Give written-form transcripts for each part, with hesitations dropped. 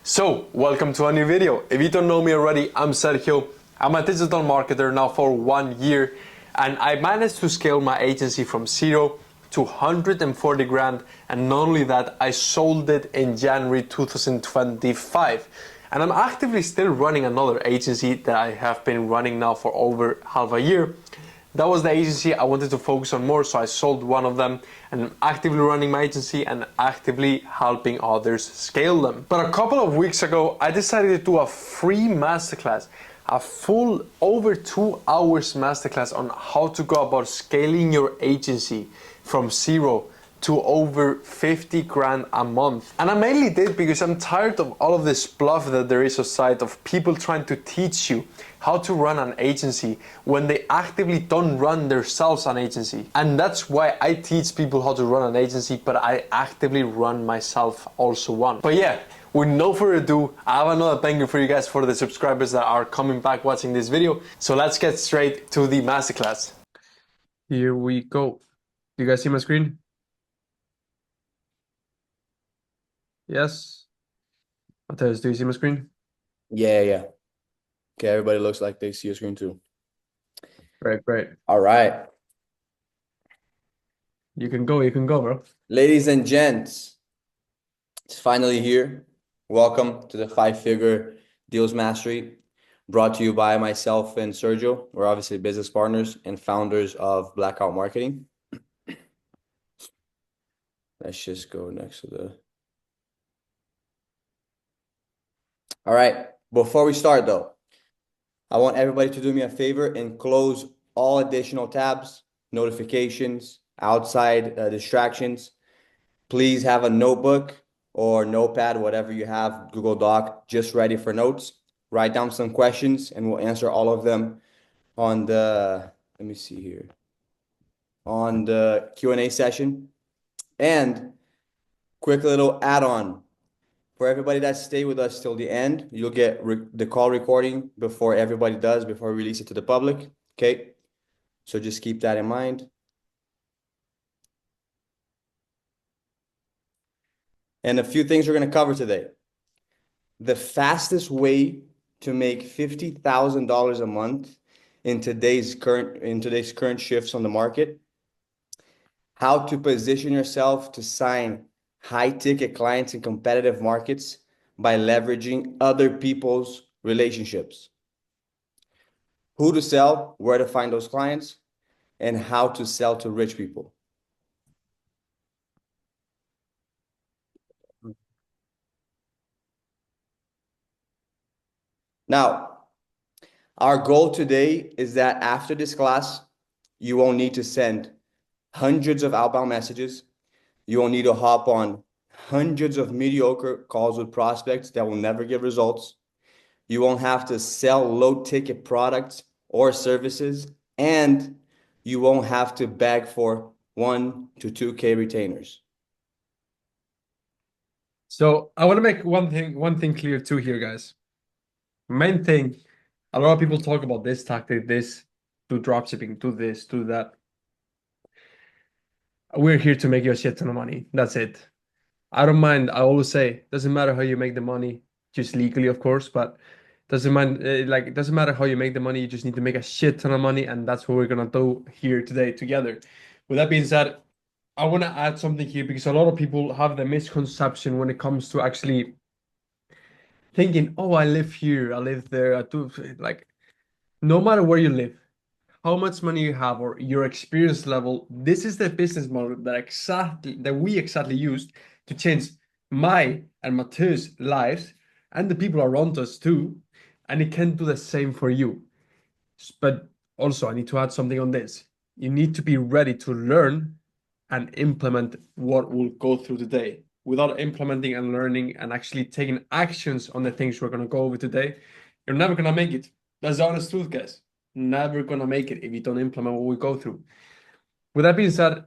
So, welcome to a new video. If you don't know me already, I'm Sergio. I'm a digital marketer now for 1 year, and I managed to scale my agency from 0 to 140 grand, and not only that, I sold it in January 2025. And I'm actively still running another agency that I have been running now for over half a year. That was the agency I wanted to focus on more, so I sold one of them, and I'm actively running my agency and actively helping others scale them. But a couple of weeks ago, I decided to do a free masterclass, a full over 2 hours masterclass on how to go about scaling your agency from 0 to over 50 grand a month. And I mainly did because I'm tired of all of this bluff that there is aside of people trying to teach you how to run an agency when they actively don't run themselves an agency. And that's why I teach people how to run an agency, but I actively run myself also one. But yeah, with no further ado, I have another thank you for you guys for the subscribers that are coming back watching this video. So let's get straight to the masterclass. Here we go. Do you guys see my screen? Yes. Matheus, do you see my screen? Yeah. Okay, everybody looks like they see your screen too. Great. All right. You can go, bro. Ladies and gents, it's finally here. Welcome to the 5-Figure Deals Mastery, brought to you by myself and Sergio. We're obviously business partners and founders of Blackout Marketing. Let's just go next to the... All right. Before we start, though, I want everybody to do me a favor and close all additional tabs, notifications, outside distractions. Please have a notebook or notepad, whatever you have, Google Doc, just ready for notes. Write down some questions and we'll answer all of them on the, let me see here, on the Q&A session. And quick little add-on. For everybody that stay with us till the end, you'll get the call recording before everybody does, before we release it to the public, okay? So just keep that in mind. And a few things we're going to cover today. The fastest way to make $50,000 a month in today's current shifts on the market. How to position yourself to sign high-ticket clients in competitive markets by leveraging other people's relationships. Who to sell, where to find those clients, and how to sell to rich people. Now, our goal today is that after this class, you won't need to send hundreds of outbound messages. You won't need to hop on hundreds of mediocre calls with prospects that will never give results. You won't have to sell low-ticket products or services, and you won't have to beg for 1 to 2K retainers. So I want to make one thing clear too here, guys. Main thing, a lot of people talk about this tactic, this, do dropshipping, do this, do that. We're here to make you a shit ton of money. That's it. I don't mind. I always say, doesn't matter how you make the money, just legally, of course, but doesn't matter how you make the money. You just need to make a shit ton of money, and that's what we're gonna do here today together. With that being said, I want to add something here because a lot of people have the misconception when it comes to actually thinking, oh, I live here, I live there, I do, like, no matter where you live, how much money you have, or your experience level, this is the business model that we exactly used to change my and Matheus' lives and the people around us too, and it can do the same for you. But also, I need to add something on this. You need to be ready to learn and implement what we'll go through today. Without implementing and learning and actually taking actions on the things we're going to go over today, you're never going to make it. That's the honest truth, guys. Never going to make it if you don't implement what we go through. With that being said,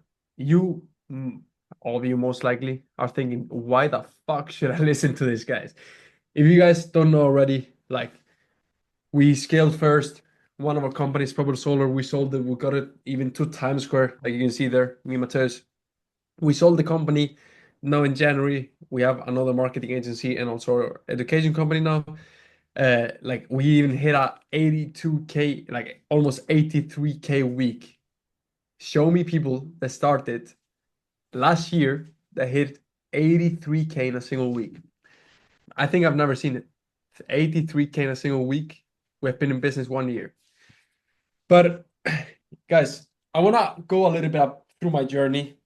all of you most likely are thinking, why the fuck should I listen to this, guys? If you guys don't know already, like, we scaled first. One of our companies, Probable Solar, we sold it. We got it even 2 times square, like you can see there, me and Matheus. We sold the company. now in January, we have another marketing agency and also education company now. Like we even hit a 82K, like almost 83K a week. Show me people that started last year that hit 83K in a single week. I think I've never seen it. 83K in a single week. We've been in business 1 year. But guys, I wanna go a little bit up through my journey.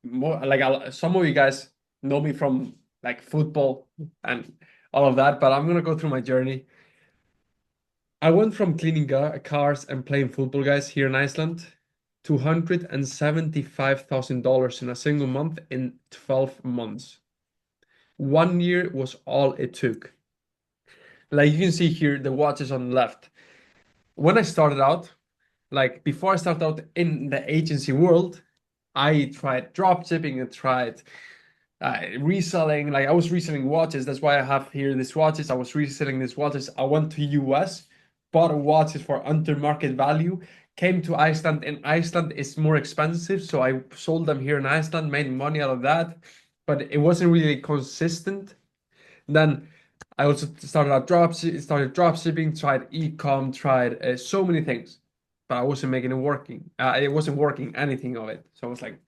More like some of you guys know me from like football and all of that, but I'm gonna go through my journey. I went from cleaning cars and playing football, guys, here in Iceland, $275,000 in a single month in 12 months. 1 year was all it took. Like you can see here, the watches on the left. When I started out, like before I started out in the agency world, I tried drop shipping and tried reselling. Like I was reselling watches. That's why I have here these watches. I was reselling these watches. I went to US, bought watches for under market value, came to Iceland. In Iceland, it's more expensive, so I sold them here in Iceland, made money out of that, but it wasn't really consistent. Then I also started drop shipping, tried e-com, tried so many things, but I wasn't making it working. It wasn't working anything of it. So I was like,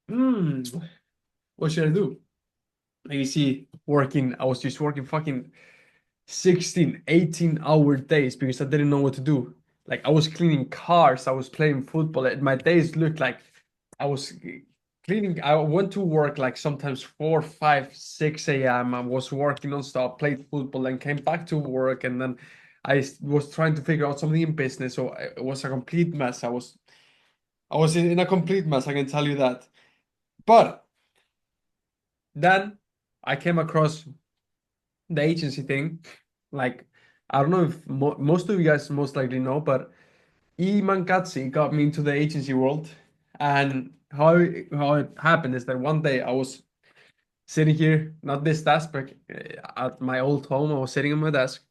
hmm, what should I do? Like you see, I was just working fucking 16, 18-hour days because I didn't know what to do. Like I was cleaning cars, I was playing football, and my days looked like I was cleaning. I went to work like sometimes 4, 5, 6 a.m. I was working non-stop, played football, and came back to work, and then was trying to figure out something in business. So it was a complete mess. I was in a complete mess, I can tell you that. But then I came across the agency thing. Like, I don't know if most of you guys most likely know, but Iman Katsi got me into the agency world. And how it happened is that one day I was sitting here, not this desk, but at my old home, I was sitting on my desk.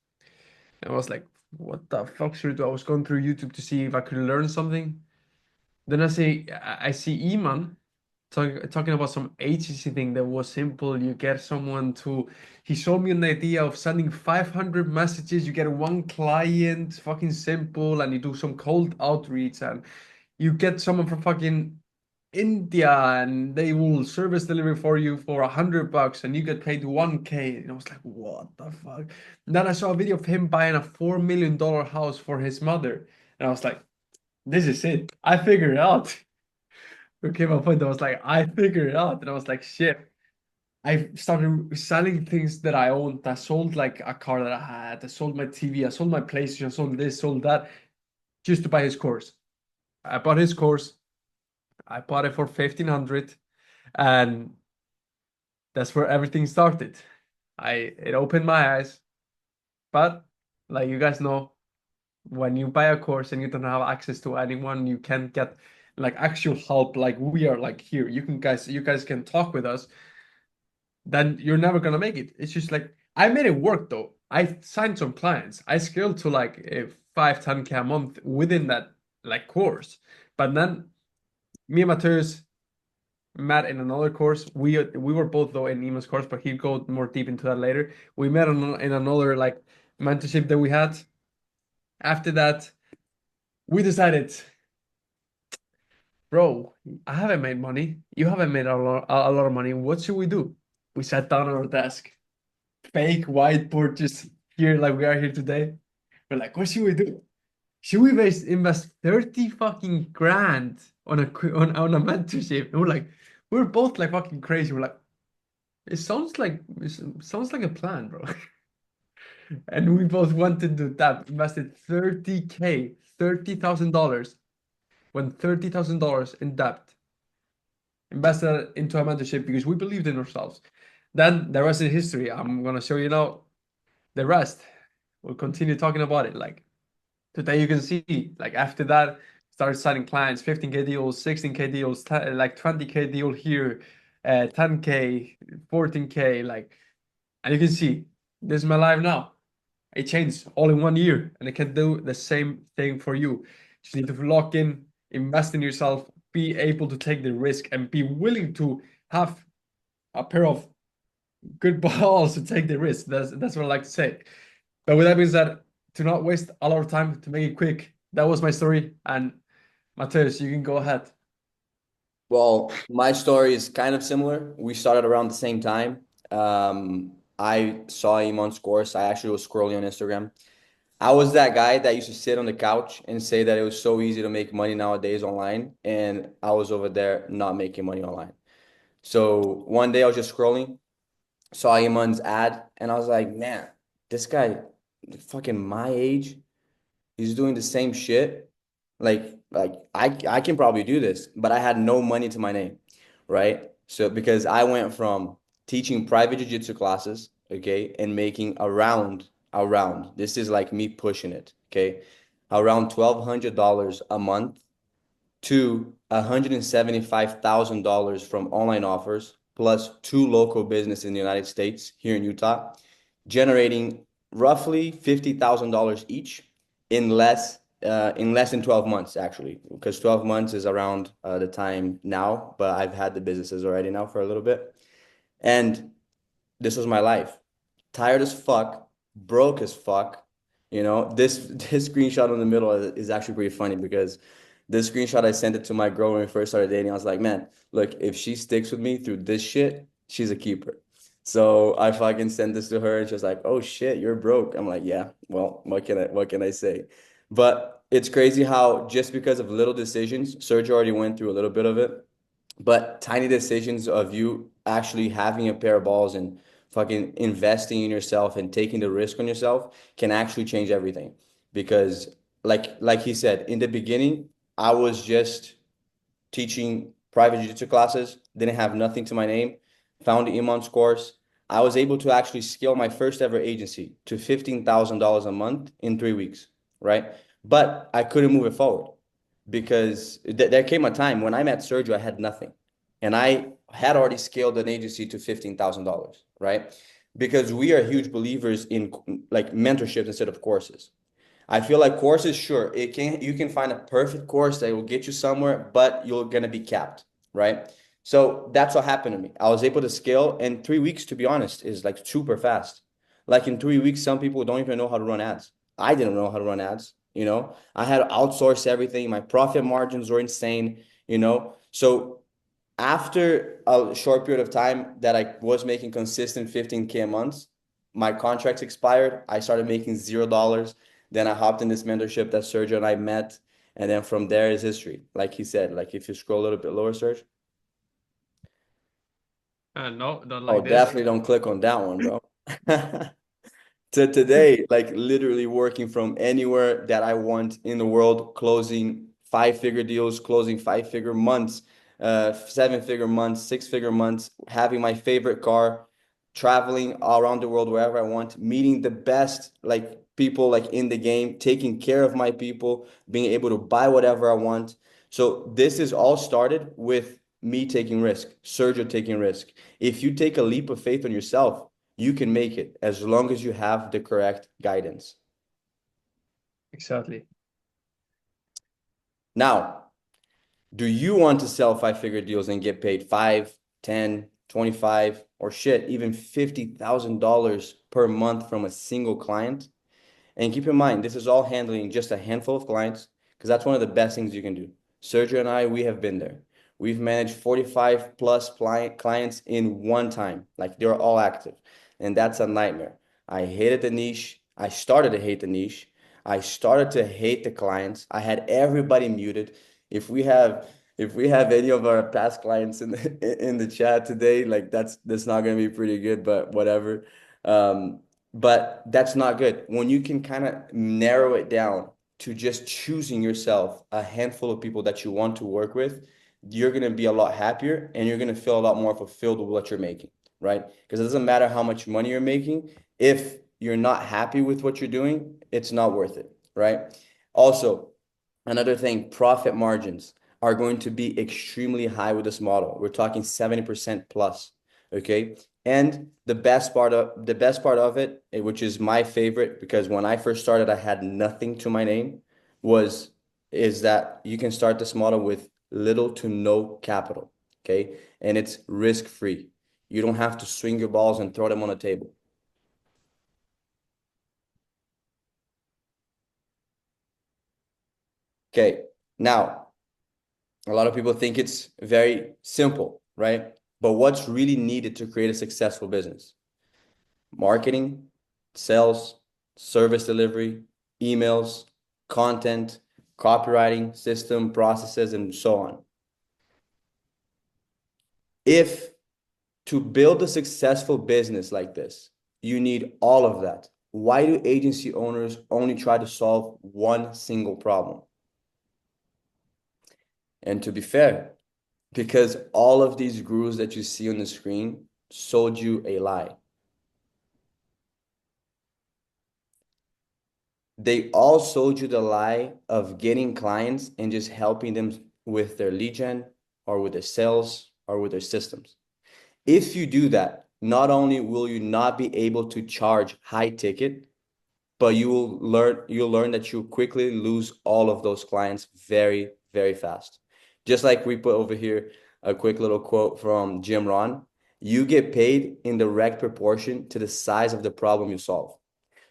And I was like, what the fuck should I do? I was going through YouTube to see if I could learn something. Then I see Iman talking about some agency thing that was simple. You get someone to, he showed me an idea of sending 500 messages. You get one client, fucking simple, and you do some cold outreach, and you get someone from fucking India, and they will service delivery for you for $100, and you get paid 1K. And I was like, what the fuck? And then I saw a video of him buying a $4 million house for his mother, and I was like, this is it. I figured it out. Okay, my point. I was like, I figured it out, and I was like, shit. I started selling things that I owned. I sold like a car that I had. I sold my TV. I sold my PlayStation. I sold this, sold that, just to buy his course. I bought his course. I bought it for 1,500, and that's where everything started. It opened my eyes, but like you guys know, when you buy a course and you don't have access to anyone, you can't get like actual help like we are like here. You guys can talk with us, then you're never gonna make it. It's just like I made it work though. I signed some clients. I scaled to like a 5, 10K a month within that like course. But then me and Matheus met in another course. We were both though in Nemo's course, but he'd go more deep into that later. We met in another like mentorship that we had. After that, we decided, bro, I haven't made money. You haven't made a lot of money. What should we do? We sat down on our desk, fake whiteboard, just here like we are here today. We're like, what should we do? Should we invest 30 fucking grand on on a mentorship? And we're both like fucking crazy. We're like, it sounds like a plan, bro. And we both wanted to do that. Invested 30K, $30,000, went $30,000 in debt, invested into a mentorship because we believed in ourselves. Then the rest is history. I'm gonna show you now the rest. We'll continue talking about it. Like today, you can see, like after that, started signing clients, 15K deals, 16K deals, like 20K deal here, 10K, 14K, like, and you can see this is my life now. It changed all in 1 year, and it can do the same thing for you. You need to lock in, invest in yourself, be able to take the risk, and be willing to have a pair of good balls to take the risk. That's what I like to say. But with that being said, to not waste a lot of time, to make it quick, that was my story. And Matheus, you can go ahead. Well, my story is kind of similar. We started around the same time. I saw Iman's course. I actually was scrolling on Instagram. I was that guy that used to sit on the couch and say that it was so easy to make money nowadays online, and I was over there not making money online. So one day I was just scrolling, saw Iman's ad, and I was like, man, this guy, fucking my age, he's doing the same shit. I can probably do this, but I had no money to my name, right? So because I went from teaching private jiu-jitsu classes, okay, and making around this is like me pushing it, okay, around $1,200 a month to $175,000 from online offers, plus two local businesses in the United States here in Utah, generating roughly $50,000 each in less than 12 months, actually, because 12 months is around the time now, but I've had the businesses already now for a little bit. And this was my life. Tired as fuck, broke as fuck. You know, this screenshot in the middle is actually pretty funny because this screenshot I sent it to my girl when we first started dating. I was like, man, look, if she sticks with me through this shit, she's a keeper. So I fucking sent this to her and she was like, oh shit, you're broke. I'm like, yeah, well, what can I say? But it's crazy how just because of little decisions, Sergio already went through a little bit of it, but tiny decisions of you actually having a pair of balls and fucking investing in yourself and taking the risk on yourself can actually change everything. Because like he said, in the beginning, I was just teaching private jiu-jitsu classes, didn't have nothing to my name, found the Iman's course. I was able to actually scale my first ever agency to $15,000 a month in 3 weeks, right? But I couldn't move it forward because there came a time when I met Sergio, I had nothing. And I had already scaled an agency to $15,000, right? Because we are huge believers in like mentorships instead of courses. I feel like courses, sure, it can you can find a perfect course that will get you somewhere, but you're gonna be capped, right? So that's what happened to me. I was able to scale, and 3 weeks, to be honest, is like super fast. Like in 3 weeks, some people don't even know how to run ads. I didn't know how to run ads, you know. I had to outsource everything. My profit margins were insane, you know. So after a short period of time that I was making consistent 15K a month, my contracts expired. I started making $0. Then I hopped in this mentorship that Sergio and I met. And then from there is history. Like he said, like if you scroll a little bit lower, Serge. No, not Oh, like this. definitely don't click on that one, bro. To today, like literally working from anywhere that I want in the world, closing five-figure deals, closing five-figure months, seven-figure months, six-figure months, having my favorite car, traveling around the world wherever I want, meeting the best like people like in the game, taking care of my people, being able to buy whatever I want. So this is all started with me taking risk, Sergio taking risk. If you take a leap of faith on yourself, you can make it as long as you have the correct guidance. Exactly. Now, do you want to sell five-figure deals and get paid 5, 10, 25, or shit, even $50,000 per month from a single client? And keep in mind, this is all handling just a handful of clients because that's one of the best things you can do. Sergio and I, we have been there. We've managed 45 plus clients in one time. Like they're all active. And that's a nightmare. I hated the niche. I started to hate the niche. I started to hate the clients. I had everybody muted. If we have if we have any of our past clients in the chat today, like that's not gonna be pretty good, but whatever. But that's not good. When you can kind of narrow it down to just choosing yourself a handful of people that you want to work with, you're going to be a lot happier and you're going to feel a lot more fulfilled with what you're making, right? Because it doesn't matter how much money you're making. If you're not happy with what you're doing, it's not worth it, right? Also, another thing, profit margins are going to be extremely high with this model. We're talking 70% plus, okay? And the best part of it, which is my favorite, because when I first started, I had nothing to my name, was is that you can start this model with little to no capital. okay? And it's risk-free. You don't have to swing your balls and throw them on the table. Okay, now, a lot of people think it's very simple, right? But what's really needed to create a successful business? Marketing, sales, service delivery, emails, content, copywriting, system, processes, and so on. If to build a successful business like this, you need all of that. Why do agency owners only try to solve one single problem? And to be fair, because all of these gurus that you see on the screen sold you a lie. They all sold you the lie of getting clients and just helping them with their lead gen or with their sales or with their systems. If you do that, not only will you not be able to charge high ticket, but you'll learn that you quickly lose all of those clients very, very fast. Just like we put over here a quick little quote from Jim Rohn, you get paid in direct proportion to the size of the problem you solve.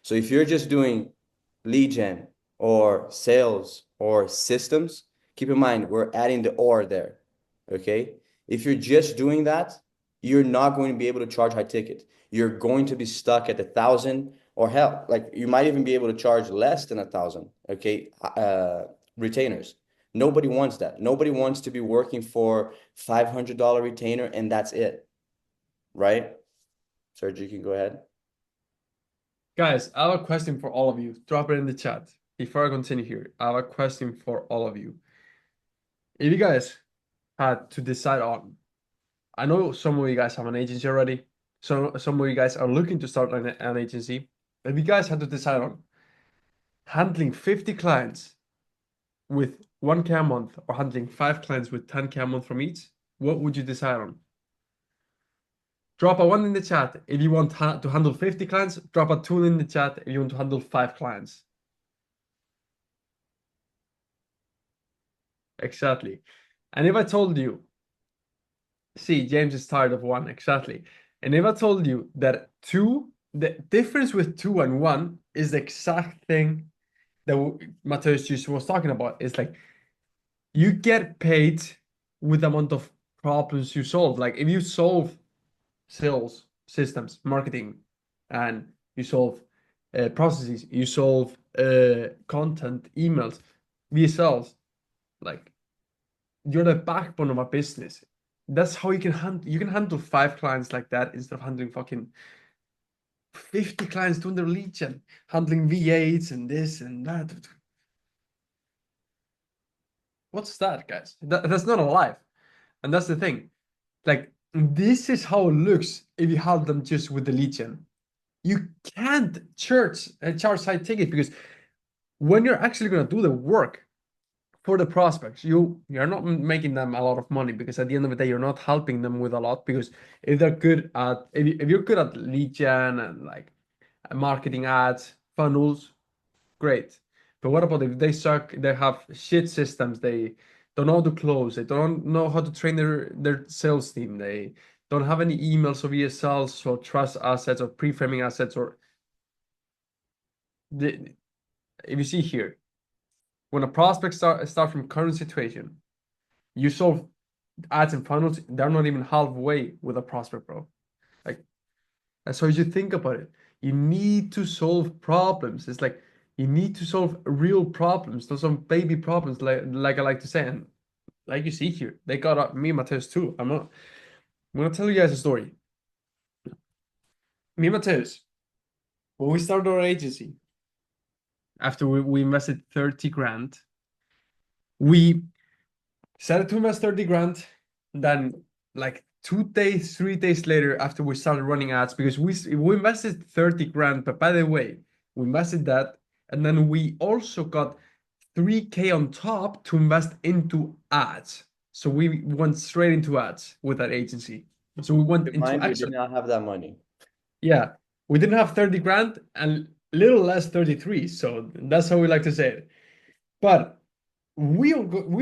So if you're just doing lead gen or sales or systems, keep in mind we're adding the or there. Okay. If you're just doing that, you're not going to be able to charge high ticket. You're going to be stuck at 1,000 or hell, like you might even be able to charge less than 1,000. Okay. Retainers. Nobody wants that. Nobody wants to be working for $500 retainer and that's it. Right? Sergio, you can go ahead. Guys, I have a question for all of you. Drop it in the chat. Before I continue here, I have a question for all of you. If you guys had to decide on, I know some of you guys have an agency already. So some of you guys are looking to start an agency. If you guys had to decide on handling 50 clients with 1K a month or handling 5 clients with 10K a month from each, what would you decide on? Drop a 1 in the chat if you want to handle 50 clients. Drop a 2 in the chat if you want to handle 5 clients. Exactly. And if I told you, see, James is tired of 1, exactly. And if I told you that 2, the difference with 2 and 1 is the exact thing that Matheus just was talking about. It's like you get paid with the amount of problems you solve. Like if you solve sales, systems, marketing, and you solve processes, you solve content, emails, VSLs, like you're the backbone of a business. That's how you can handle 5 clients like that instead of handling fucking 50 clients doing their lead gen, handling V8s and this and that. What's that, guys? That's not a life. And that's the thing. Like, this is how it looks if you have them just with the lead gen. You can't charge high ticket because when you're actually going to do the work for the prospects, you're not making them a lot of money because at the end of the day, you're not helping them with a lot because if they're good at if you're good at lead gen and like marketing ads, funnels, great. But what about if they suck, they have shit systems, they don't know how to close, they don't know how to train their sales team, they don't have any emails or VSLs or trust assets or pre-framing assets or the if you see here, when a prospect start from current situation, you solve ads and funnels, they're not even halfway with a prospect, bro. Like that's how you think about it. You need to solve problems. It's like you need to solve real problems, not some baby problems, like I like to say. And like you see here, they got me and Matheus too. I'm gonna tell you guys a story. Me and Matheus, when we started our agency, after we invested 30 grand, we decided to invest 30 grand. Then, like 2 days, 3 days later, after we started running ads, because we invested 30 grand, but by the way, we invested that, and then we also got 3K on top to invest into ads. So we went straight into ads with that agency. So we went Keep in into mind, we did actually, not have that money. yeah, we didn't have 30 grand and little less 33. So that's how we like to say it. But we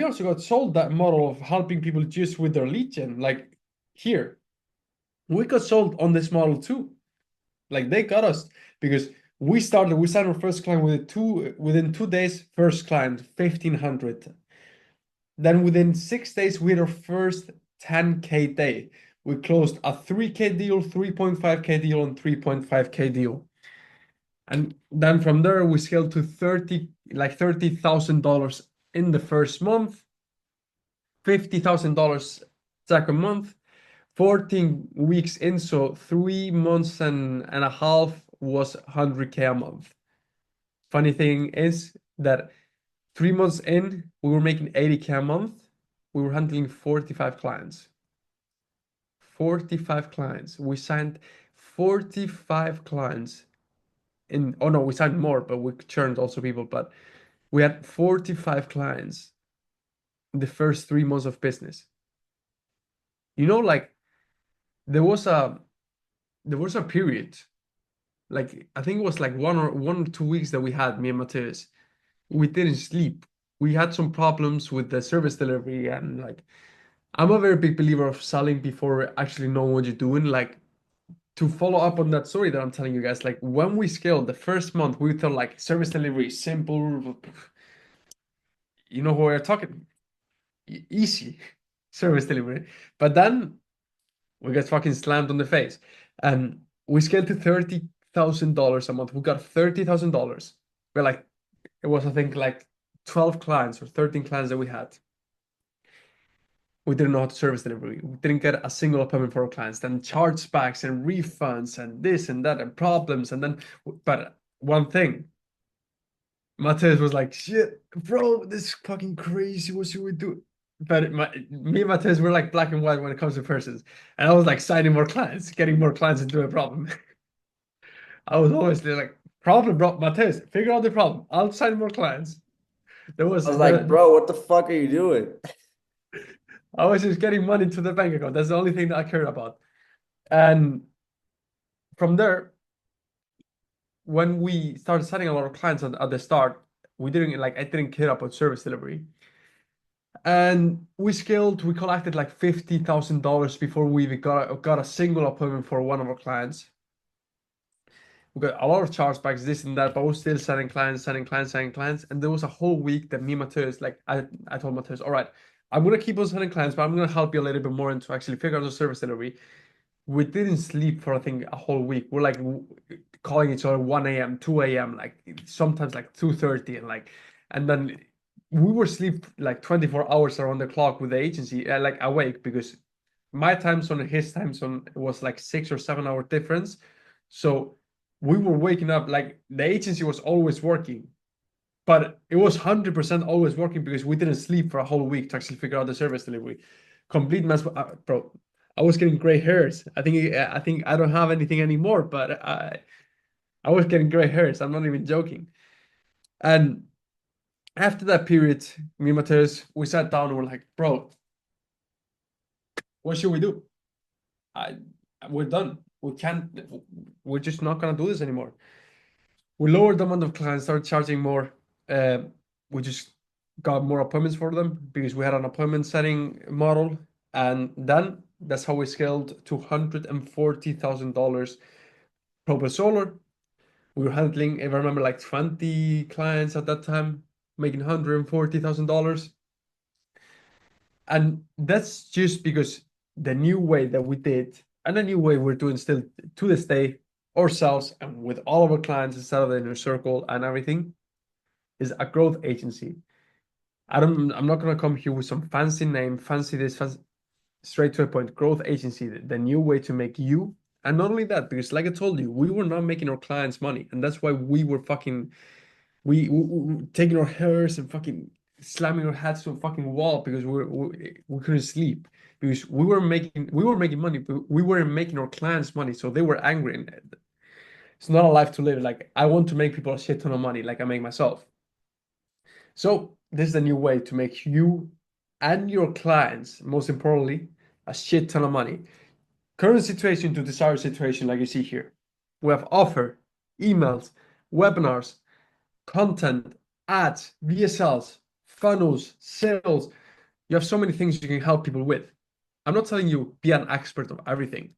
also got sold that model of helping people just with their lead gen. Like here, we got sold on this model too. Like they got us because we signed our first client within 2 days, first client, 1,500. Then within 6 days, we had our first 10K day. We closed a 3K deal, 3.5K deal, and 3.5K deal. And then from there, we scaled to $30,000 in the first month, $50,000 second month, 14 weeks in, so 3 months and a half was 100K a month. Funny thing is that 3 months in, we were making 80K a month. We were handling 45 clients. 45 clients. We signed 45 clients in, oh no, we signed more, but we churned also people, but we had 45 clients in the first 3 months of business. Like there was a period, like I think it was like 1 or 2 weeks that we had, me and Matheus. We didn't sleep. We had some problems with the service delivery, and like I'm a very big believer of selling before actually knowing what you're doing. Like to follow up on that story that I'm telling you guys, like when we scaled the first month, we thought like service delivery, simple, who we're talking, easy service delivery. But then we got fucking slammed on the face. And we scaled to $30,000 a month. We got $30,000. We're like, it was, I think, like 12 clients or 13 clients that we had. We didn't know how to service delivery. We didn't get a single appointment for our clients. Then chargebacks and refunds and this and that and problems. And then, but one thing, Matheus was like, shit, bro, this is fucking crazy. What should we do? But me and Matheus were like black and white when it comes to persons. And I was like signing more clients, getting more clients into a problem. I was always like, problem, bro, Matheus, figure out the problem. I'll sign more clients. There was I was like, bro, what the fuck are you doing? I was just getting money to the bank account. That's the only thing that I cared about. And from there, when we started signing a lot of clients at the start, we didn't like I didn't care about service delivery. And we scaled, we collected like $50,000 before we even got a single appointment for one of our clients. We got a lot of chargebacks, this and that, but we're still signing clients, signing clients, signing clients. And there was a whole week that me, Matheus, like I told Matheus, all right, I'm gonna keep on signing clients, but I'm gonna help you a little bit more into actually figure out the service delivery. We didn't sleep for I think a whole week. We're like calling each other 1 a.m., 2 a.m., like sometimes like 2:30, and then we were sleep like 24 hours around the clock with the agency, like awake because my time zone and his time zone was like 6 or 7 hour difference. So we were waking up like the agency was always working, but it was 100% always working because we didn't sleep for a whole week to actually figure out the service delivery. Complete mess, bro. I was getting gray hairs. I think I don't have anything anymore, but I was getting gray hairs. I'm not even joking. And after that period, me and Matheus, we sat down and we're like, bro, what should we do? I we're done. We can't. We're just not gonna do this anymore. We lowered the amount of clients, started charging more. Uh, we just got more appointments for them because we had an appointment setting model, and then that's how we scaled to $140,000 per solar. We were handling, if I remember, like 20 clients at that time, making $140,000. And that's just because the new way that we did, and the new way we're doing still to this day, ourselves and with all of our clients instead of the inner circle and everything, is a growth agency. I'm not gonna come here with some fancy name, fancy this, fancy, straight to the point. Growth agency, the new way to make you. And not only that, because like I told you, we were not making our clients money, and that's why we were fucking we taking our hairs and fucking slamming our heads to a fucking wall because we couldn't sleep because we were making money, but we weren't making our clients money, so they were angry. And it's not a life to live. Like I want to make people a shit ton of money, like I make myself. So this is a new way to make you and your clients, most importantly, a shit ton of money. Current situation to desired situation, like you see here. We have offer, emails, webinars, content, ads, VSLs, funnels, sales. You have so many things you can help people with. I'm not telling you be an expert of everything.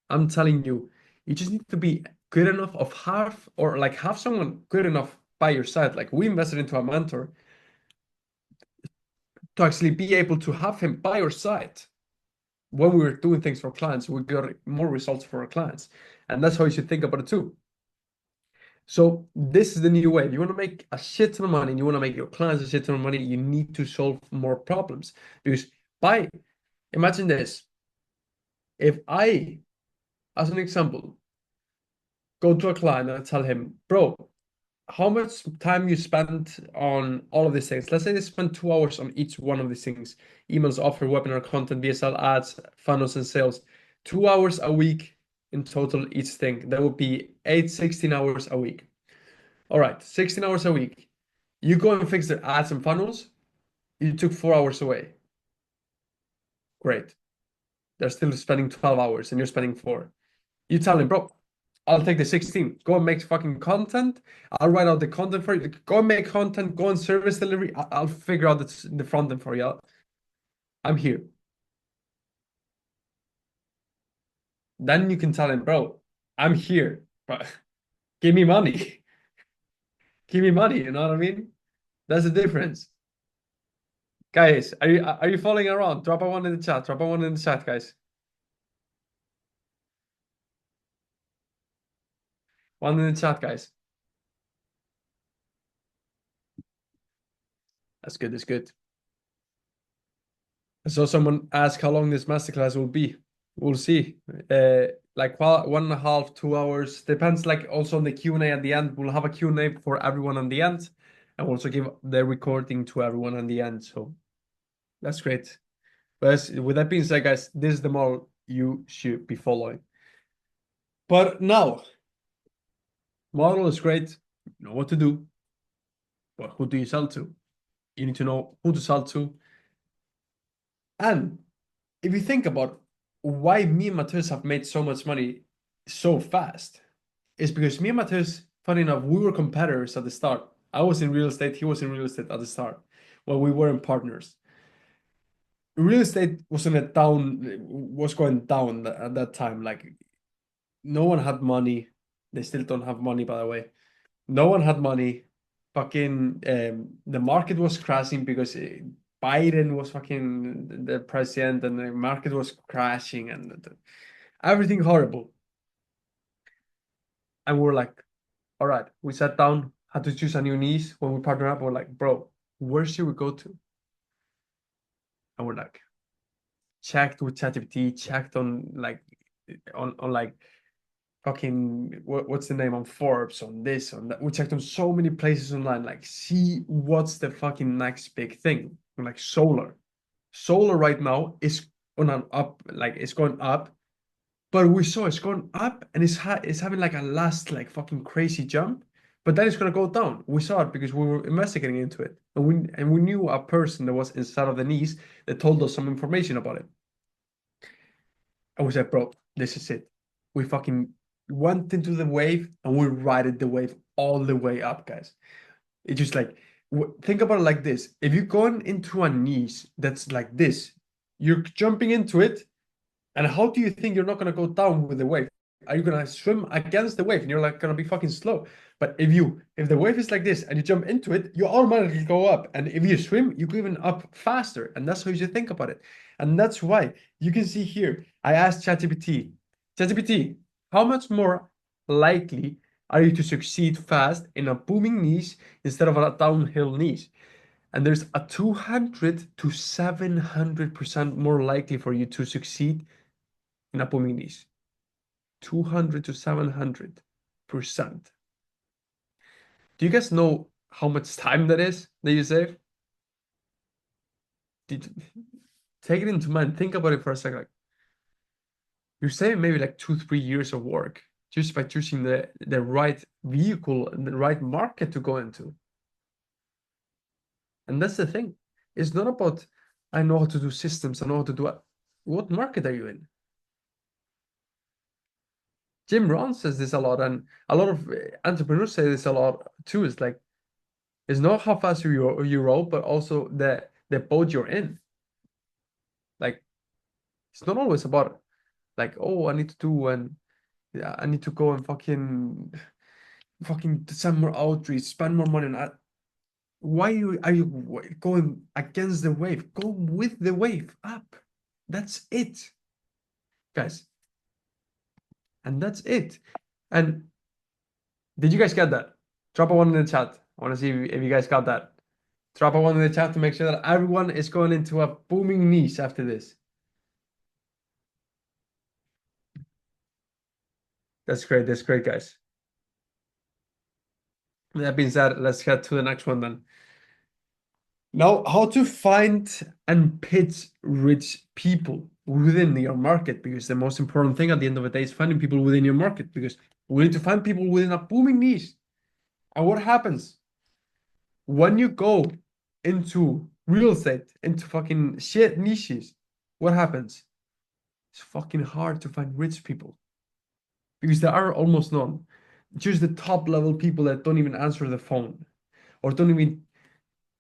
I'm telling you, you just need to be good enough of half or like have someone good enough by your side. Like we invested into a mentor to actually be able to have him by your side when we were doing things for clients. We got more results for our clients. And that's how you should think about it too. So this is the new way. If you want to make a shit ton of money and you want to make your clients a shit ton of money, you need to solve more problems. Because by imagine this. If I, as an example, go to a client and tell him, bro, how much time you spend on all of these things? Let's say they spend 2 hours on each one of these things: emails, offer, webinar content, VSL ads, funnels, and sales. 2 hours a week in total each thing. That would be 16 hours a week. All right, 16 hours a week. You go and fix their ads and funnels, you took 4 hours away. Great. They're still spending 12 hours and you're spending four. You tell him, bro, I'll take the 16. Go and make fucking content. I'll write out the content for you. Go and make content. Go on service delivery. I'll figure out the front end for you. I'm here. Then you can tell him, bro, I'm here, but give me money. Give me money. You know what I mean? That's the difference. Guys, are you following around? Drop a one in the chat. Drop a one in the chat, guys. One in the chat, guys. That's good. That's good. I saw someone ask how long this masterclass will be. We'll see. Like 1.5, 2 hours. Depends like also on the Q&A at the end. We'll have a Q&A for everyone on the end. And we'll also give the recording to everyone on the end. So that's great. But with that being said, guys, this is the model you should be following. But now, model is great. You know what to do. But who do you sell to? You need to know who to sell to. And if you think about why me and Matheus have made so much money so fast, is because me and Matheus, funny enough, we were competitors at the start. I was in real estate, he was in real estate at the start when we weren't partners. Real estate was was going down at that time. Like no one had money. They still don't have money, by the way. No one had money. Fucking the market was crashing because Biden was fucking the president and the market was crashing and everything horrible. And we're like, all right, we sat down, had to choose a new niche when we partnered up. We're like, bro, where should we go to? And we're like, checked with ChatGPT, checked on like on like fucking what's the name on Forbes, on this, on that. We checked on so many places online, like see what's the fucking next big thing. We're like solar. Solar right now is on an up, like it's going up, but we saw it's going up and it's having like a last like fucking crazy jump, but then it's gonna go down. We saw it because we were investigating into it, and we knew a person that was inside of the niche that told us some information about it. And we said, bro, this is it. We fucking went into the wave and we ride the wave all the way up, guys. It's just like think about it like this. If you're going into a niche that's like this, you're jumping into it, and how do you think you're not gonna go down with the wave? Are you gonna swim against the wave and you're like gonna be fucking slow? But if the wave is like this and you jump into it, you automatically go up. And if you swim, you go even up faster. And that's how you should think about it. And that's why you can see here, I asked ChatGPT, how much more likely are you to succeed fast in a booming niche instead of a downhill niche? And there's a 200 to 700% more likely for you to succeed in a booming niche. 200 to 700%. Do you guys know how much time that is that you save? Did, take it into mind. Think about it for a second. Like, you're saving maybe like 2, 3 years of work just by choosing the right vehicle and the right market to go into. And that's the thing. It's not about I know how to do systems, I know how to do it. What market are you in? Jim Rohn says this a lot, and a lot of entrepreneurs say this a lot too. It's like It's not how fast you roll, but also the boat you're in. Like it's not always about like, oh, I need to do and yeah, I need to go and fucking send more outreach, spend more money on that. Why are you going against the wave? Go with the wave up. That's it, guys. And that's it. And did you guys get that? Drop a one in the chat. I want to see if you guys got that. Drop a one in the chat to make sure that everyone is going into a booming niche after this. That's great. That's great, guys. That being said, let's get to the next one then. Now, how to find and pitch rich people within your market, because the most important thing at the end of the day is finding people within your market, because we need to find people within a booming niche. And what happens when you go into real estate, into fucking shit niches? What happens? It's fucking hard to find rich people because there are almost none. Just the top level people that don't even answer the phone or don't even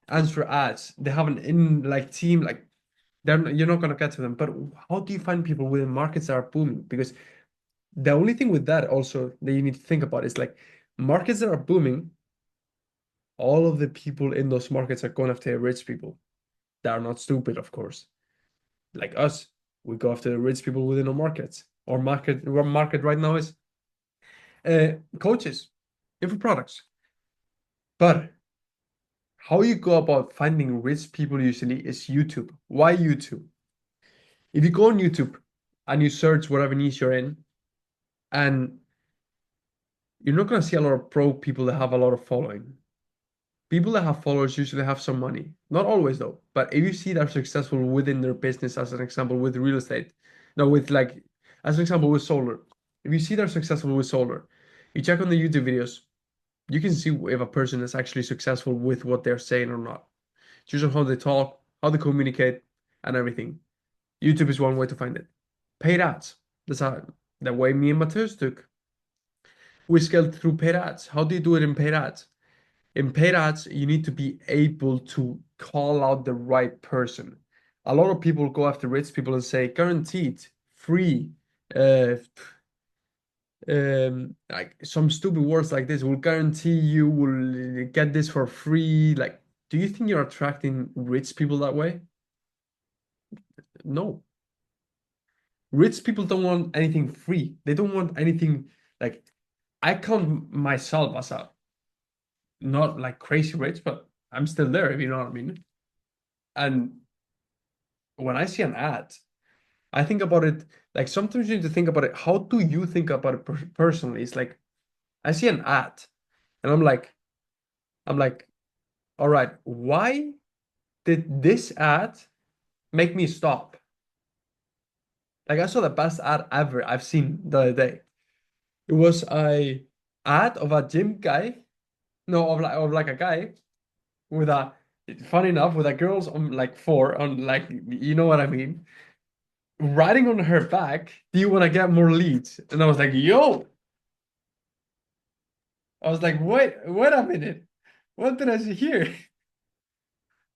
answer ads. They have an in like team like you're not gonna get to them. But how do you find people within markets that are booming? Because the only thing with that also that you need to think about is like markets that are booming, all of the people in those markets are going after rich people. They are not stupid, of course. Like us, we go after the rich people within our markets. Our market right now is coaches, info products. But how you go about finding rich people usually is YouTube. Why YouTube? If you go on YouTube and you search whatever niche you're in, and you're not going to see a lot of pro people that have a lot of following. People that have followers usually have some money. Not always though, but if you see they're successful within their business, as an example with real estate, no, with like, as an example with solar. If you see they're successful with solar, you check on the YouTube videos, you can see if a person is actually successful with what they're saying or not. Just on how they talk, how they communicate, and everything. YouTube is one way to find it. Paid ads. That's how the way me and Matheus took. We scaled through paid ads. How do you do it in paid ads? In paid ads, you need to be able to call out the right person. A lot of people go after rich people and say guaranteed, free, uh, like some stupid words like this will guarantee you will get this for free. Like, do you think you're attracting rich people that way? No. Rich people don't want anything free. They don't want anything like I count myself as a not like crazy rich, but I'm still there, if you know what I mean. And when I see an ad, I think about it like sometimes you need to think about it. How do you think about it personally? It's like I see an ad and I'm like, all right, why did this ad make me stop? Like I saw the best ad ever I've seen the other day. It was a ad of a gym guy, no, of like a guy with a funny enough with a girl's on like four on like you know what I mean, riding on her back. Do you want to get more leads? And I was like, yo, I was like, wait a minute, what did I see here?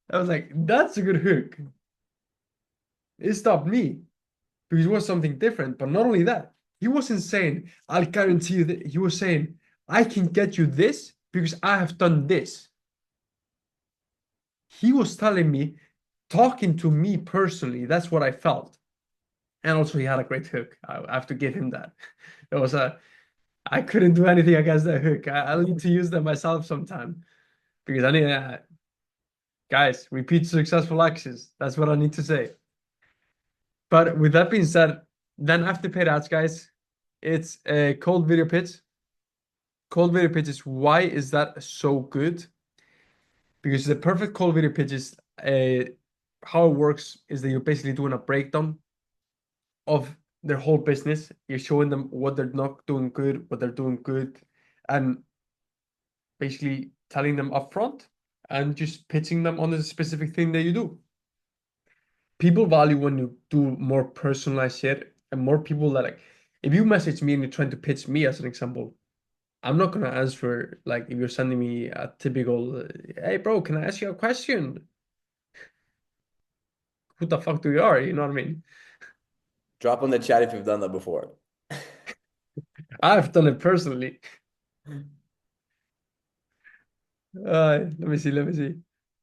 I was like, that's a good hook. It stopped me because it was something different. But not only that, he wasn't saying, I'll guarantee you that. He was saying, I can get you this because I have done this. He was telling me, talking to me personally. That's what I felt. And also, he had a great hook. I have to give him that. It was I couldn't do anything against that hook. I'll need to use that myself sometime because I need, guys, repeat successful actions. That's what I need to say. But with that being said, then after paid ads, guys, it's a cold video pitch. Cold video pitches. Why is that so good? Because the perfect cold video pitch is how it works is that you're basically doing a breakdown of their whole business. You're showing them what they're not doing good, what they're doing good, and basically telling them upfront and just pitching them on the specific thing that you do. People value when you do more personalized shit and more people that like if you message me and you're trying to pitch me as an example, I'm not gonna answer like if you're sending me a typical, hey bro, can I ask you a question? Who the fuck do you are? You know what I mean? Drop on the chat if you've done that before. I've done it personally. Let me see, let me see.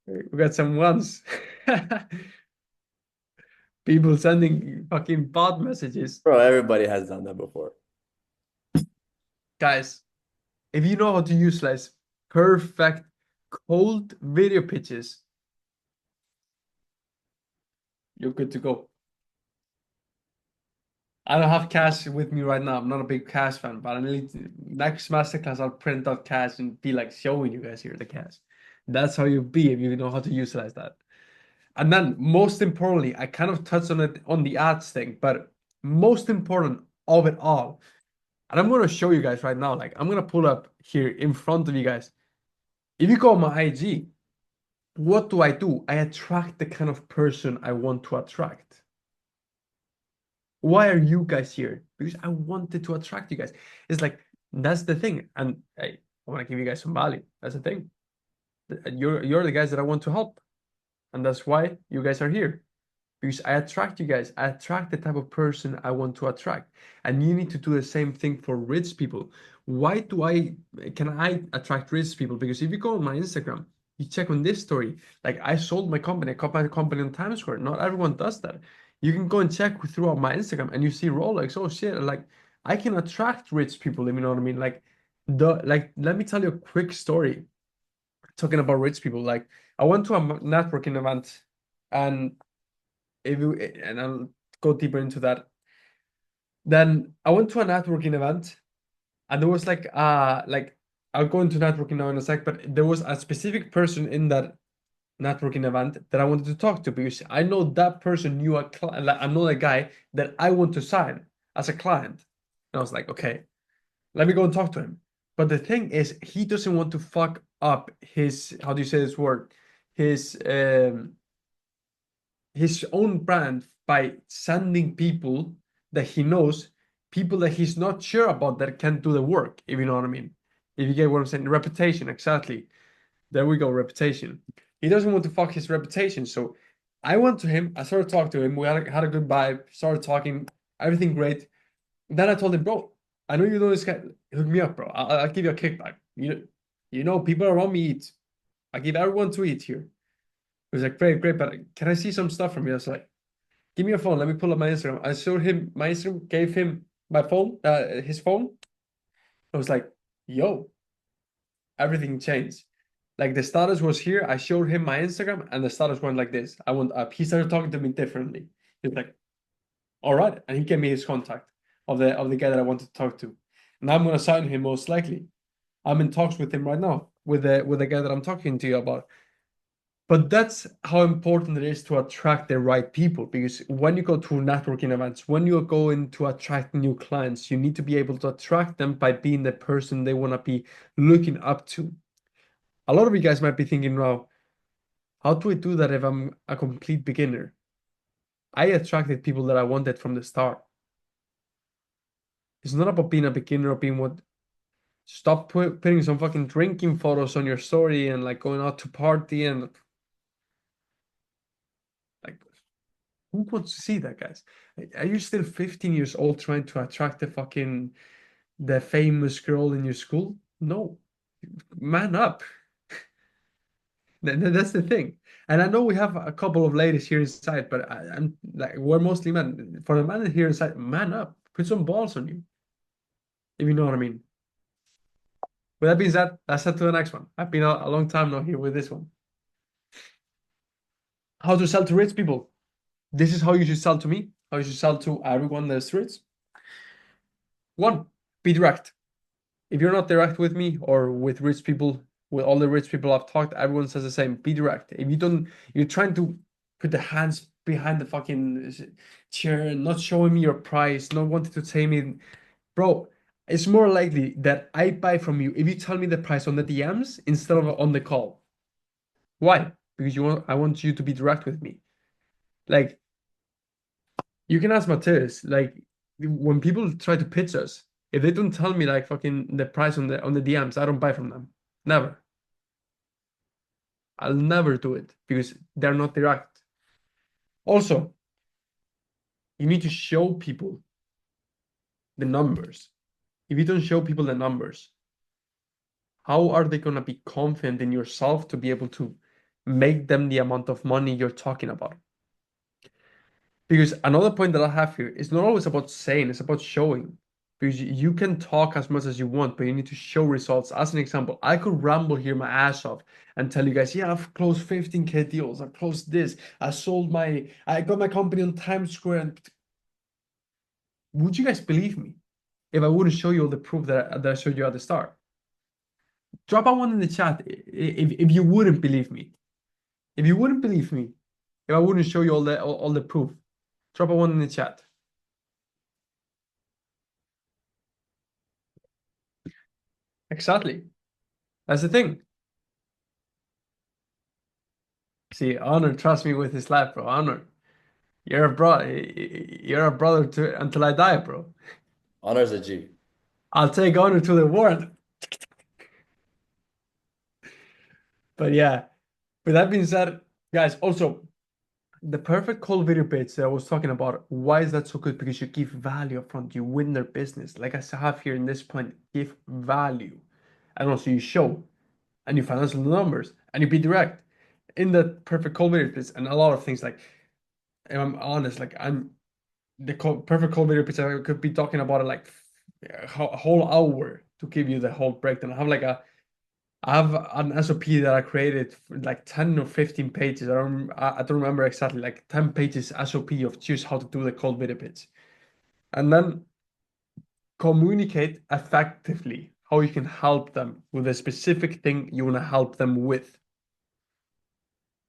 We got some ones. People sending fucking bot messages. Bro, everybody has done that before. Guys, if you know how to utilize perfect cold video pitches, you're good to go. I don't have cash with me right now. I'm not a big cash fan, but I need next masterclass I'll print out cash and be like showing you guys here the cash. That's how you be if you know how to utilize that. And then most importantly, I kind of touched on it on the ads thing, but most important of it all, and I'm gonna show you guys right now, like I'm gonna pull up here in front of you guys. If you go on my IG, what do? I attract the kind of person I want to attract. Why are you guys here? Because I wanted to attract you guys. It's like that's the thing. And hey, I want to give you guys some value. That's the thing. You're the guys that I want to help. And that's why you guys are here. Because I attract you guys. I attract the type of person I want to attract. And you need to do the same thing for rich people. Why can I attract rich people? Because if you go on my Instagram, you check on this story, like I sold my company, I got my company on Times Square. Not everyone does that. You can go and check throughout my Instagram and you see Rolex. Oh shit, like I can attract rich people, if you know what I mean. Let me tell you a quick story talking about rich people. Like I went to a networking event and and I'll go deeper into that. Then I went to a networking event, and there was like I'll go into networking now in a sec, but there was a specific person in that networking event that I wanted to talk to because I know that person knew like, I know a guy that I want to sign as a client. And I was like, okay, let me go and talk to him. But the thing is, he doesn't want to fuck up his, how do you say this word? His um his own brand by sending people that he knows, people that he's not sure about that can do the work, if you know what I mean. If you get what I'm saying, reputation, exactly. There we go, reputation. He doesn't want to fuck his reputation. So I went to him, I started talking to him, we had a good vibe, started talking, everything great. Then I told him, bro, I know you know this guy, hook me up, bro. I'll give you a kickback. You know, people around me eat. I give everyone to eat here. He was like, great, great, but can I see some stuff from you? I was like, give me your phone. Let me pull up my Instagram. I showed him my Instagram, gave him my phone, his phone. I was like, yo, everything changed. Like the status was here. I showed him my Instagram and the status went like this. I went up. He started talking to me differently. He was like, all right. And he gave me his contact of the guy that I wanted to talk to. And I'm gonna sign him most likely. I'm in talks with him right now, with the guy that I'm talking to you about. But that's how important it is to attract the right people. Because when you go to networking events, when you go into attract new clients, you need to be able to attract them by being the person they want to be looking up to. A lot of you guys might be thinking, now, how do I do that if I'm a complete beginner? I attracted people that I wanted from the start. It's not about being a beginner or being what. Stop putting some fucking drinking photos on your story and like going out to party and like who wants to see that, guys? Are you still 15 years old trying to attract the famous girl in your school? No, man up. That's the thing. And I know we have a couple of ladies here inside, but I'm like we're mostly men. For the man here inside, man up. Put some balls on you, if you know what I mean. With that being said, let's head to the next one. I've been a long time now here with this one. How to sell to rich people. This is how you should sell to me. How you should sell to everyone that's rich. One, be direct. If you're not direct with me or with rich people, with all the rich people I've talked, everyone says the same. Be direct. If you don't, you're trying to put the hands behind the fucking chair, not showing me your price, not wanting to tell me, bro. It's more likely that I buy from you if you tell me the price on the DMs instead of on the call. Why? Because I want you to be direct with me. Like you can ask Matheus, like when people try to pitch us, If they don't tell me like fucking the price on the DMs, I don't buy from them. Never. I'll never do it because they're not direct. Also, you need to show people the numbers. If you don't show people the numbers, how are they gonna be confident in yourself to be able to make them the amount of money you're talking about? Because another point that I have here is not always about saying, it's about showing. Because you can talk as much as you want, but you need to show results. As an example, I could ramble here my ass off and tell you guys, yeah, I've closed 15K deals, I've closed this, I got my company on Times Square. And would you guys believe me if I wouldn't show you all the proof that I showed you at the start? Drop a one in the chat if you wouldn't believe me. If you wouldn't believe me, if I wouldn't show you all the proof, drop a one in the chat. Exactly. That's the thing. See, Honor trusts me with his life, bro. Honor, you're a bro. You're a brother to until I die, bro. Honor's a G. I'll take Honor to the war. But yeah, with that being said, guys, also the perfect call video page that I was talking about, why is that so good? Because you give value up front, you win their business. Like I have here in this point, give value. And also you show and you financial numbers and you be direct in that perfect call video page and a lot of things like, if I'm honest, like I'm the perfect call video pitch. I could be talking about it like a whole hour to give you the whole breakdown. I have an SOP that I created for like 10 or 15 pages. I don't remember exactly, like 10 pages SOP of just how to do the cold video pitch. And then communicate effectively how you can help them with a specific thing you want to help them with.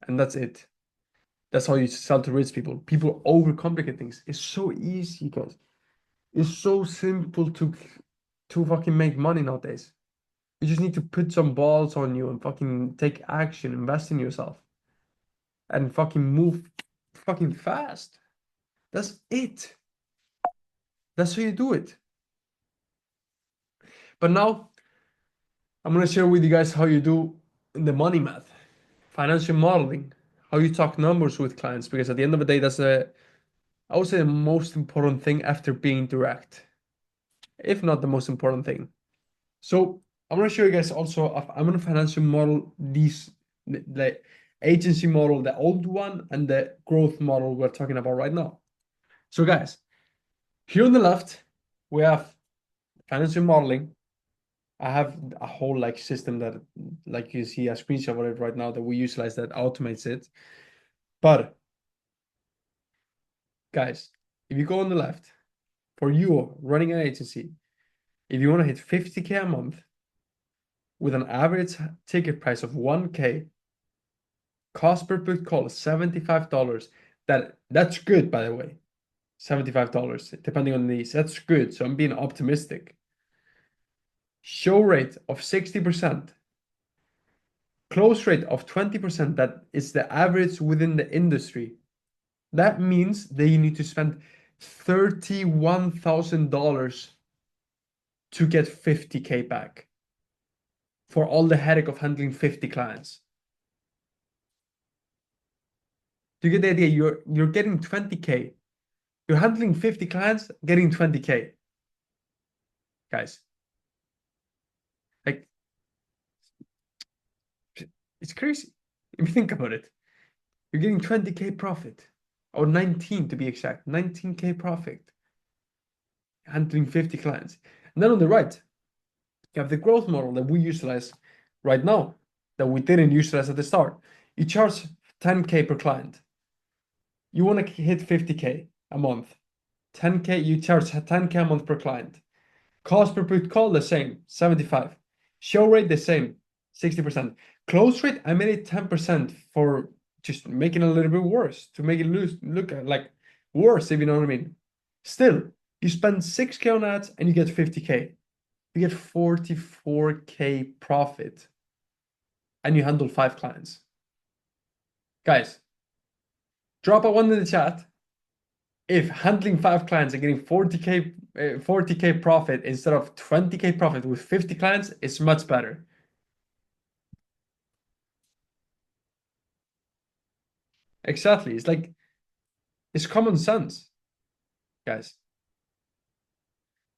And that's it. That's how you sell to rich people. People overcomplicate things. It's so easy, guys. It's so simple to fucking make money nowadays. You just need to put some balls on you and fucking take action, invest in yourself, and fucking move fucking fast. That's it. That's how you do it. But now I'm gonna share with you guys how you do the money math, financial modeling, how you talk numbers with clients, because at the end of the day, I would say the most important thing after being direct, if not the most important thing. So I'm gonna show you guys also. I'm gonna financial model these the agency model, the old one, and the growth model we're talking about right now. So guys, here on the left, we have financial modeling. I have a whole like system that, like you see a screenshot of it right now that we utilize that automates it. But guys, if you go on the left, for you running an agency, if you want to hit 50K a month with an average ticket price of 1K, cost per book call is $75. That's good, by the way. $75, depending on these. That's good. So I'm being optimistic. Show rate of 60%. Close rate of 20%. That is the average within the industry. That means that you need to spend $31,000 to get 50K back for all the headache of handling 50 clients. Do you get the idea? You're getting 20K. You're handling 50 clients, getting 20K. Guys, like, it's crazy. If you think about it, you're getting 20K profit, or 19 to be exact, 19K profit, handling 50 clients. And then on the right, you have the growth model that we utilize right now, that we didn't utilize at the start. You charge 10K per client. You want to hit 50K a month. 10K, you charge 10K a month per client. Cost per booked call, the same, 75. Show rate, the same, 60%. Close rate, I made it 10% for just making it a little bit worse, to make it look like worse, if you know what I mean. Still, you spend 6K on ads and you get 50K. You get 44K profit and you handle 5 clients. Guys, drop a one in the chat if handling 5 clients and getting 40K 40K profit instead of 20K profit with 50 clients, it's much better. Exactly. It's like, it's common sense, guys.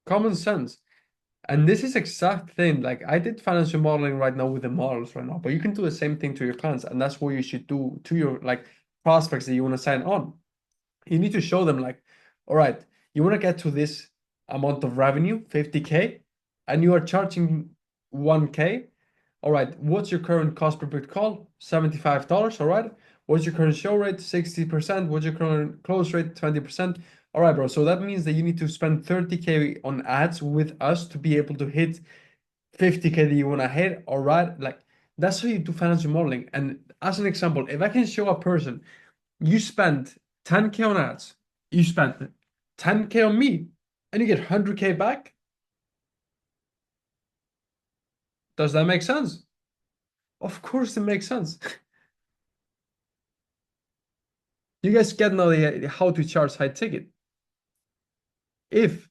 Common sense. And this is exact thing. Like I did financial modeling right now with the models right now, but you can do the same thing to your clients, and that's what you should do to your like prospects that you want to sign on. You need to show them like, all right, you want to get to this amount of revenue, 50K, and you are charging 1K. All right, what's your current cost per booked call? $75. All right. What's your current show rate? 60%. What's your current close rate? 20%. All right, bro. So that means that you need to spend 30K on ads with us to be able to hit 50K that you want to hit. All right. Like that's how you do financial modeling. And as an example, if I can show a person you spend 10K on ads, you spent 10K on me, and you get 100K back. Does that make sense? Of course it makes sense. You guys get now how to charge high ticket. If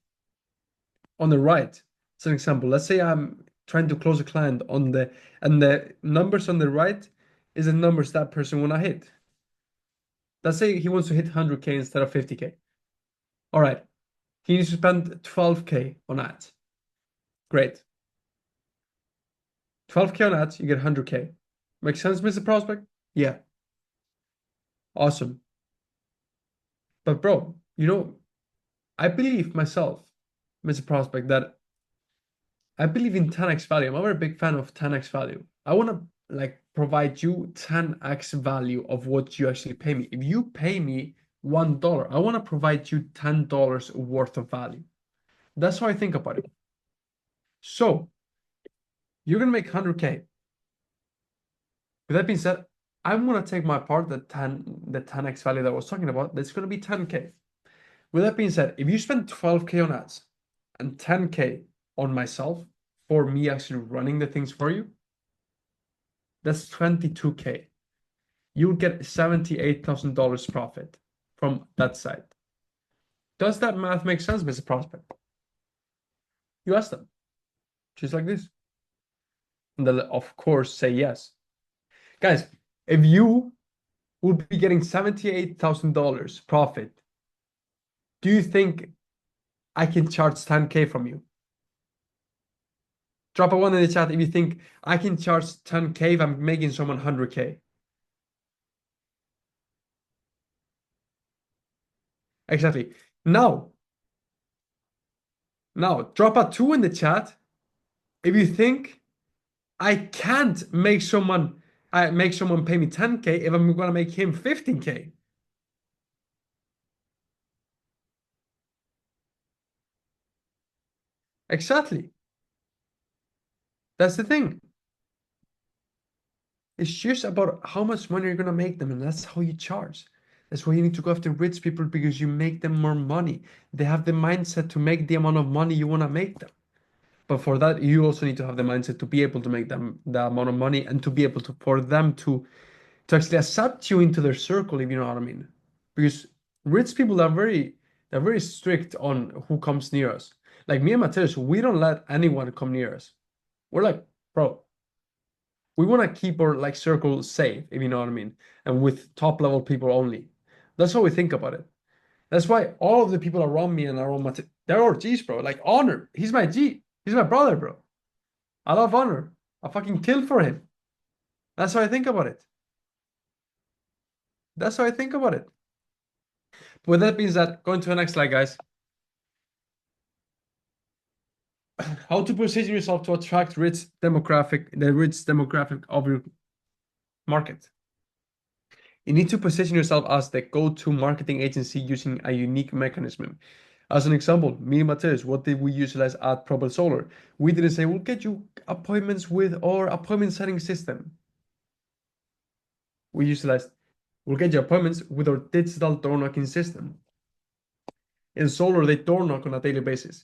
on the right, as an example, let's say I'm trying to close a client on and the numbers on the right is the numbers that person wanna hit. Let's say he wants to hit 100K instead of 50K. All right, he needs to spend 12K on ads. Great. 12K on ads, you get 100K. Make sense, Mr. Prospect? Yeah, awesome. But bro, I believe myself, Mr. Prospect, that I believe in 10x value. I'm a very big fan of 10x value. I want to like provide you 10x value of what you actually pay me. If you pay me $1, I want to provide you $10 worth of value. That's how I think about it. So you're gonna make 100K. With that being said, I'm gonna take my part, the 10x value that I was talking about, that's gonna be 10K. With that being said, if you spend 12K on ads and 10K on myself for me actually running the things for you, that's 22K. You'll get $78,000 profit from that side. Does that math make sense, Mr. Prospect? You ask them, just like this. And they'll, of course, say yes. Guys, if you would be getting $78,000 profit, do you think I can charge 10K from you? Drop a one in the chat if you think I can charge 10K if I'm making someone 100K. Exactly. Now, drop a two in the chat if you think I can't make someone pay me 10K if I'm gonna make him 15K. Exactly. That's the thing. It's just about how much money you're gonna make them, and that's how you charge. That's why you need to go after rich people because you make them more money. They have the mindset to make the amount of money you wanna make them. But for that, you also need to have the mindset to be able to make them the amount of money and to be able to for them to actually accept you into their circle, if you know what I mean. Because rich people are very strict on who comes near us. Like me and Matheus, we don't let anyone come near us. We're like, bro, we want to keep our like circle safe, if you know what I mean, and with top level people only. That's how we think about it. That's why all of the people around me and around Matheus, they're our G's, bro. Like Honor, he's my G. He's my brother, bro. I love Honor. I fucking kill for him. That's how I think about it. That's how I think about it. With that being said, going to the next slide, guys. How to position yourself to attract the rich demographic of your market. You need to position yourself as the go-to marketing agency using a unique mechanism. As an example, me and Matheus, what did we utilize at Proper Solar? We didn't say, we'll get you appointments with our appointment setting system. We utilized, we'll get you appointments with our digital door knocking system. In Solar, they door knock on a daily basis.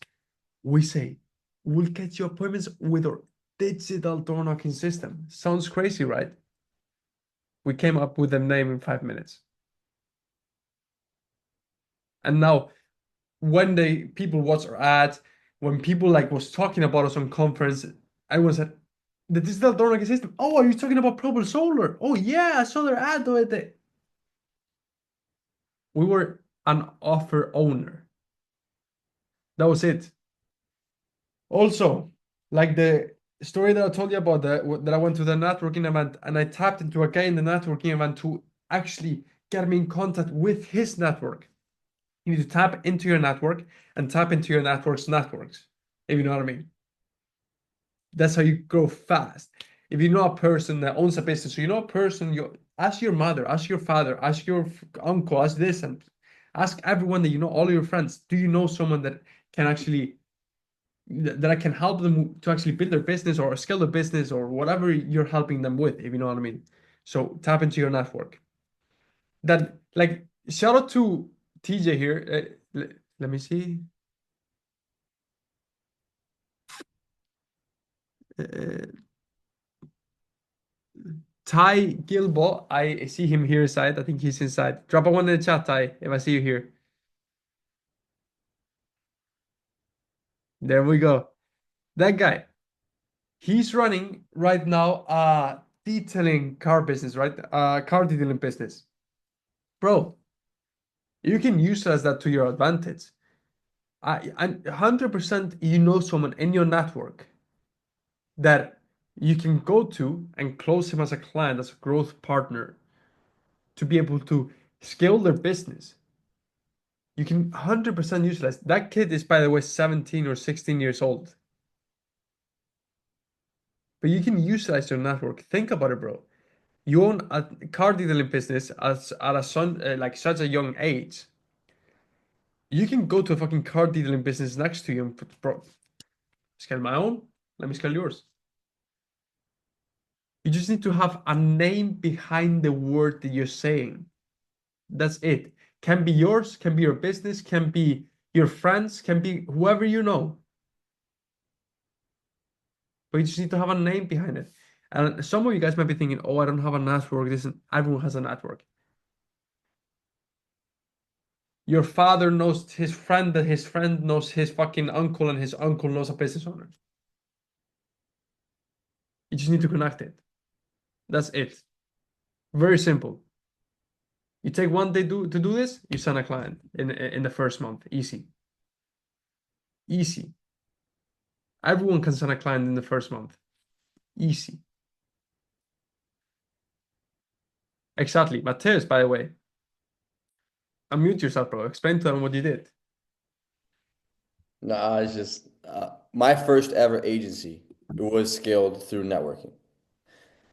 We say, we'll get you appointments with our digital door knocking system. Sounds crazy, right? We came up with the name in 5 minutes. And now when the people watch our ads, when people like was talking about us on conference, I was at the digital door ranking system. Oh, are you talking about Proble Solar? Oh yeah, I saw their ad the other day. We were an offer owner. That was it. Also, like the story that I told you about that I went to the networking event and I tapped into a guy in the networking event to actually get me in contact with his network. You need to tap into your network and tap into your networks, if you know what I mean. That's how you grow fast. If you know a person that owns a business, so you know a person, you ask your mother, ask your father, ask your uncle, ask this, and ask everyone that you know, all your friends. Do you know someone that can actually that I can help them to actually build their business or scale their business or whatever you're helping them with, if you know what I mean? So tap into your network. That like shout out to TJ here. Let me see. Uh, Ty Gilbo, I see him here inside. I think he's inside. Drop a one in the chat, Ty, if I see you here. There we go. That guy, he's running right now detailing car business, right? Car detailing business. Bro, you can utilize that to your advantage. And 100% you know someone in your network that you can go to and close him as a client, as a growth partner, to be able to scale their business. You can 100% utilize. That kid is, by the way, 17 or 16 years old. But you can utilize your network. Think about it, bro. You own a car detailing business as at a son like such a young age. You can go to a fucking car detailing business next to you and put, bro, scale my own. Let me scale yours. You just need to have a name behind the word that you're saying. That's it. Can be yours, can be your business, can be your friends, can be whoever you know. But you just need to have a name behind it. And some of you guys might be thinking, oh, I don't have a network. This everyone has a network. Your father knows his friend that his friend knows his fucking uncle and his uncle knows a business owner. You just need to connect it. That's it. Very simple. You take one day to do this, you sign a client in the first month. Easy. Easy. Everyone can sign a client in the first month. Easy. Exactly. Matheus, by the way, unmute yourself, bro. Explain to them what you did. Nah, it's just my first ever agency was scaled through networking.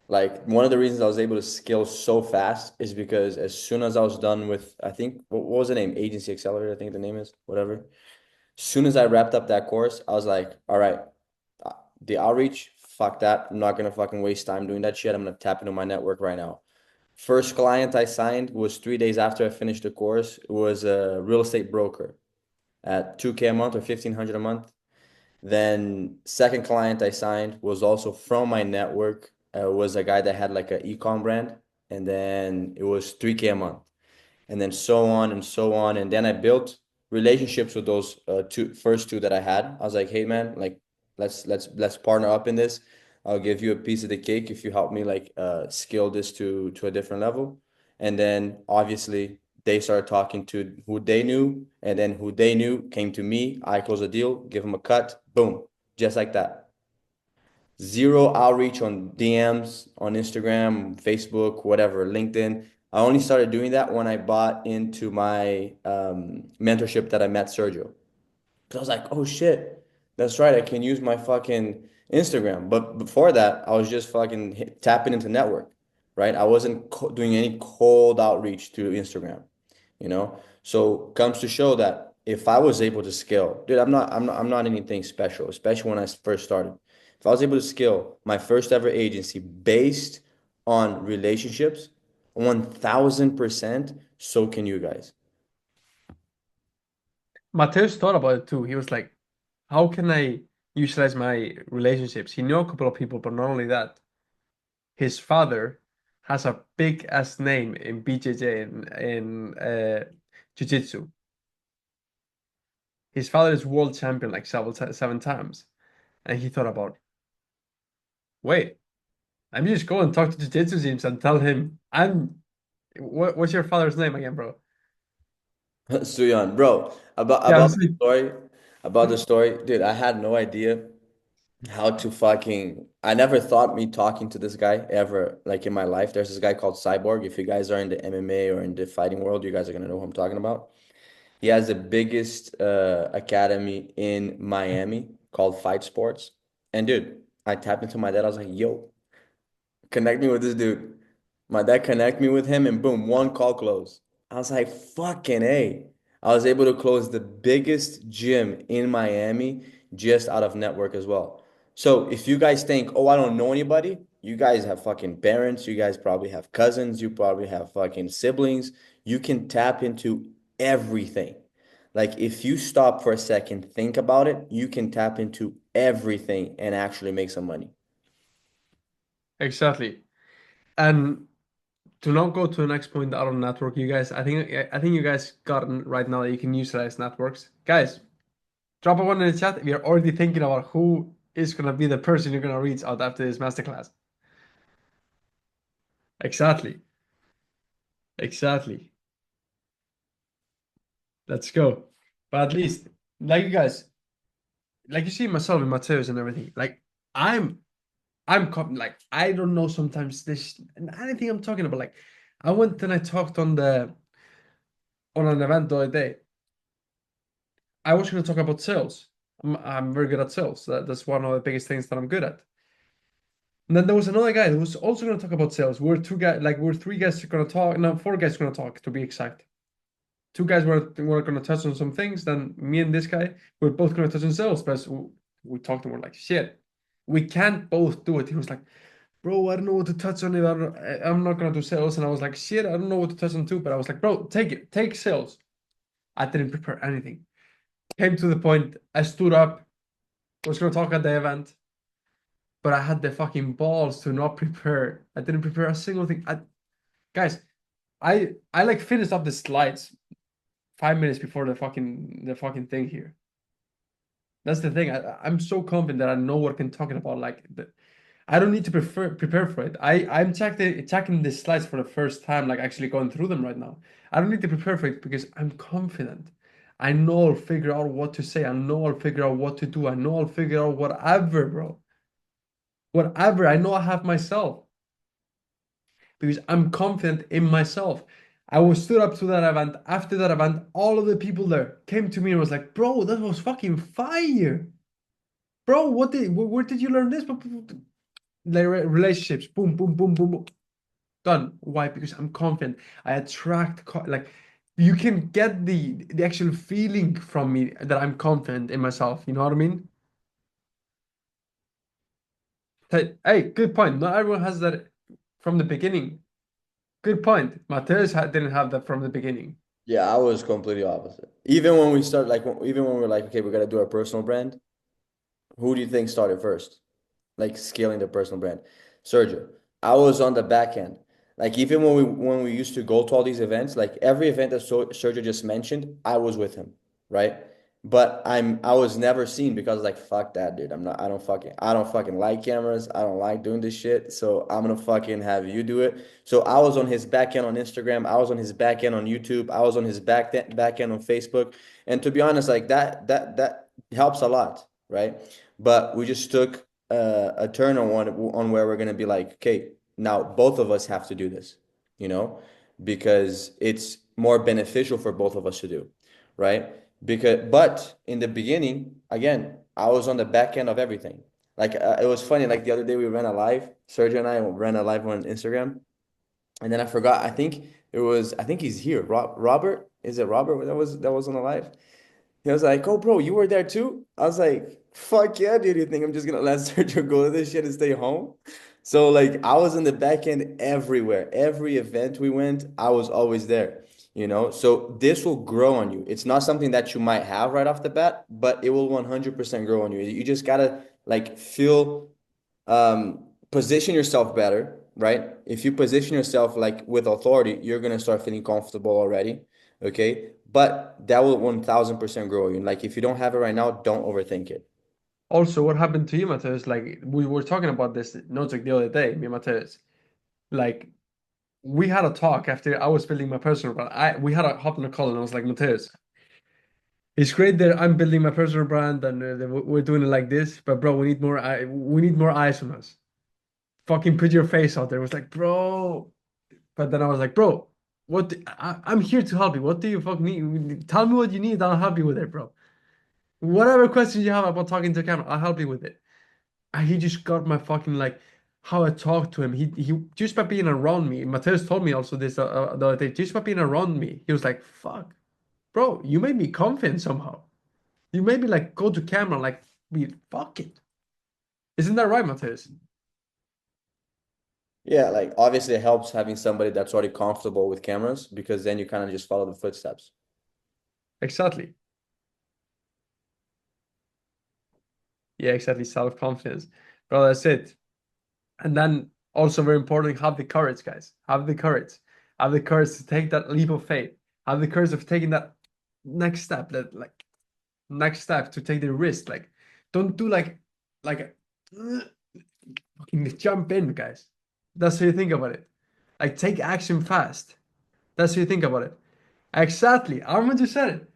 Like one of the reasons I was able to scale so fast is because as soon as I was done with, I think, what was the name? Agency Accelerator, I think the name is, whatever. As soon as I wrapped up that course, I was like, all right, uh, the outreach, fuck that. I'm not gonna fucking waste time doing that shit. I'm gonna tap into my network right now. First client I signed was 3 days after I finished the course. It was a real estate broker at 2K a month or 1,500 a month. Then second client I signed was also from my network. Was a guy that had like an e-com brand, and then it was 3K a month, and then so on and so on. And then I built relationships with those first two that I had. I was like, hey man, like let's partner up in this. I'll give you a piece of the cake if you help me like scale this to a different level. And then obviously they started talking to who they knew, and then who they knew came to me. I close a deal, give them a cut, boom, just like that. Zero outreach on DMs, on Instagram, Facebook, whatever, LinkedIn. I only started doing that when I bought into my mentorship that I met Sergio. Because I was like, oh shit, that's right. I can use my fucking Instagram. But before that, I was just fucking tapping into network, right? I wasn't doing any cold outreach to Instagram, you know? So comes to show that if I was able to scale, dude, I'm not anything special, especially when I first started. If I was able to scale my first ever agency based on relationships, 1000%, so can you guys. Matheus thought about it too. He was like, how can I utilize my relationships? He knew a couple of people, but not only that, his father has a big ass name in BJJ in Jiu-Jitsu. His father is world champion like 7 times. And he thought about, wait, let me just go and talk to jiu-jitsu teams and tell him what's your father's name again, bro? Suyan, bro, Yeah, about the story, dude. I had no idea how to fucking. I never thought me talking to this guy ever, like in my life. There's this guy called Cyborg. If you guys are in the MMA or in the fighting world, you guys are gonna know who I'm talking about. He has the biggest academy in Miami called Fight Sports. And dude, I tapped into my dad. I was like, yo, connect me with this dude. My dad connect me with him, and boom, one call closed. I was like, fucking A. I was able to close the biggest gym in Miami just out of network as well. So if you guys think, oh, I don't know anybody, you guys have fucking parents, you guys probably have cousins, you probably have fucking siblings. You can tap into everything. Like if you stop for a second, think about it, you can tap into everything and actually make some money. exactly. And to not go to the next point out of network, you guys, I think you guys gotten right now that you can utilize networks. Guys, drop a one in the chat if you're already thinking about who is gonna be the person you're gonna reach out after this masterclass. Exactly. Exactly. Let's go. But at least, like you guys, like you see myself and Matheus and everything. Like I'm like I don't know sometimes this anything I'm talking about. Like I went and I talked on an event the other day. I was going to talk about sales. I'm very good at sales. That's one of the biggest things that I'm good at. And then there was another guy who was also going to talk about sales. We're three guys going to talk. No, four guys going to talk to be exact. Two guys were going to touch on some things. Then me and this guy we're both going to touch on sales. But we talked and we're like, shit, we can't both do it. He was like, bro, I don't know what to touch on it. I'm not going to do sales. And I was like, shit, I don't know what to touch on too. But I was like, bro, take sales. I didn't prepare anything. Came to the point. I stood up, was gonna talk at the event, but I had the fucking balls to not prepare. I didn't prepare a single thing. Guys, I like finished up the slides 5 minutes before the fucking thing here. That's the thing. I'm so confident that I know what I'm talking about. I don't need to prepare for it. I'm checking the slides for the first time, like actually going through them right now. I don't need to prepare for it because I'm confident. I know I'll figure out what to say. I know I'll figure out what to do. I know I'll figure out whatever, bro. Whatever. I know I have myself because I'm confident in myself. I was stood up to that event. After that event, all of the people there came to me and was like, "Bro, that was fucking fire, bro. Where did you learn this?" Like relationships, boom, boom, boom, boom, boom, done. Why? Because I'm confident. I attract like you can get the actual feeling from me that I'm confident in myself. You know what I mean? Hey, good point. Not everyone has that from the beginning. Good point. Didn't have that from the beginning. Yeah, I was completely opposite. Even when we start, like, even when we're like, okay, we got to do our personal brand. Who do you think started first? Like scaling the personal brand. Sergio. I was on the back end. Like even when we used to go to all these events, like every event that Sergio just mentioned, I was with him, right? But I was never seen because like fuck that dude. I don't fucking like cameras. I don't like doing this shit. So I'm gonna fucking have you do it. So I was on his back end on Instagram. I was on his back end on YouTube. I was on his back end on Facebook. And to be honest, like that helps a lot, right? But we just took a turn on where we're gonna be like, okay, now both of us have to do this, you know, because it's more beneficial for both of us to do, right? But in the beginning, again, I was on the back end of everything. Like it was funny. Like the other day, we ran a live. Sergio and I ran a live on Instagram, and then I forgot. I think it was. I think he's here. Robert, is it Robert that was on the live? He was like, "Oh, bro, you were there too?" I was like, "Fuck yeah, dude! You think I'm just gonna let Sergio go to this shit and stay home?" So like, I was in the back end everywhere. Every event we went, I was always there. You know, so this will grow on you. It's not something that you might have right off the bat, but it will 100% grow on you. You just gotta like feel position yourself better, right? If you position yourself like with authority, you're gonna start feeling comfortable already. Okay. But that will 1000% grow you. Like if you don't have it right now, don't overthink it. Also, what happened to you, Matheus? Like we were talking about this Notebook the other day, me and Matheus. Like we had a talk after I was building my personal brand. We had a hop on a call and I was like, Matheus, it's great that I'm building my personal brand and that we're doing it like this, but bro, we need more eyes on us. Fucking put your face out there. It was like, bro. But then I was like, bro, I'm here to help you. What do you fuck need? Tell me what you need. I'll help you with it, bro. Whatever questions you have about talking to a camera, I'll help you with it. And he just got my fucking like how I talked to him. He just by being around me. Mateus told me also this the other day. Just by being around me, he was like, "Fuck, bro, you made me confident somehow. You made me like go to camera like be fuck it. Isn't that right, Mateus?" Yeah, like obviously it helps having somebody that's already comfortable with cameras because then you kind of just follow the footsteps. Exactly. Yeah, exactly. Self-confidence, bro. That's it. And then also very important, have the courage, guys. Have the courage. Have the courage to take that leap of faith. Have the courage of taking that next step, that like next step to take the risk. Like, don't do like fucking jump in, guys. That's how you think about it. Like, take action fast. That's how you think about it. Exactly. Armand just said it.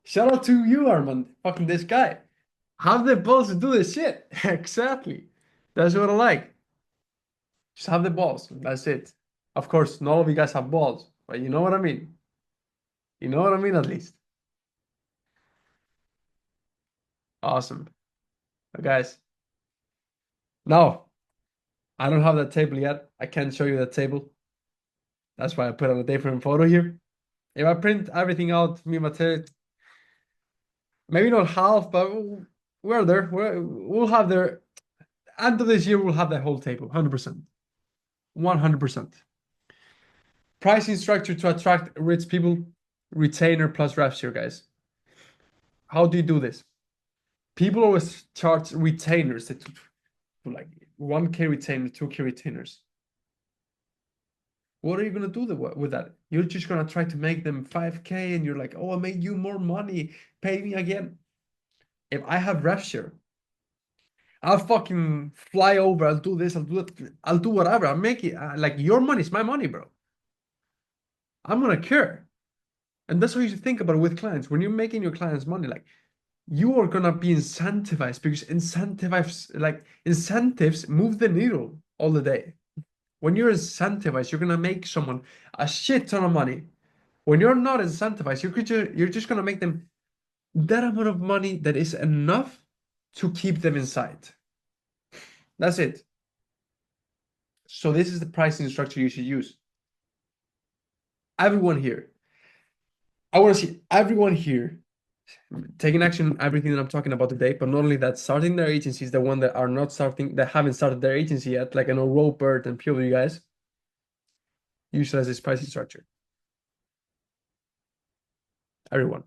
Shout out to you, Armand. Fucking this guy. Have the balls to do this shit. Exactly. That's what I like. Just have the balls. That's it. Of course, not all of you guys have balls, but you know what I mean. You know what I mean, at least. Awesome. But guys, no, I don't have that table yet. I can't show you that table. That's why I put on a different photo here. If I print everything out, me and Matteo, maybe not half, but we're there. We'll have there. End of this year, we'll have that whole table, 100%. 100%. Pricing structure to attract rich people, retainer plus rev share, guys. How do you do this? People always charge retainers that like 1K retainers, 2K retainers. What are you gonna do with that? You're just gonna try to make them 5K and you're like, oh, I made you more money, pay me again. If I have rev share, I'll fucking fly over, I'll do this, I'll do that, I'll do whatever. I'll make it like your money is my money, bro. I'm gonna care. And that's how you should think about it with clients. When you're making your clients money, like you are gonna be incentivized because incentives move the needle all the day. When you're incentivized, you're gonna make someone a shit ton of money. When you're not incentivized, you're just gonna make them that amount of money that is enough to keep them inside. That's it. So this is the pricing structure you should use. Everyone here. I want to see everyone here taking action on everything that I'm talking about today, but not only that, starting their agencies, the one that are not starting, that haven't started their agency yet, like I know Robert and few of you guys, utilize this pricing structure. Everyone.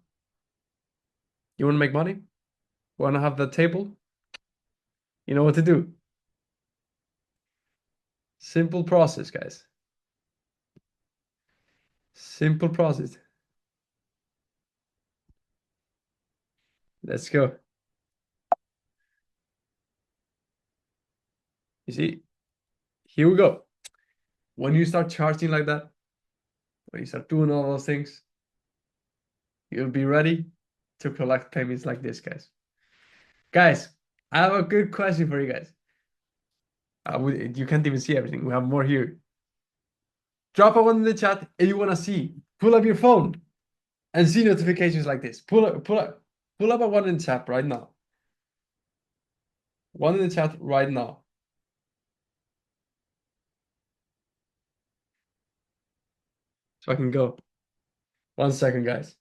You want to make money? Want to have the table? You know what to do. Simple process, guys. Simple process. Let's go. You see, here we go. When you start charging like that, when you start doing all those things, you'll be ready to collect payments like this, guys. Guys, I have a good question for you guys. You can't even see everything. We have more here. Drop a one in the chat if you want to see. Pull up your phone and see notifications like this. Pull up a one in the chat right now. One in the chat right now. So I can go. 1 second, guys.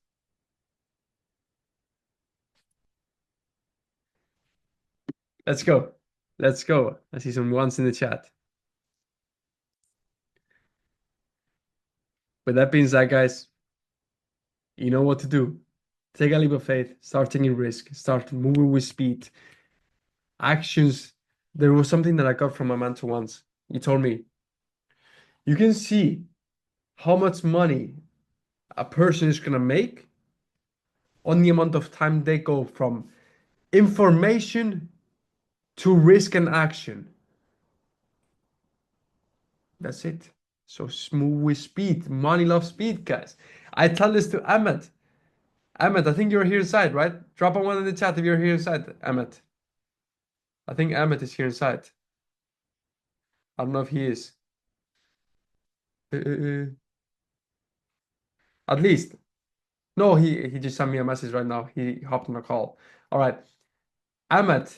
Let's go. Let's go. I see some ones in the chat. With that being said, guys, you know what to do. Take a leap of faith. Start taking risk. Start moving with speed. Actions. There was something that I got from my mentor once. He told me, you can see how much money a person is gonna make on the amount of time they go from information to risk and action. That's it. So smooth with speed. Money loves speed, guys. I tell this to Ahmed. Ahmed, I think you're here inside, right? Drop a one in the chat if you're here inside, Ahmed. I think Ahmed is here inside. I don't know if he is. At least. No, he just sent me a message right now. He hopped on a call. All right. Ahmed,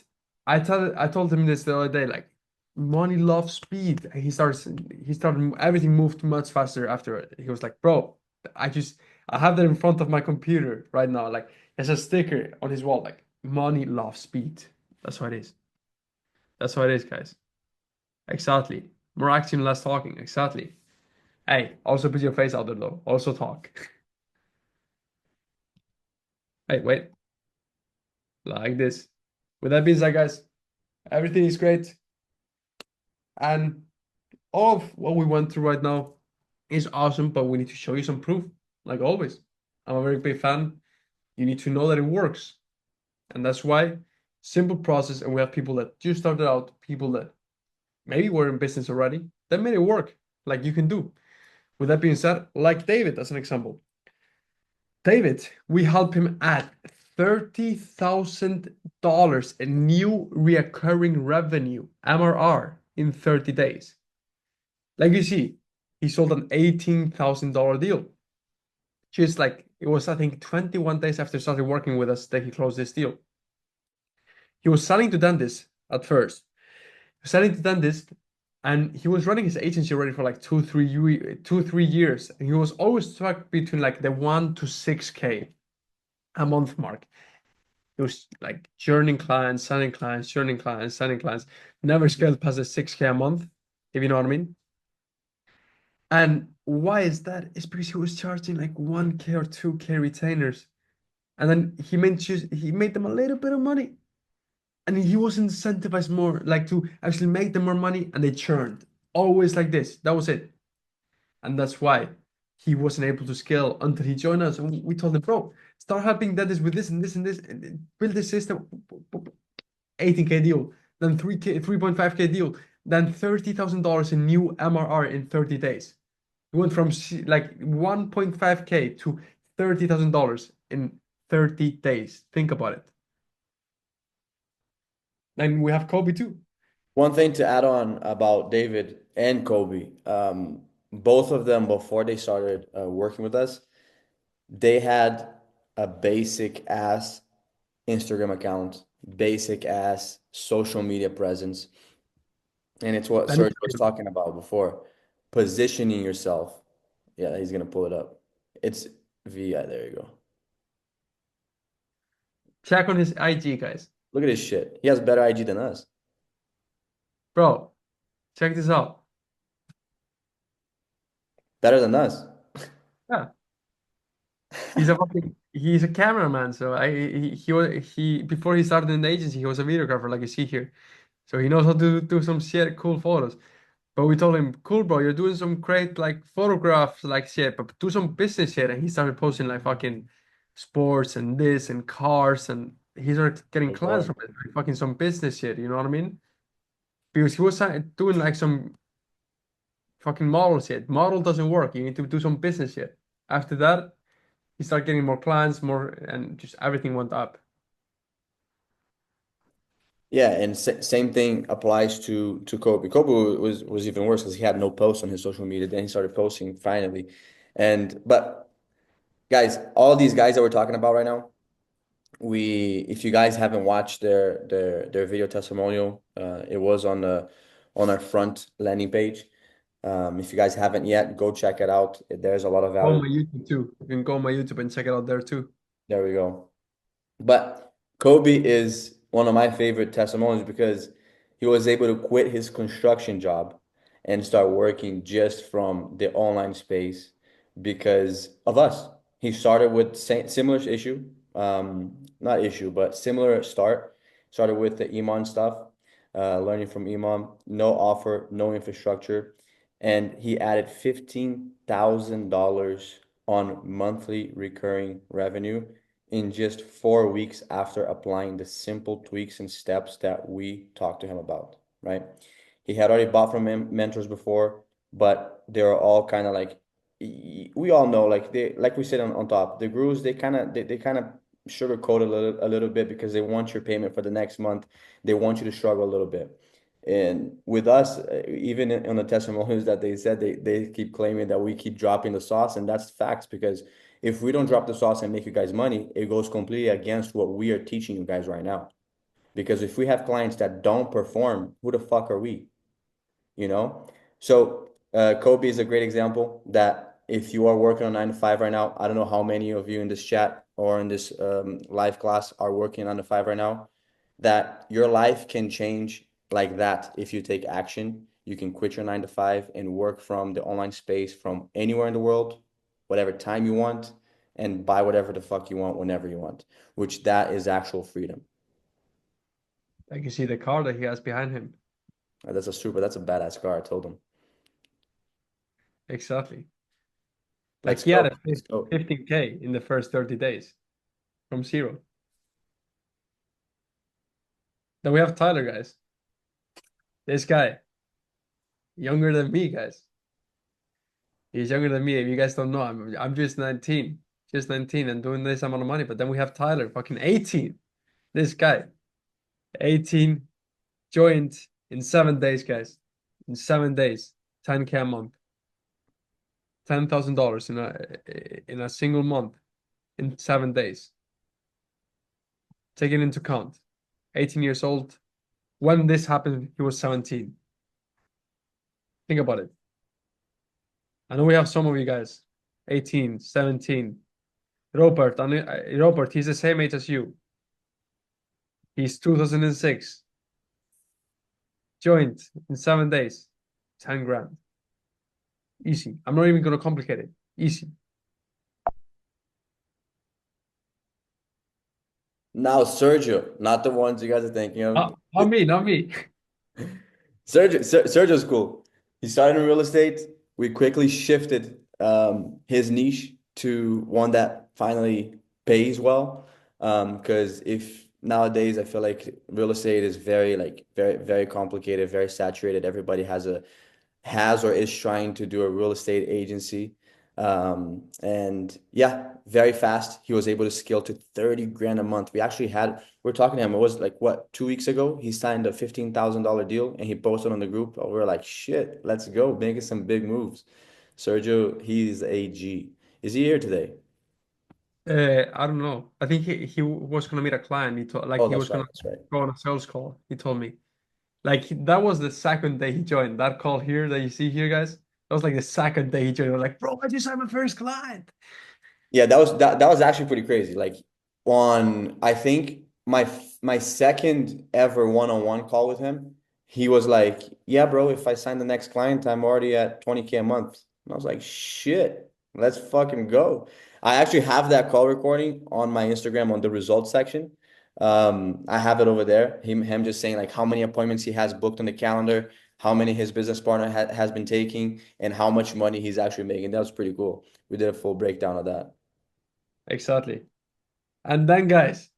I told him this the other day, like money loves speed. And he started everything moved much faster after it. He was like, bro, I have that in front of my computer right now. Like there's a sticker on his wall, like money loves speed. That's what it is. That's what it is, guys. Exactly. More action, less talking. Exactly. Hey, also put your face out there though. Also talk. Hey, wait. Like this. With that being said, guys, everything is great. And all of what we went through right now is awesome, but we need to show you some proof, like always. I'm a very big fan. You need to know that it works. And that's why simple process, and we have people that just started out, people that maybe were in business already, that made it work, like you can do. With that being said, like David as an example. David, we help him add $30,000 in new recurring revenue, MRR, in 30 days. Like you see, he sold an $18,000 deal. Just like it was, I think, 21 days after starting working with us that he closed this deal. He was selling to dentists at first. He was selling to dentists, and he was running his agency already for like 2, 3 years. And he was always stuck between like the 1 to 6K a month mark. He was like churning clients, signing clients, churning clients, signing clients. Never scaled past the 6K a month, if you know what I mean. And why is that? It's because he was charging like 1K or 2K retainers. And then he made them a little bit of money. And he was incentivized more, like to actually make them more money, and they churned. Always like this. That was it. And that's why he wasn't able to scale until he joined us. And we told him, bro, start helping dentists with this and this and this, and build this system. 18K deal, then 3K, 3.5K deal, then $30,000 in new MRR in 30 days. It went from like 1.5K to $30,000 in 30 days. Think about it. And we have Kobe too. One thing to add on about David and Kobe, both of them before they started working with us, they had a basic ass Instagram account, basic ass social media presence. And it's what Then Sergio was talking about before, positioning yourself. Yeah, he's gonna pull it up. It's VI, there you go. check on his IG, guys. Look at his shit. He has better IG than us. Bro, check this out. Better than us. Yeah, he's a cameraman. So he before he started in the agency, he was a videographer, like you see here. So he knows how to do some shit, cool photos. But we told him, cool, bro, you're doing some great like photographs, like shit, but do some business shit. And he started posting like fucking sports and this and cars, and he started getting clients from it, like fucking some business shit. You know what I mean? Because he was doing like some fucking model shit. Model doesn't work. You need to do some business shit. After that, he started getting more clients, more, and just everything went up. Yeah, and same thing applies to Kobe. Kobe was even worse because he had no posts on his social media. Then he started posting finally, and but guys, all these guys that we're talking about right now, we if you guys haven't watched their video testimonial, it was on our front landing page. If you guys haven't yet, go check it out. There's a lot of Go on value. my YouTube too. You can go on my YouTube and check it out there too. There we go. But Kobe is one of my favorite testimonials because he was able to quit his construction job and start working just from the online space because of us. He started with similar issue, not issue, but similar start. Started with the Iman stuff, learning from Iman, no offer, no infrastructure, and he added $15,000 on monthly recurring revenue in just 4 weeks after applying the simple tweaks and steps that we talked to him about, right? He had already bought from mentors before, but they're all kind of like, we all know, like they, like we said on top, the gurus, they kind of sugarcoat a little bit because they want your payment for the next month. They want you to struggle a little bit. And with us, even on the testimonials that they said, they keep claiming that we keep dropping the sauce, and that's facts, because if we don't drop the sauce and make you guys money, it goes completely against what we are teaching you guys right now. Because if we have clients that don't perform, who the fuck are we? You know? So Kobe is a great example that if you are working on 9 to 5 right now, I don't know how many of you in this chat or in this live class are working on 9 to 5 right now, that your life can change like that if you take action. You can quit your 9 to 5 and work from the online space from anywhere in the world, whatever time you want, and buy whatever the fuck you want whenever you want, which that is actual freedom. I can see the car that he has behind him. That's a badass car, I told him. Exactly. Like Let's he had go. a Let's go. 15K in the first 30 days from zero. Then we have Tyler, guys. This guy, younger than me, guys. He's younger than me. If you guys don't know, I'm just 19 and doing this amount of money. But then we have Tyler, fucking 18. This guy, 18, joined in 7 days, guys. In 7 days, 10K a month, $10,000 in a single month, in 7 days. Take it into account. 18 years old. When this happened, he was 17. Think about it. I know we have some of you guys, 18, 17. Robert, he's the same age as you. He's 2006. Joined in 7 days, 10 grand. Easy. I'm not even going to complicate it. Easy. Now, Sergio, not the ones you guys are thinking of. Not me, not me. Sergio's cool. He started in real estate. We quickly shifted his niche to one that finally pays well. Because if nowadays I feel like real estate is very very complicated, very saturated. Everybody has or is trying to do a real estate agency. And yeah, very fast. He was able to scale to 30 grand a month. We're talking to him. It was like what, 2 weeks ago? He signed a $15,000 deal and he posted on the group. We were like, shit, let's go, making some big moves. Sergio, he's a G. Is he here today? I don't know. I think he was gonna meet a client. He told like Oh, he was that's right. gonna That's right. go on a sales call. He told me. Like that was the second day he joined. That call here that you see here, guys. That was like the second day he joined. I was like, bro, I just had my first client. Yeah, that was actually pretty crazy. Like on I think my second ever one-on-one call with him, he was like, "Yeah, bro, if I sign the next client, I'm already at 20K a month." And I was like, "Shit, let's fucking go." I actually have that call recording on my Instagram on the results section. I have it over there. Him just saying like how many appointments he has booked on the calendar, how many his business partner has been taking, and how much money he's actually making. That was pretty cool. We did a full breakdown of that. Exactly. And then, guys,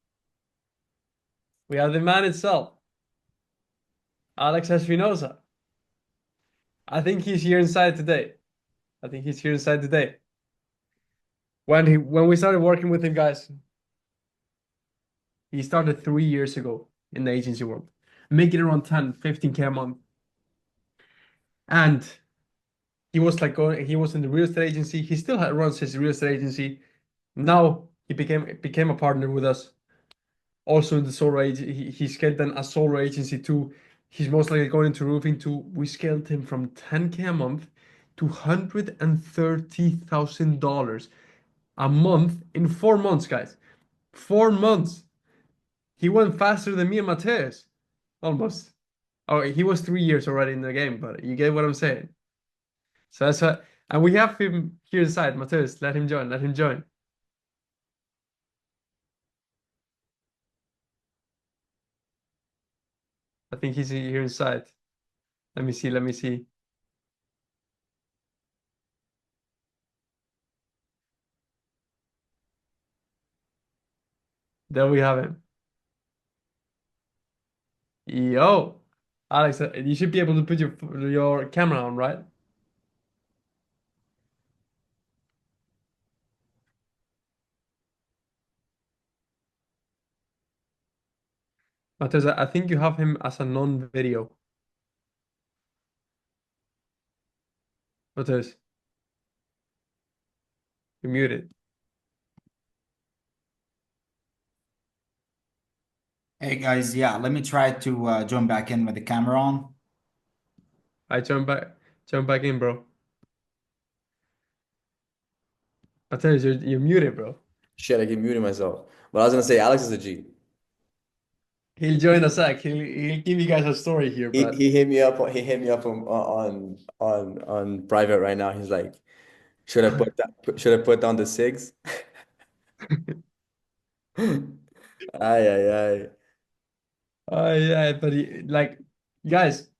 we have the man itself, Alex Espinosa. I think he's here inside today. I think he's here inside today. When we started working with him, guys, he started 3 years ago in the agency world, making around 10, 15K a month. And he was in the real estate agency. He still runs his real estate agency. Now he became a partner with us. Also in the solar agency, he scaled then a solar agency too. He's most likely going into roofing too. We scaled him from 10K a month to $130,000 a month in 4 months, guys. 4 months. He went faster than me and Matheus. Almost. Oh, he was 3 years already in the game, but you get what I'm saying. So that's what, and we have him here inside, Matheus. Let him join. Let him join. I think he's here inside. Let me see. Let me see. There we have him. Yo, Alex, you should be able to put your camera on, right? Matheus, I think you have him as a non-video. Matheus, you're muted. Hey guys, yeah, let me try to join back in with the camera on. I jump back in, bro. Matheus, you're muted, bro. Shit, I keep muting myself. But I was gonna say Alex is a G. He'll join a sec. He'll give you guys a story here, He but he hit me up. He hit me up on private right now. He's like, should I put down the SIGs? Ay ay ay. yeah, but like, guys,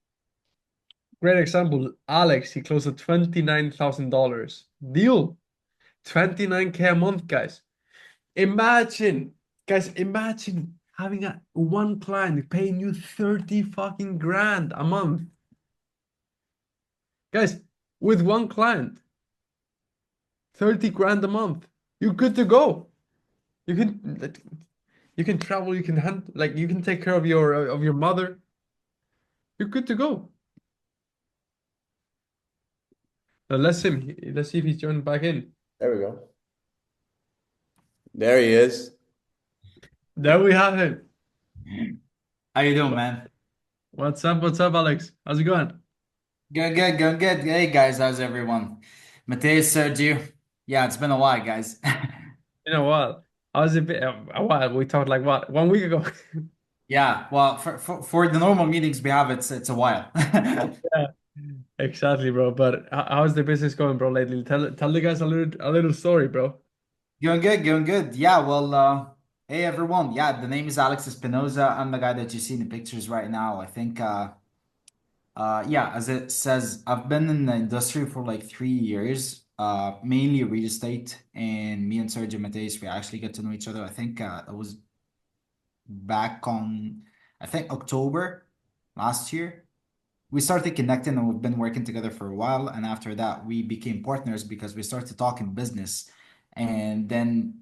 great example. Alex, he closed a $29,000 deal. 29K a month, guys. Imagine, guys, imagine having a one client paying you 30 fucking grand a month. Guys, with one client, 30 grand a month. You're good to go. You can you can travel, you can hunt, like you can take care of your mother. You're good to go. Now let's see if he's joined back in. There we go. There he is. There we have him. How you doing, man? What's up, Alex? How's it going? Good, good, good, good. Hey guys, how's everyone? Matheus, Sergio. Yeah, it's been a while, guys. In a while. How's it been? A while. We talked like what, 1 week ago. Yeah, well, for the normal meetings we have, it's a while. Yeah, exactly, bro. But how's the business going, bro, lately? Tell the guys a little story, bro. Going good, going good. Yeah, well, hey everyone. Yeah, the name is Alex Espinoza. I'm the guy that you see in the pictures right now. I think yeah, as it says, I've been in the industry for like 3 years, mainly real estate. And me and Sergio Mateus, we actually get to know each other. I think it was back on, I think October last year. We started connecting and we've been working together for a while. And after that, we became partners because we started talking business. And then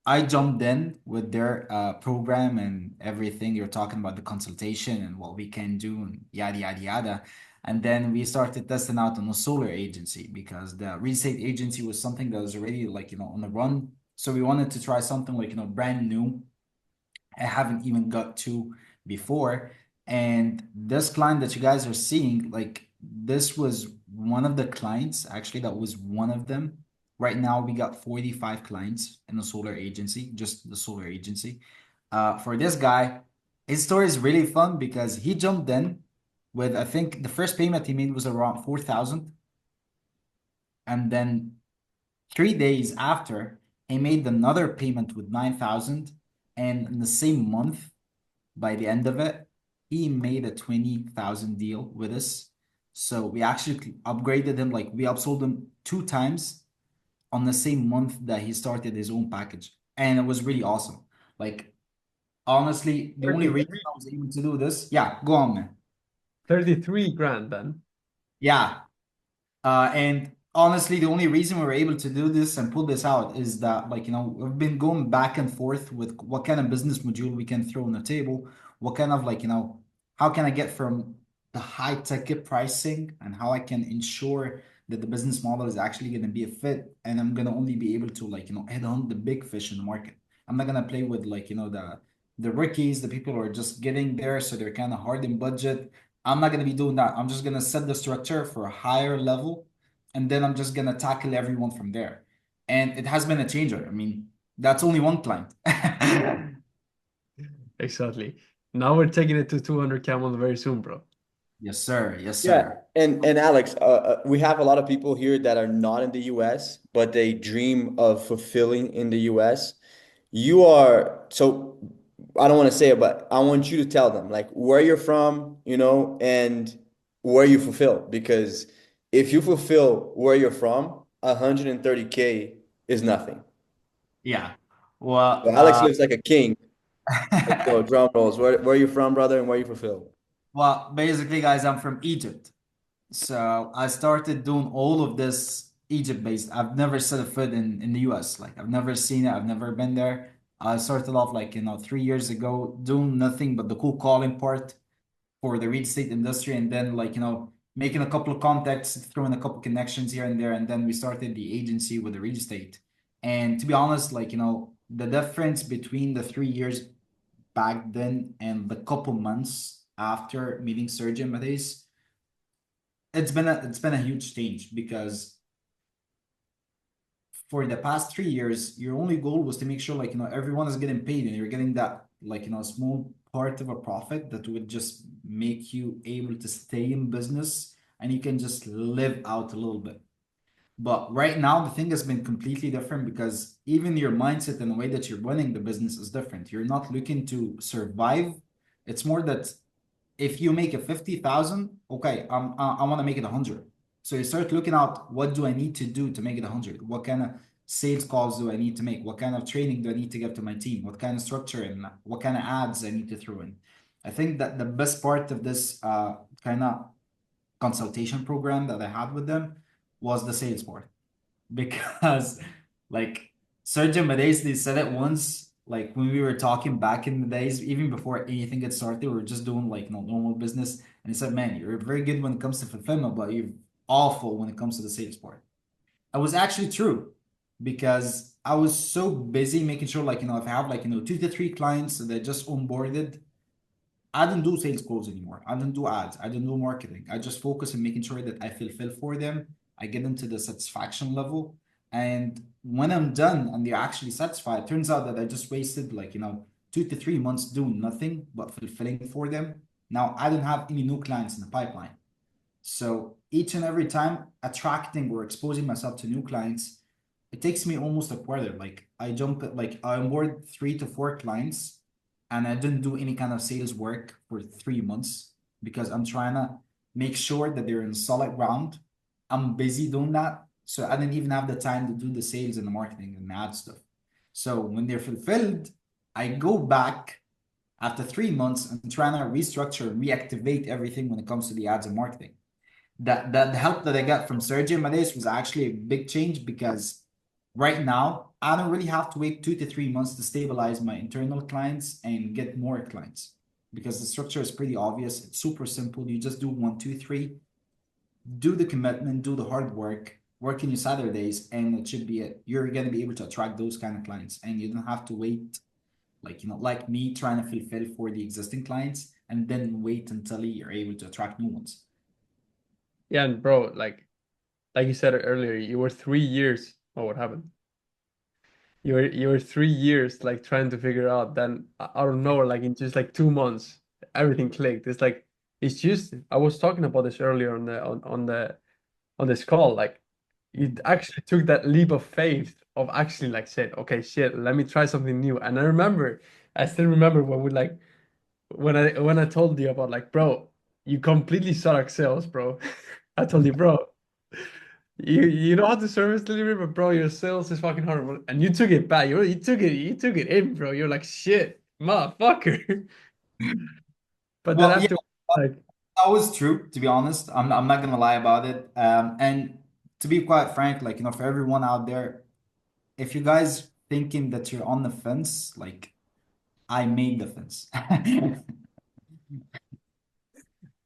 I jumped in with their program and everything. You're talking about the consultation and what we can do and yada, yada, yada. And then we started testing out on a solar agency because the real estate agency was something that was already like, on the run. So we wanted to try something like, brand new. I haven't even got to before. And this client that you guys are seeing, like this was one of the clients, actually, that was one of them. Right now, we got 45 clients in the solar agency, just the solar agency. For this guy, his story is really fun because he jumped in with, I think the first payment he made was around 4,000. And then 3 days after, he made another payment with 9,000. And in the same month, by the end of it, he made a 20,000 deal with us. So we actually upgraded him, like we upsold him 2 times on the same month that he started his own package. And it was really awesome. Like, honestly, the only reason 33, I was able to do this, yeah, go on, man. 33 grand then. Yeah, and honestly, the only reason we were able to do this and pull this out is that, like, we've been going back and forth with what kind of business module we can throw on the table, what kind of, like, how can I get from the high ticket pricing and how I can ensure that the business model is actually going to be a fit. And I'm going to only be able to, like, headhunt the big fish in the market. I'm not going to play with, like, the rookies, the people who are just getting there. So they're kind of hard in budget. I'm not going to be doing that. I'm just going to set the structure for a higher level, and then I'm just going to tackle everyone from there. And it has been a changer. I mean, that's only one client. Exactly. Now we're taking it to 200K a month very soon, bro. Yes, sir. Yes, Yeah, sir. and Alex, we have a lot of people here that are not in the US, but they dream of fulfilling in the US. You are, so I don't want to say it, but I want you to tell them like where you're from, and where you fulfill. Because if you fulfill where you're from, 130K is nothing. Yeah. Well, Well, Alex looks like a king. Let's go, drum rolls. Where are you from, brother, and where are you fulfilled? well, basically, guys, I'm from Egypt. So I started doing all of this Egypt based. I've never set a foot in the US. Like I've never seen it. I've never been there. I started off like, 3 years ago doing nothing but the cool calling part for the real estate industry. And then like, making a couple of contacts, throwing a couple of connections here and there. And then we started the agency with the real estate. And to be honest, like, the difference between the 3 years back then and the couple months after meeting Sergio and Matheus, it's been a huge change because for the past 3 years, your only goal was to make sure like everyone is getting paid and you're getting that like small part of a profit that would just make you able to stay in business and you can just live out a little bit. But right now, the thing has been completely different because even your mindset and the way that you're running the business is different. You're not looking to survive. It's more that if you make a 50,000, okay, I want to make it 100. So you start looking out, what do I need to do to make it 100? What kind of sales calls do I need to make? What kind of training do I need to give to my team? What kind of structure and what kind of ads I need to throw in? I think that the best part of this kind of consultation program that I had with them was the sales part because like Sergio Matheus, they said it once, like when we were talking back in the days, even before anything gets started, we were just doing like normal business. And he said, man, you're very good when it comes to fulfillment, but you're awful when it comes to the sales part. It was actually true because I was so busy making sure like, if I have like, 2 to 3 clients that just onboarded, I didn't do sales calls anymore. I didn't do ads. I didn't do marketing. I just focus on making sure that I fulfill for them. I get them to the satisfaction level. And when I'm done and they're actually satisfied, it turns out that I just wasted like, 2 to 3 months doing nothing but fulfilling for them. Now I don't have any new clients in the pipeline. So each and every time attracting or exposing myself to new clients, it takes me almost a quarter. Like I onboard 3 to 4 clients and I didn't do any kind of sales work for 3 months because I'm trying to make sure that they're in solid ground. I'm busy doing that. So I didn't even have the time to do the sales and the marketing and the ad stuff. So when they're fulfilled, I go back after 3 months and trying to restructure and reactivate everything when it comes to the ads and marketing. That the help that I got from Sergio Matheus was actually a big change because right now I don't really have to wait 2 to 3 months to stabilize my internal clients and get more clients because the structure is pretty obvious. It's super simple. You just do one, two, three, do the commitment, do the hard work, work in your Saturdays, and it should be it. You're gonna be able to attract those kind of clients, and you don't have to wait like like me trying to fulfill for the existing clients and then wait until you're able to attract new ones. Yeah, and bro, like you said earlier, you were 3 years. Oh, what happened? You were 3 years like trying to figure out. Then I don't know, like in just like 2 months, everything clicked. It's just I was talking about this earlier on this call. Like you actually took that leap of faith of actually like said, okay, shit, let me try something new. And I still remember when we like when I told you about like, bro, you completely suck at sales, bro. I told you, bro. You know how to service delivery, but bro, your sales is fucking horrible. And you took it back. You took it in, bro. You're like shit, motherfucker. But then Well, yeah, after like that was true, to be honest. I'm not gonna lie about it. And to be quite frank, like, for everyone out there, if you guys thinking that you're on the fence, like I made the fence.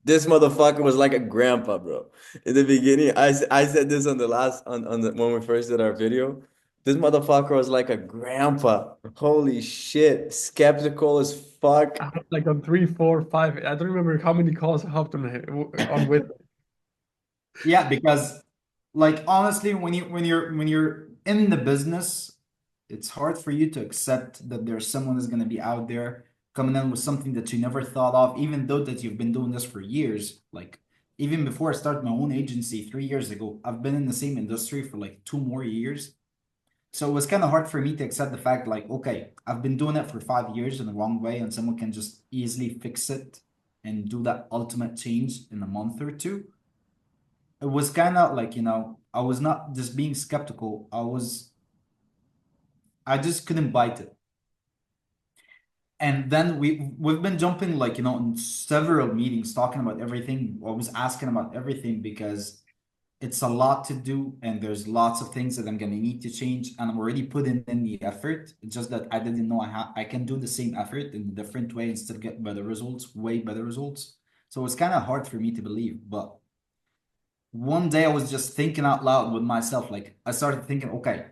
This motherfucker was like a grandpa, bro. In the beginning, I said this on the last on the when we first did our video. This motherfucker was like a grandpa. Holy shit. Skeptical as fuck. I hopped like on 3, 4, 5. I don't remember how many calls I hopped on with. Yeah, because like honestly, when you're in the business, it's hard for you to accept that there's someone that's gonna be out there coming in with something that you never thought of, even though that you've been doing this for years. Like even before I started my own agency 3 years ago, I've been in the same industry for like 2 more years. So it was kind of hard for me to accept the fact, like, okay, I've been doing it for 5 years in the wrong way, and someone can just easily fix it and do that ultimate change in a month or two. It was kind of like, I was not just being skeptical. I just couldn't bite it. And then we've been jumping like, in several meetings talking about everything. I was asking about everything because it's a lot to do and there's lots of things that I'm gonna need to change and I'm already putting in the effort. It's just that I didn't know I can do the same effort in a different way and still get better results, way better results. So it's kind of hard for me to believe. But one day I was just thinking out loud with myself. Like I started thinking, okay,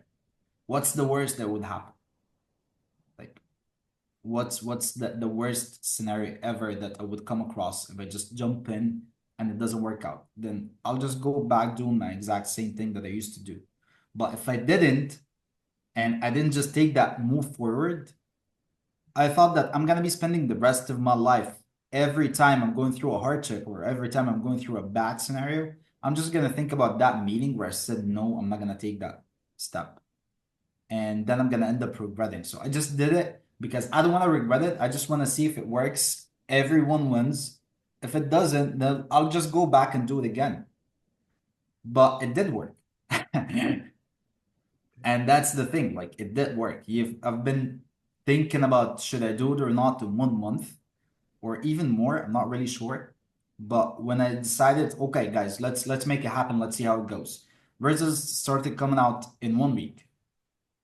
what's the worst that would happen? Like what's the worst scenario ever that I would come across if I just jump in and it doesn't work out? Then I'll just go back doing my exact same thing that I used to do. But if I didn't, and I didn't just take that move forward, I thought that I'm gonna be spending the rest of my life every time I'm going through a hardship or every time I'm going through a bad scenario, I'm just gonna think about that meeting where I said no, I'm not gonna take that step. And then I'm gonna end up regretting. So I just did it because I don't want to regret it. I just want to see if it works. Everyone wins. If it doesn't, then I'll just go back and do it again. But it did work. And that's the thing, like it did work. I've been thinking about should I do it or not in 1 month or even more. I'm not really sure. But when I decided, okay, guys, let's make it happen. Let's see how it goes. Results started coming out in 1 week.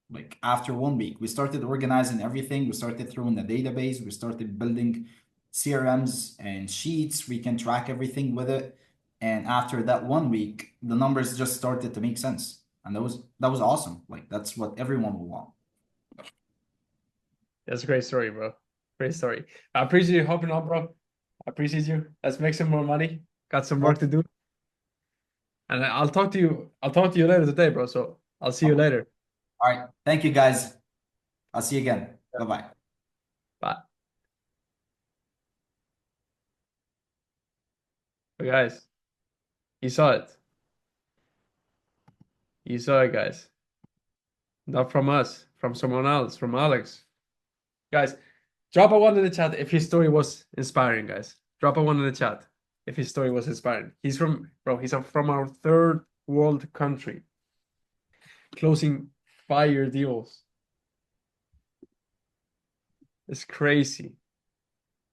Like after 1 week, we started organizing everything. We started throwing the database. We started building CRMs and sheets. We can track everything with it. And after that 1 week, the numbers just started to make sense. And that was awesome. Like that's what everyone will want. That's a great story, bro. Great story. I appreciate you hopping on, bro. I appreciate you. Let's make some more money. Got some work to do. And I'll talk to you. I'll talk to you later today, bro. So I'll see you later. All right. Thank you, guys. I'll see you again. Bye-bye. Bye. But guys, you saw it. You saw it, guys. Not from us, from someone else, from Alex. Guys, drop a one in the chat if his story was inspiring, guys. Drop a one in the chat if his story was inspiring. He's from, bro, he's from our third world country, closing fire deals. It's crazy.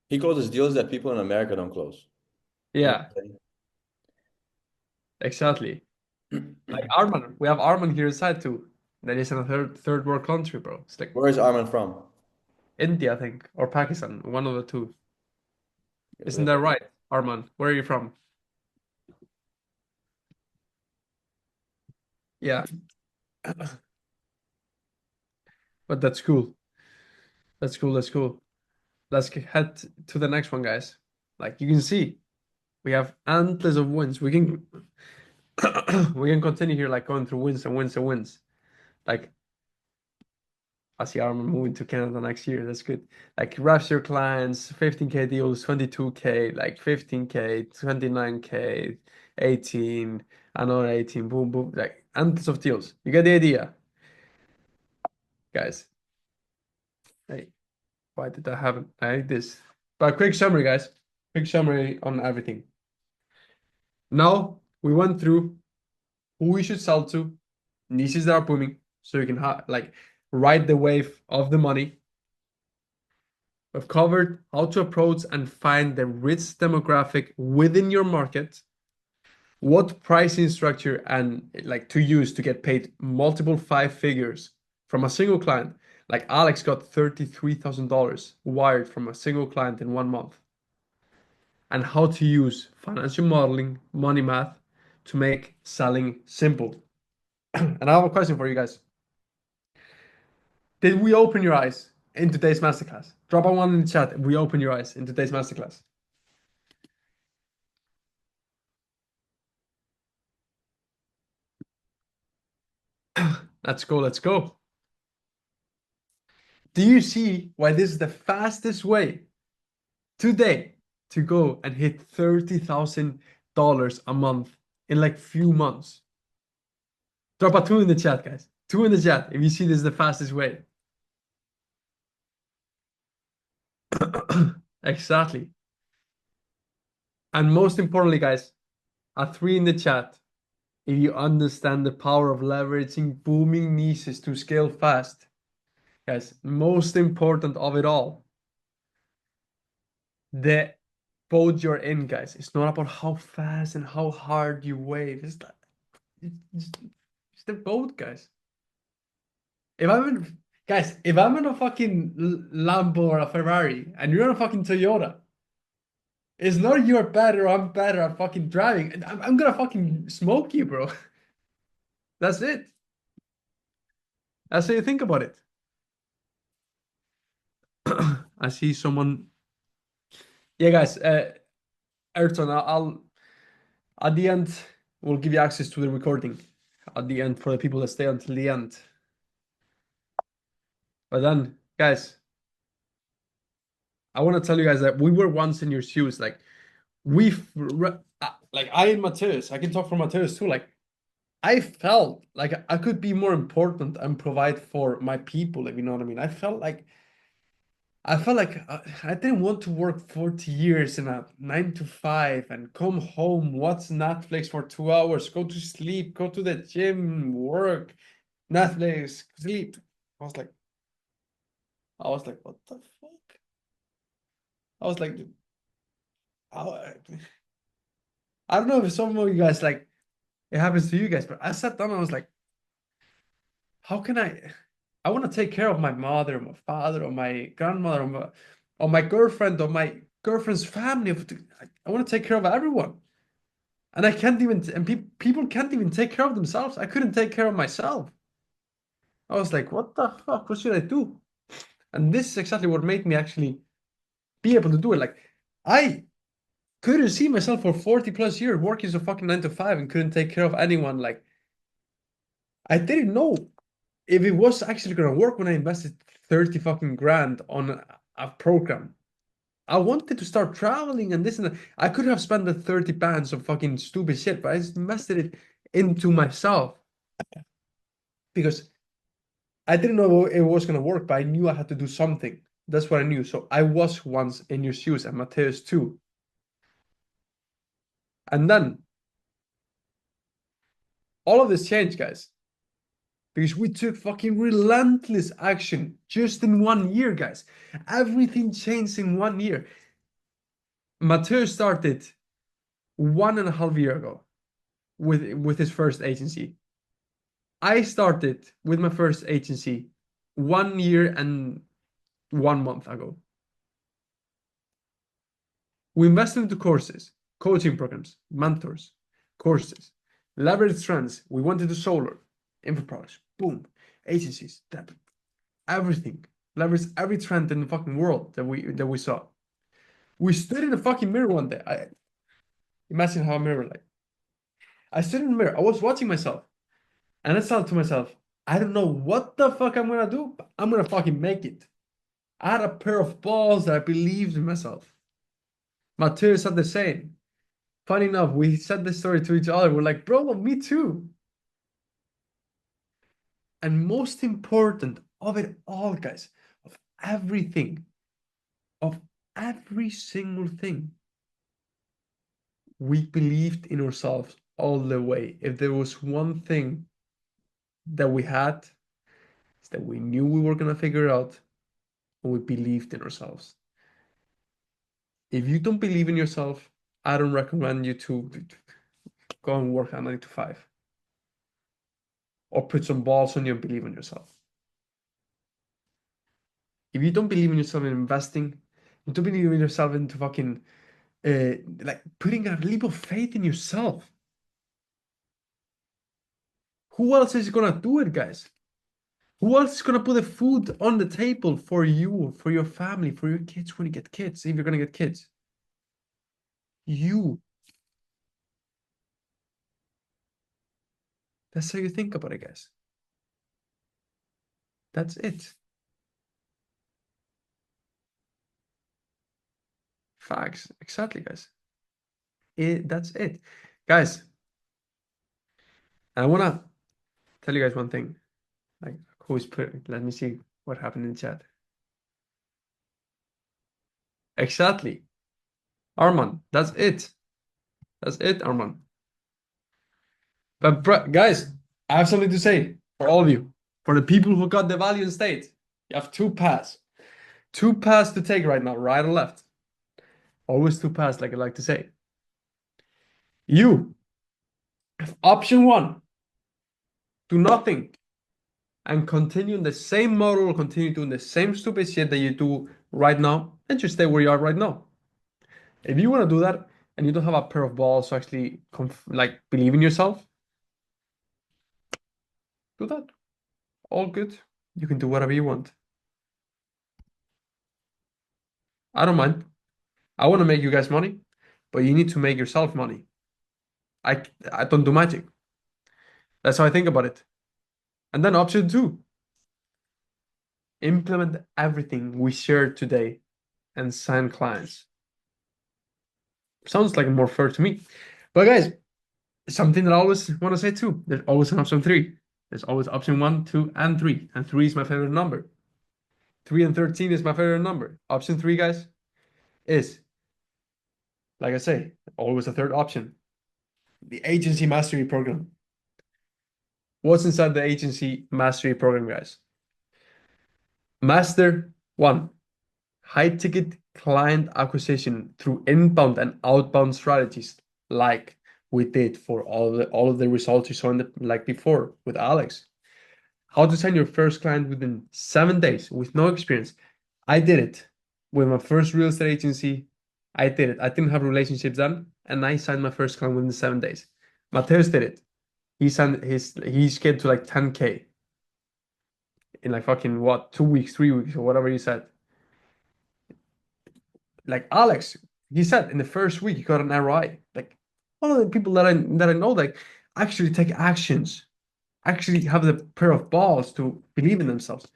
He closes deals that people in America don't close. Yeah, exactly. Like Arman, we have Arman here inside too. That is in a third world country, bro. It's like Where is Arman from? India, I think, or Pakistan, one of the two. Is Isn't it? that right, Arman? Where are you from? Yeah, but that's cool. That's cool. That's cool. Let's head to the next one, guys. Like you can see, we have endless of wins. We can we can continue here, like going through wins and wins and wins. Like I see Armin moving to Canada next year. That's good. Like register clients, 15K deals, 22K, like 15K, 29K, 18, another 18, boom, boom. Like endless of deals. You get the idea, guys. Hey, why did that happen? I like this. But quick summary, guys. Quick summary on everything. Now we went through who we should sell to, niches that are booming, so you can like ride the wave of the money. We've covered how to approach and find the rich demographic within your market, what pricing structure and like to use to get paid multiple five figures from a single client. Like Alex got $33,000 wired from a single client in 1 month. And how to use financial modeling, money math to make selling simple. And I have a question for you guys. Did we open your eyes in today's masterclass? Drop a one in the chat if we open your eyes in today's masterclass. Let's go, let's go. Do you see why this is the fastest way today to go and hit $30,000 a month in like few months? Drop a two in the chat, guys. Two in the chat if you see this is the fastest way. Exactly. And most importantly, guys, a three in the chat if you understand the power of leveraging booming niches to scale fast. Guys, most important of it all, the boat you're in, guys. It's not about how fast and how hard you wave. It's the boat, guys. If I'm in, guys, if I'm in a fucking Lambo or a Ferrari and you're in a fucking Toyota, it's not you're better or I'm better at fucking driving. And I'm gonna fucking smoke you, bro. That's it. That's how you think about it. I see someone. Yeah, guys. Ayrton, I'll at the end we'll give you access to the recording at the end for the people that stay until the end. But then, guys, I want to tell you guys that we were once in your shoes. Like like I and Matheus, I can talk for Matheus too. Like I felt like I could be more important and provide for my people, if you know what I mean. I felt like I didn't want to work 40 years in a 9 to 5 and come home, watch Netflix for 2 hours, go to sleep, go to the gym, work, Netflix, sleep. I was like, what the fuck? I was like, I, I don't know if some of you guys like it happens to you guys, but I sat down and I was like, how can I want to take care of my mother, or my father, or my grandmother, or my girlfriend, or my girlfriend's family. I want to take care of everyone. And I can't even, and people can't even take care of themselves. I couldn't take care of myself. I was like, what the fuck? What should I do? And this is exactly what made me actually be able to do it. Like, I couldn't see myself for 40 plus years working so fucking 9 to 5 and couldn't take care of anyone. Like, I didn't know if it was actually gonna work when I invested 30 fucking grand on a program. I wanted to start traveling and this and that. I could have spent the 30 bands on fucking stupid shit, but I just invested it into myself because I didn't know it was gonna work, but I knew I had to do something. That's what I knew. So I was once in your shoes, and Matheus too. And then all of this changed, guys, because we took fucking relentless action just in 1 year, guys. Everything changed in 1 year. Matheus started 1.5 years ago with his first agency. I started with my first agency 1 year and 1 month ago. We invested into courses, coaching programs, mentors, courses, leverage trends. We went into solar, info products, boom, agencies, that everything. Leverage every trend in the fucking world that we saw. We stood in the fucking mirror one day. Imagine how a mirror like. I stood in the mirror. I was watching myself. And I thought to myself, I don't know what the fuck I'm gonna do, but I'm gonna fucking make it. I had a pair of balls that I believed in myself. Matheus said the same. Funny enough, we said this story to each other. We're like, bro, me too. And most important of it all, guys, of everything, of every single thing, we believed in ourselves all the way. If there was one thing that we had, it's that we knew we were gonna figure it out, and we believed in ourselves. If you don't believe in yourself, I don't recommend you to go and work at 9 to 5 or put some balls on you and believe in yourself. If you don't believe in yourself in investing, you don't believe in yourself into fucking like putting a leap of faith in yourself. Who else is gonna do it, guys? Who else is gonna put the food on the table for you, for your family, for your kids when you get kids, if you're gonna get kids? You. That's how you think about it, guys. That's it. Facts. Exactly, guys. That's it. Guys, I wanna tell you guys one thing. Like who's put let me see what happened in the chat. Exactly. Arman. That's it. That's it, Arman. But guys, I have something to say for all of you. For the people who got the value in state. You have two paths. Two paths to take right now, right or left. Always two paths, like I like to say. You have option one, do nothing and continue in the same model, continue doing the same stupid shit that you do right now, and just stay where you are right now. If you want to do that and you don't have a pair of balls to actually like believe in yourself, do that. All good. You can do whatever you want. I don't mind. I want to make you guys money, but you need to make yourself money. I I don't do magic. That's how I think about it. And then option two, implement everything we shared today and sign clients. Sounds like more fair to me. But guys, something that I always want to say too, there's always an option three. There's always option one, two, and three. And three is my favorite number. 3 and 13 is my favorite number. Option three, guys, is, like I say, always a third option. The agency mastery program. What's inside the agency mastery program, guys? Master one, high ticket client acquisition through inbound and outbound strategies, like we did for all of the results you saw in the like before with Alex. How to sign your first client within 7 days with no experience. I did it with my first real estate agency. I did it. I didn't have relationships then, and I signed my first client within 7 days. Matheus did it. He's get to like 10K in like fucking what, 2 weeks, 3 weeks, or whatever he said. Like Alex, he said in the first week he got an ROI. Like all of the people that I know, like actually take actions, actually have the pair of balls to believe in themselves.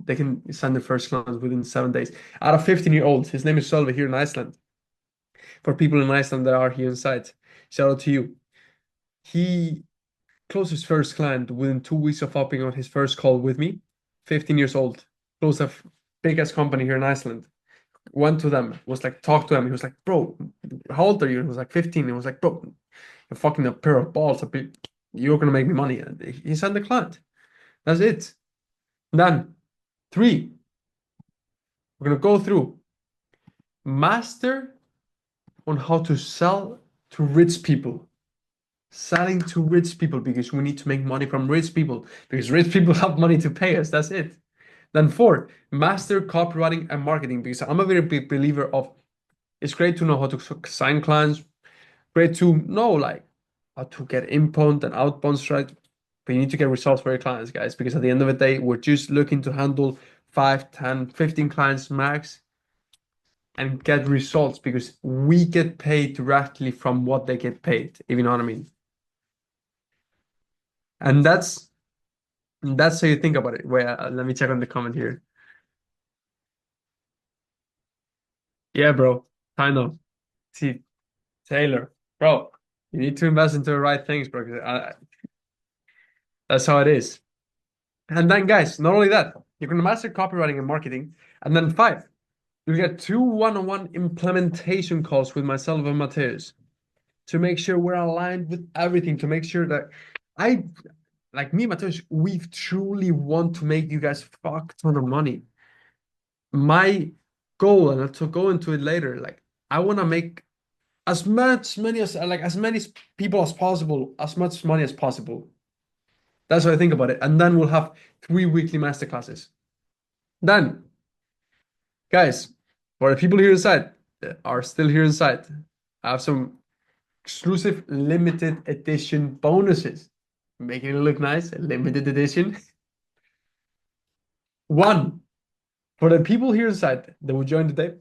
They can sign their first client within 7 days. Out of 15-year-olds, his name is Sölvi here in Iceland. For people in Iceland that are here inside, shout out to you. He closed his first client within 2 weeks of hopping on his first call with me. 15 years old, closed a big ass company here in Iceland. Went to them, was like, talked to him. He was like, bro, how old are you? He was like 15. He was like, bro, you're fucking a pair of balls. You're gonna make me money. And he signed the client. That's it. Then, three, we're gonna go through master on how to sell to rich people. Selling to rich people because we need to make money from rich people because rich people have money to pay us. That's it. Then four, master copywriting and marketing because I'm a very big believer of it's great to know how to sign clients, great to know like how to get inbound and outbound right, but you need to get results for your clients, guys, because at the end of the day, we're just looking to handle 5, 10, 15 clients max and get results because we get paid directly from what they get paid, if you know what I mean. And that's how you think about it. Wait, let me check on the comment here. Yeah, bro. I know. See, Taylor, bro, you need to invest into the right things, bro. 'Cause that's how it is. And then, guys, not only that, you're gonna master copywriting and marketing. And then five, you get 2 one-on-one implementation calls with myself and Matheus to make sure we're aligned with everything, to make sure that I, like me, Matheus, we truly want to make you guys fuck ton of money. My goal, and I'll go into it later, like I want to make as many as many people as possible, as much money as possible. That's what I think about it. And then we'll have 3 weekly masterclasses. Then, guys, for the people here inside that are still here inside, I have some exclusive limited edition bonuses. Making it look nice, a limited edition. One, for the people here inside that will join today,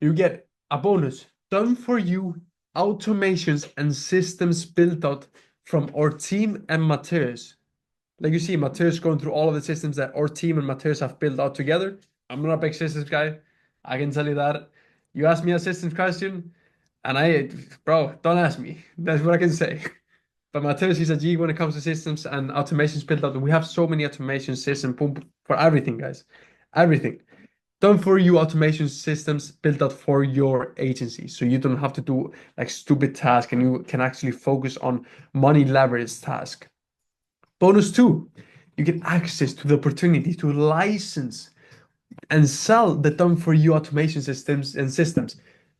you get a bonus done for you automations and systems built out from our team and Matheus. Like you see, Matheus going through all of the systems that our team and Matheus have built out together. I'm not a big systems guy. I can tell you that. You ask me a systems question, and bro, don't ask me. That's what I can say. But Matheus is a G when it comes to systems and automations built out. We have so many automation systems for everything, guys. Everything done for you automation systems built out for your agency so you don't have to do like stupid tasks and you can actually focus on money leverage task. Bonus two, You get access to the opportunity to license and sell the done-for-you automation systems.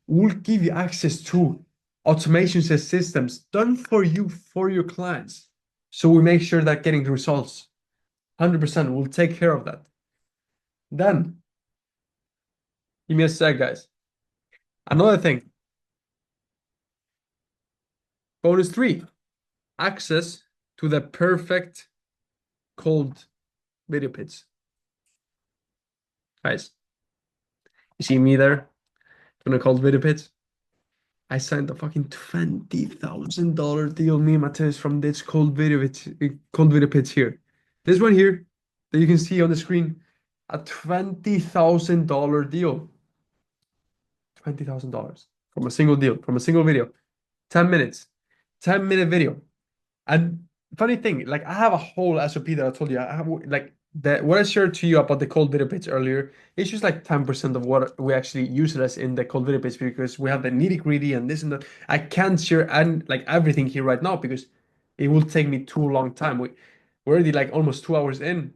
We'll give you access to automation systems done for you for your clients. So we make sure that getting the results 100%. We'll take care of that. Then, give me a sec, guys. Another thing. Bonus 3, access to the perfect cold video pits. Guys, you see me there doing a cold video pits? I signed a fucking $20,000 deal, me and Matheus, from this cold video pits here. This one here that you can see on the screen, a $20,000 deal. $20,000 from a single deal, from a single video. 10 minutes, 10-minute video. And funny thing, like I have a whole SOP that I told you. I have like that what I shared to you about the cold video page earlier. It's just like 10% of what we actually utilize in the cold video page because we have the nitty-gritty and this and that. I can't share and like everything here right now because it will take me too long time. We're already like almost 2 hours in,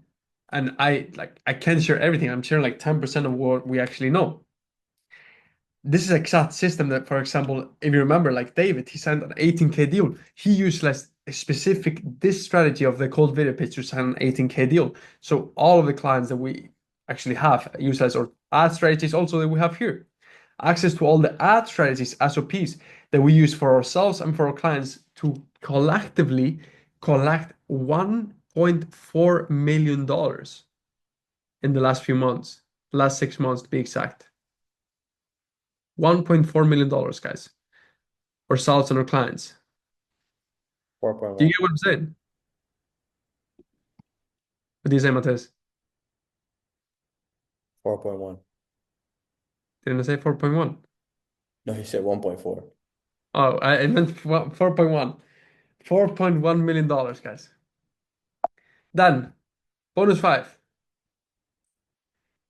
and I can't share everything. I'm sharing like 10% of what we actually know. This is exact system that, for example, if you remember, like David, he signed an 18K deal. He utilized a specific this strategy of the cold video pitch to sign an 18K deal. So all of the clients that we actually have utilize our ad strategies also that we have here. Access to all the ad strategies, SOPs that we use for ourselves and for our clients to collectively collect $1.4 million in the last few months, last 6 months to be exact. $1.4 million, guys, ourselves and our clients. 4.1. Do you get what I'm saying? What do you say, Matheus? 4.1. Didn't I say 4.1? No, he said 1.4. Oh, I meant 4.1. $4.1 million, guys. Then, bonus 5.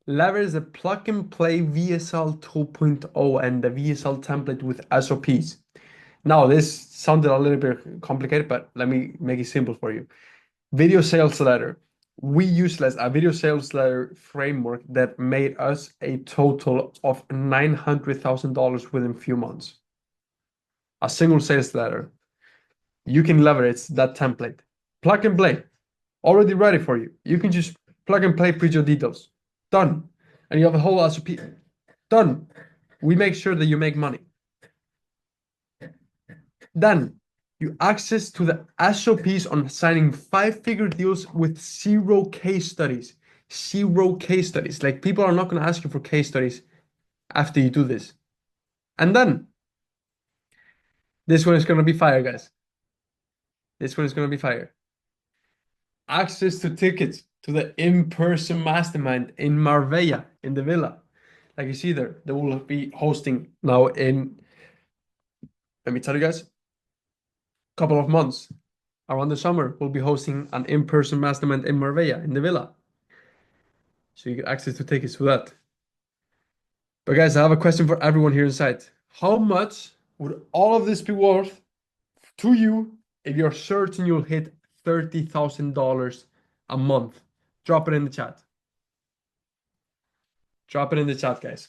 Leverage the plug and play VSL 2.0 and the VSL template with SOPs. Now, this sounded a little bit complicated, but let me make it simple for you. Video sales letter. We utilized a video sales letter framework that made us a total of $900,000 within a few months. A single sales letter. You can leverage that template. Plug and play. Already ready for you. You can just plug and play, put your details. Done. And you have a whole SOP. Done. We make sure that you make money. Then you access to the SOPs on signing 5-figure deals with 0 case studies. 0 case studies. Like people are not going to ask you for case studies after you do this. And then this one is going to be fire, guys. This one is going to be fire. Access to tickets to the in-person mastermind in Marbella, in the villa. Like you see there, they will be hosting now in, let me tell you guys, couple of months around the summer, we'll be hosting an in-person mastermind in Marbella in the villa. So you get access to tickets to that. But guys, I have a question for everyone here inside. How much would all of this be worth to you if you're certain you'll hit $30,000 a month? Drop it in the chat. Drop it in the chat, guys.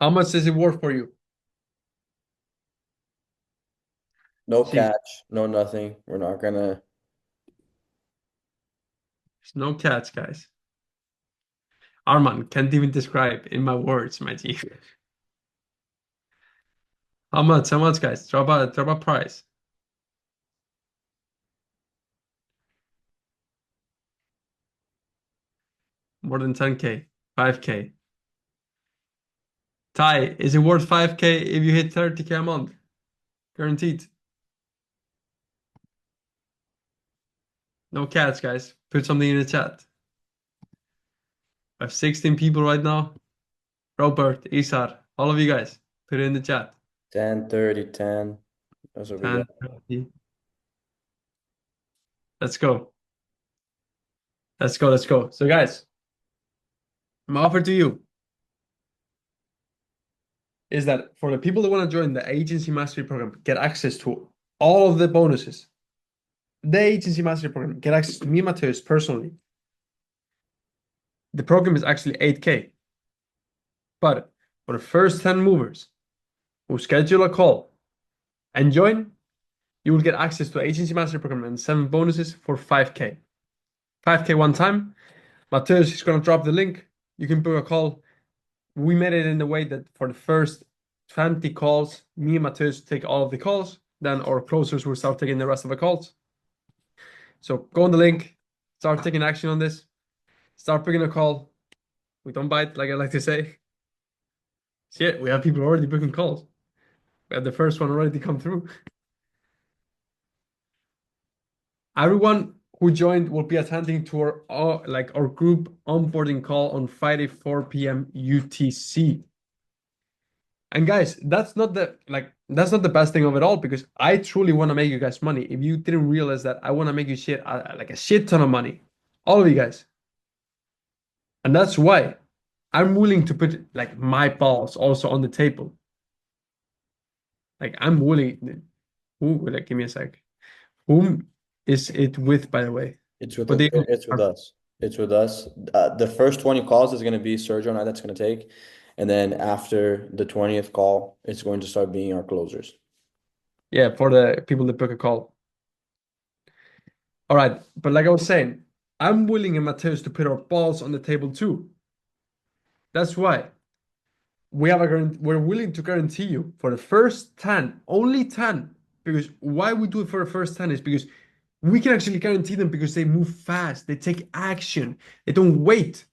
How much is it worth for you? No See, catch, no nothing. We're not gonna. there's no catch, guys. Arman can't even describe in my words, my G. How much? How much, guys? Drop a price. More than 10K, 5K. Ty, is it worth 5K if you hit 30K a month? Guaranteed. No catch, guys. Put something in the chat. I have 16 people right now. Robert, Isar, all of you guys, put it in the chat. 10, 30, 10. That's what we 10, got. 30. Let's go. Let's go. Let's go. So, guys, my offer to you is that for the people that want to join the agency mastery program, get access to all of the bonuses. The agency mastery program, get access to me, Matheus, personally. The program is actually 8K. But for the first 10 movers who schedule a call and join, you will get access to agency mastery program and 7 bonuses for 5K. 5K one time. Matheus is going to drop the link. You can book a call. We made it in the way that for the first 20 calls, me and Matheus take all of the calls. Then our closers will start taking the rest of the calls. So go on the link, start taking action on this, start booking a call. We don't bite, like I like to say. Shit, we have people already booking calls. We have the first one already come through. Everyone who joined will be attending to our group onboarding call on Friday, 4 p.m. UTC. And guys, that's not the best thing of it all, because I truly want to make you guys money. If you didn't realize that, I want to make you like a shit ton of money. All of you guys. And that's why I'm willing to put like my balls also on the table. Like I'm willing. Give me a sec. Whom is it with, by the way? It's with But they it's with us. It's with us. The first 20 calls is going to be Sergio and I that's going to take. And then after the 20th call, it's going to start being our closers. Yeah, for the people that book a call. All right, but like I was saying, I'm willing and Matheus to put our balls on the table too. That's why we're willing to guarantee you for the first 10, only 10, because why we do it for the first 10 is because we can actually guarantee them because they move fast, they take action, they don't wait.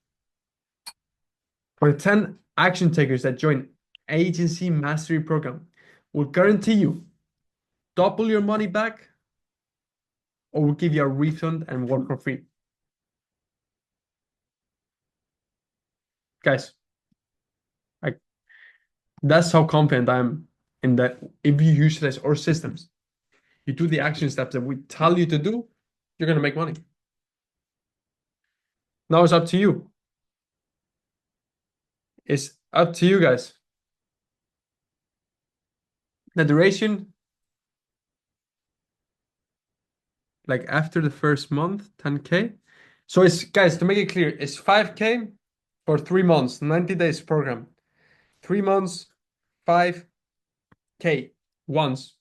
For the 10 action takers that join Agency Mastery Program, we'll guarantee you double your money back, or we'll give you a refund and work for free. Guys, that's how confident I am in that if you utilize our systems, you do the action steps that we tell you to do, you're going to make money. Now it's up to you. It's up to you guys. The duration, like after the first month, 10K. So it's, guys, to make it clear, it's 5K for 3 months, 90 days program. 3 months, 5K once.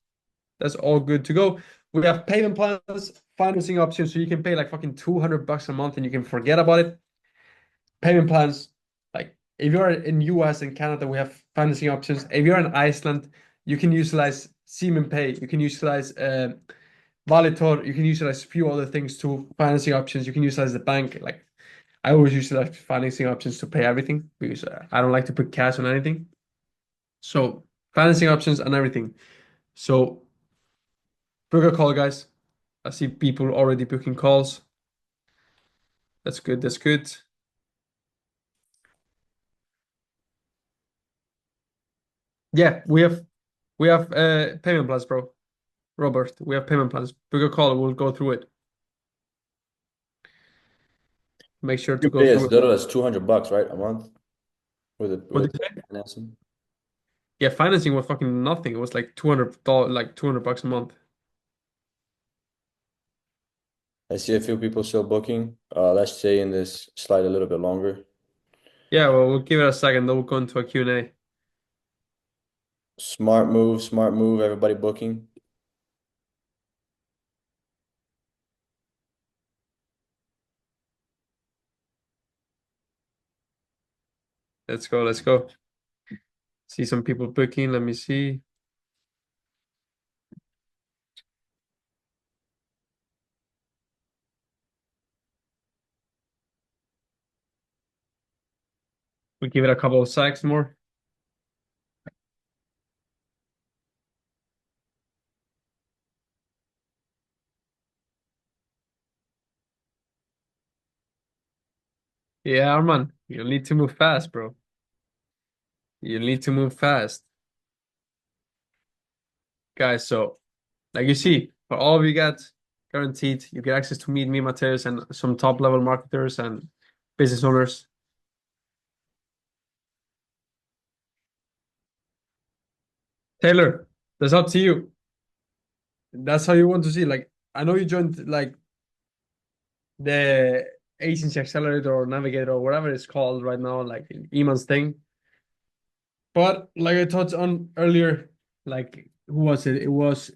That's all good to go. We have payment plans, financing options, so you can pay like fucking $200 a month and you can forget about it. Payment plans, like if you're in US and Canada, we have financing options. If you're in Iceland, you can utilize Siemens Pay, you can utilize Valitor, you can utilize a few other things too, financing options, you can utilize the bank. Like I always utilize financing options to pay everything because I don't like to put cash on anything. So financing options and everything. So book a call, guys. I see people already booking calls. That's good. That's good. Yeah, we have payment plans, bro. Robert, we have payment plans. Book a call. We'll go through it. Make sure to You go pay through us it. little as $200, right? A month with it What with did you say? financing. Yeah, financing was fucking nothing. It was like $200, like $200 a month. I see a few people still booking. Let's stay in this slide a little bit longer. Yeah, well, we'll give it a second. Then we'll go into a Q&A. Smart move, smart move. Everybody booking. Let's go. Let's go. See some people booking. Let me see. We give it a couple of seconds more. Yeah, Arman, you'll need to move fast, bro. You'll need to move fast. Guys, so like you see, for all of you guys, guaranteed, you get access to meet me, Matheus, and some top level marketers and business owners. Taylor, that's up to you. That's how you want to see. Like, I know you joined like the agency accelerator or navigator or whatever it's called right now, like Iman's thing. But like I touched on earlier, like who was it? It was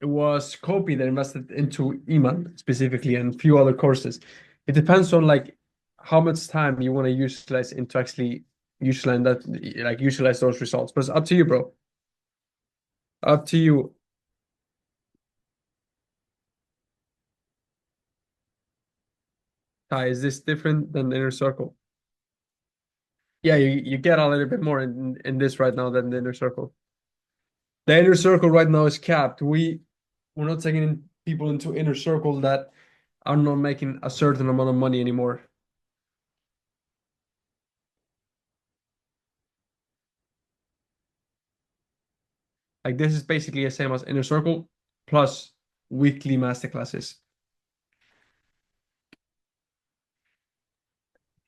Kopi that invested into Iman specifically and a few other courses. It depends on like how much time you want to utilize into actually utilize those results. But it's up to you, bro. Up to you. Ty, is this different than the inner circle? Yeah, you get a little bit more in this right now than the inner circle. The inner circle right now is capped. We're not taking in people into inner circle that are not making a certain amount of money anymore. Like this is basically the same as inner circle plus weekly masterclasses.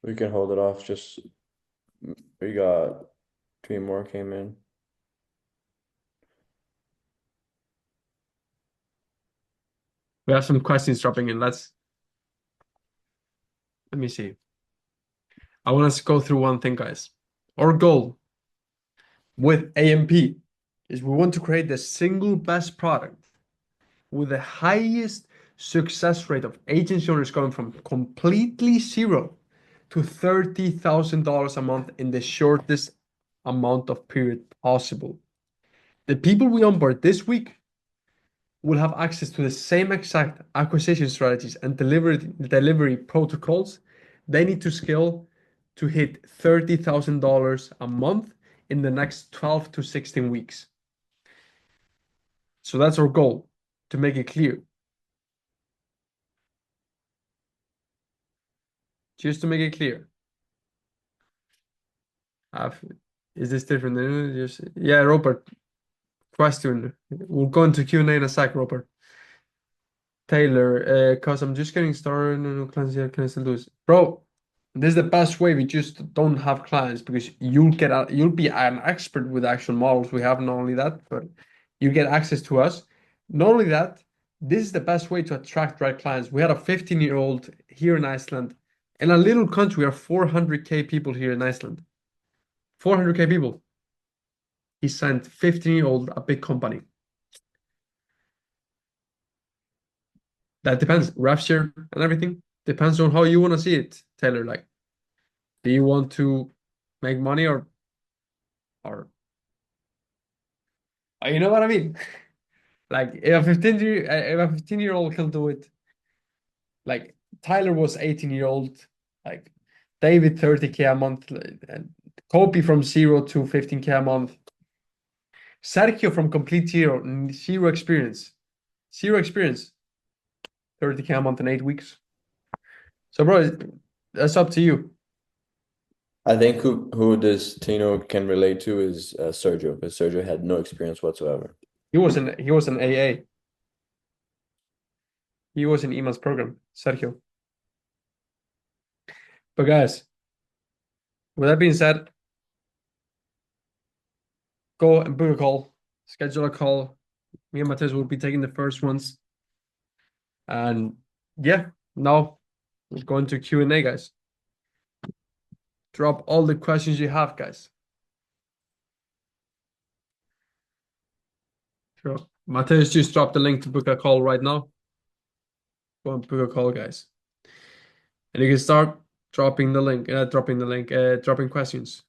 We can hold it off. Just we got 3 more came in. We have some questions dropping in. Let me see. I want us to go through one thing, guys. Our goal with AMP is we want to create the single best product with the highest success rate of agency owners going from completely zero to $30,000 a month in the shortest amount of period possible. The people we onboard this week will have access to the same exact acquisition strategies and delivery protocols they need to scale to hit $30,000 a month in the next 12 to 16 weeks. So that's our goal, to make it clear. Just to make it clear. Uh, is this different than just yeah, Robert? Question. We'll go into Q&A in a sec, Robert. Taylor, cause I'm just getting started. No clients yet. Can I still do this, bro? This is the best way. We just don't have clients because you'll be an expert with actual models. We have not only that, but you get access to us. Not only that, this is the best way to attract right clients. We had a 15-year-old here in Iceland. In a little country, we are 400K people here in Iceland. 400K people. He signed 15-year-old a big company. That depends. Rev share and everything depends on how you want to see it, Taylor. Like, do you want to make money or you know what I mean? Like if a 15-year-old can do it, like Tyler was 18-year-old, like David 30K a month, and Kobe from 0 to 15K a month. Sergio from complete zero experience. Zero experience. 30K a month in 8 weeks. So bro, that's up to you. I think who this Tino can relate to is Sergio, because Sergio had no experience whatsoever. He was an AA. He was in Iman's program, Sergio. But guys, with that being said, go and book a call, schedule a call. Me and Matheus will be taking the first ones. And yeah, now we'll go into Q&A, guys. Drop all the questions you have, guys. Sure. Matheus just dropped the link to book a call right now. Go and book a call, guys. And you can start dropping dropping questions.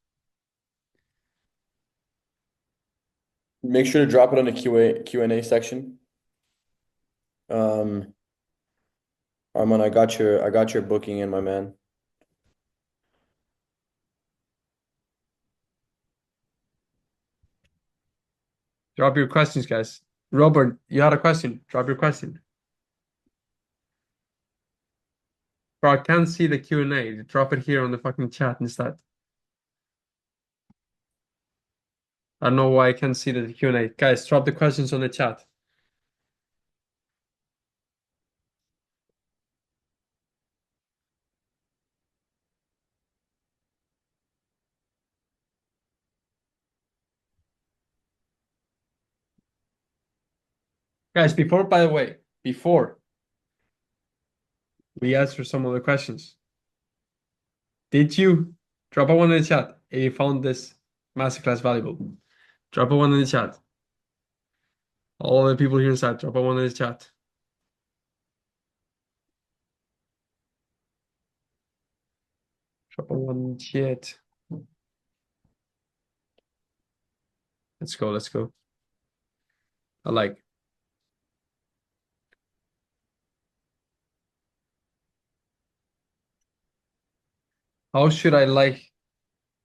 Make sure to drop it on the Q&A section. Arman, I got your booking in, my man. Drop your questions, guys. Robert, you had a question. Drop your question. Bro, I can't see the Q&A. Drop it here on the fucking chat instead. I don't know why I can't see the Q&A. Guys, drop the questions on the chat. Guys, before, by the way, before we answer some of the questions, did you drop a one in the chat if you found this masterclass valuable? Drop a one in the chat. All the people here inside, drop a one in the chat. Drop a one in the chat. Let's go, let's go. I like. How should I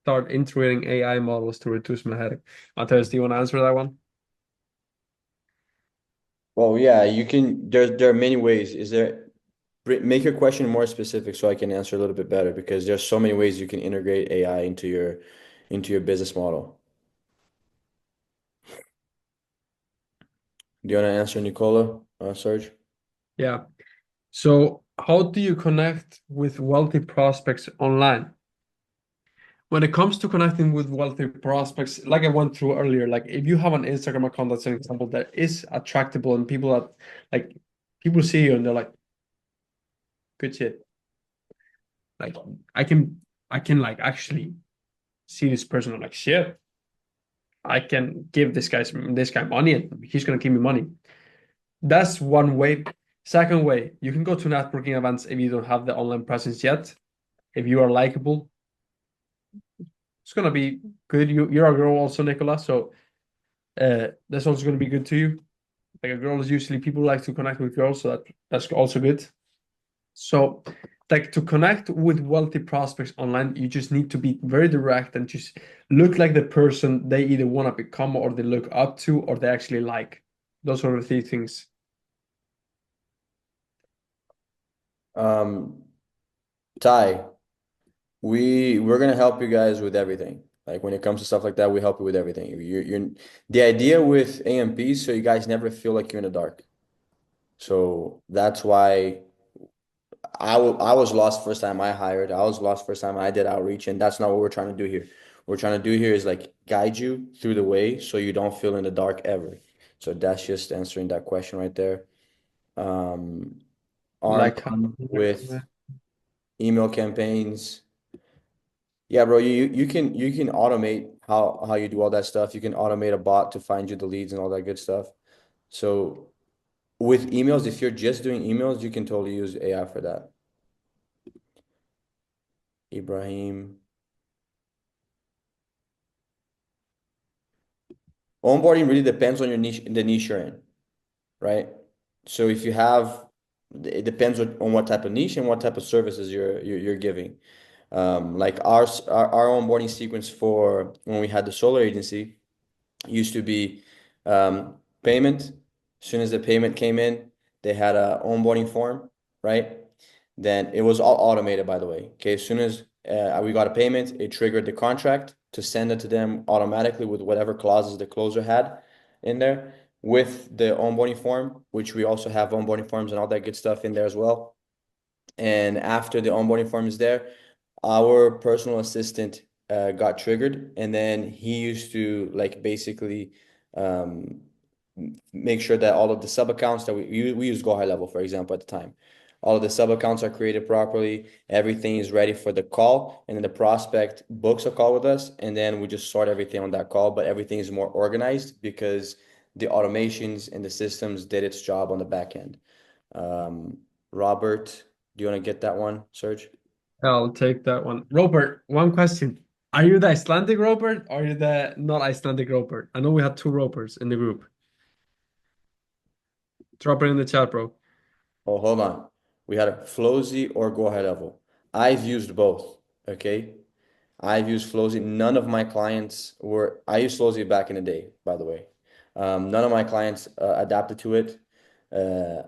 start integrating AI models to reduce my headache? Matheus, do you want to answer that one? Well, yeah, you can. There are many ways. Make your question more specific so I can answer a little bit better because there's so many ways you can integrate AI into your business model. Do you want to answer, Nicola, Serge? Yeah. So how do you connect with wealthy prospects online? When it comes to connecting with wealthy prospects, like I went through earlier, like if you have an Instagram account that's an example that is attractable and people that like people see you and they're like, good shit. Like I can like actually see this person. I'm like, shit, I can give this guy money and he's gonna give me money. That's one way. Second way, you can go to networking events if you don't have the online presence yet. If you are likable, it's gonna be good. You're a girl also, Nicola, so that's also gonna be good to you. Like a girl is usually people like to connect with girls, so that's also good. So, like to connect with wealthy prospects online, you just need to be very direct and just look like the person they either want to become or they look up to or they actually like. Those are the three things. Um, Ty, we're gonna help you guys with everything. Like when it comes to stuff like that, we help you with everything. You're the idea with AMPs, so you guys never feel like you're in the dark. So that's why I was lost first time I hired. I was lost first time I did outreach, and that's not what we're trying to do here. What we're trying to do here is like guide you through the way so you don't feel in the dark ever. So that's just answering that question right there. Um, Like how, Arm with email campaigns. Yeah, bro, you can automate how you do all that stuff. You can automate a bot to find you the leads and all that good stuff. So with emails, if you're just doing emails, you can totally use AI for that. Ibrahim. Onboarding really depends on your niche, the niche you're in, right? So if you have, it depends on what type of niche and what type of services you're giving. Like our onboarding sequence for when we had the solar agency used to be payment. As soon as the payment came in, they had a onboarding form, right? Then it was all automated, by the way. Okay, as soon as we got a payment, it triggered the contract to send it to them automatically with whatever clauses the closer had in there with the onboarding form, which we also have onboarding forms and all that good stuff in there as well. And after the onboarding form is there, our personal assistant got triggered, and then he used to like basically um, make sure that all of the sub accounts that we use Go High Level, for example, at the time. All of the sub accounts are created properly. Everything is ready for the call, and then the prospect books a call with us, and then we just sort everything on that call. But everything is more organized because the automations and the systems did its job on the back end. Robert, do you want to get that one, Serge? I'll take that one. Robert, one question. Are you the Icelandic Robert or are you the not Icelandic Robert? I know we had two Roberts in the group. Drop it in the chat, bro. Oh, hold on. We had a Flozy or Go High Level. I've used both. Okay. I've used Flozy. None of my clients were, I used Flozy back in the day, by the way. None of my clients adapted to it.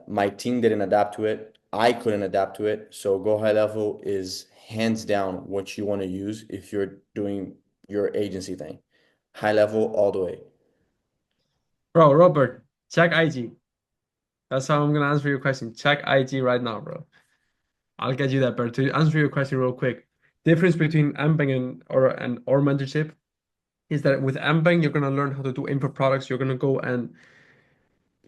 My team didn't adapt to it. I couldn't adapt to it. So Go High Level is hands down what you want to use if you're doing your agency thing. High level all the way. Bro, Robert, check IG. That's how I'm gonna answer your question. Check IG right now, bro. I'll get you that, but to answer your question real quick, difference between MBank or mentorship is that with MBank, you're gonna learn how to do info products. You're gonna go and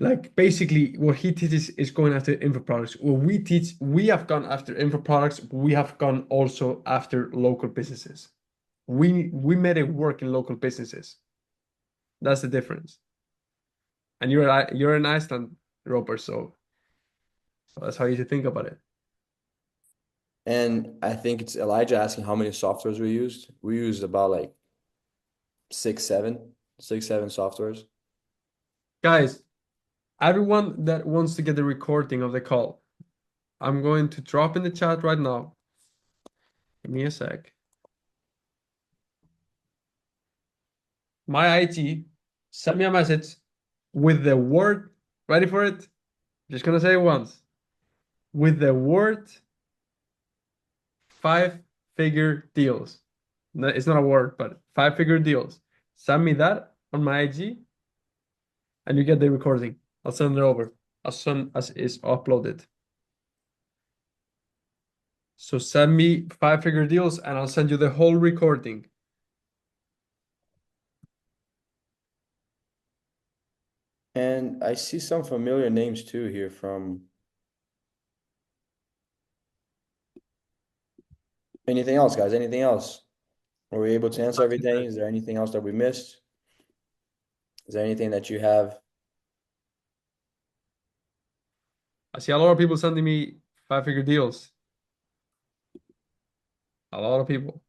Like basically what he teaches is going after info products. What we teach, we have gone after info products, but we have gone also after local businesses. We made it work in local businesses. That's the difference. And you're in Iceland, Robert, so that's how you should think about it. And I think it's Elijah asking how many softwares we used. We used about like six, seven softwares. Guys, everyone that wants to get the recording of the call, I'm going to drop in the chat right now. Give me a sec. My IG, send me a message with the word, ready for it? Just gonna say it once. With the word 5-figure deals. No, it's not a word, but 5-figure deals. Send me that on my IG and you get the recording. I'll send it over as soon as it's uploaded. So send me 5-figure deals and I'll send you the whole recording. And I see some familiar names too here from anything else, guys? Anything else? Were we able to answer everything? Is there anything else that we missed? Is there anything that you have? I see a lot of people sending me 5-figure deals. A lot of people.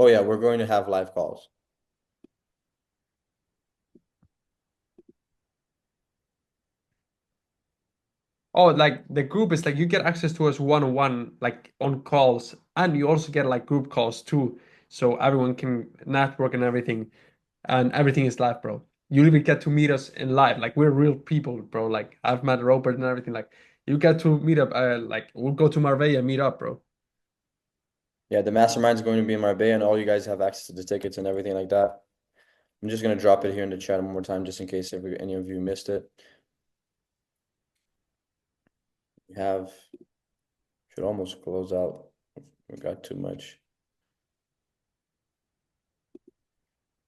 Oh yeah, we're going to have live calls. Oh, like the group is like you get access to us one-on-one, like on calls, and you also get like group calls too. So everyone can network and everything is live, bro. You even get to meet us in live. Like we're real people, bro. Like I've met Robert and everything. Like you get to meet up, like we'll go to Marbella and meet up, bro. Yeah, the mastermind's going to be in Marbella, and all you guys have access to the tickets and everything like that. I'm just gonna drop it here in the chat one more time, just in case any of you missed it. We have should almost close out. We got too much.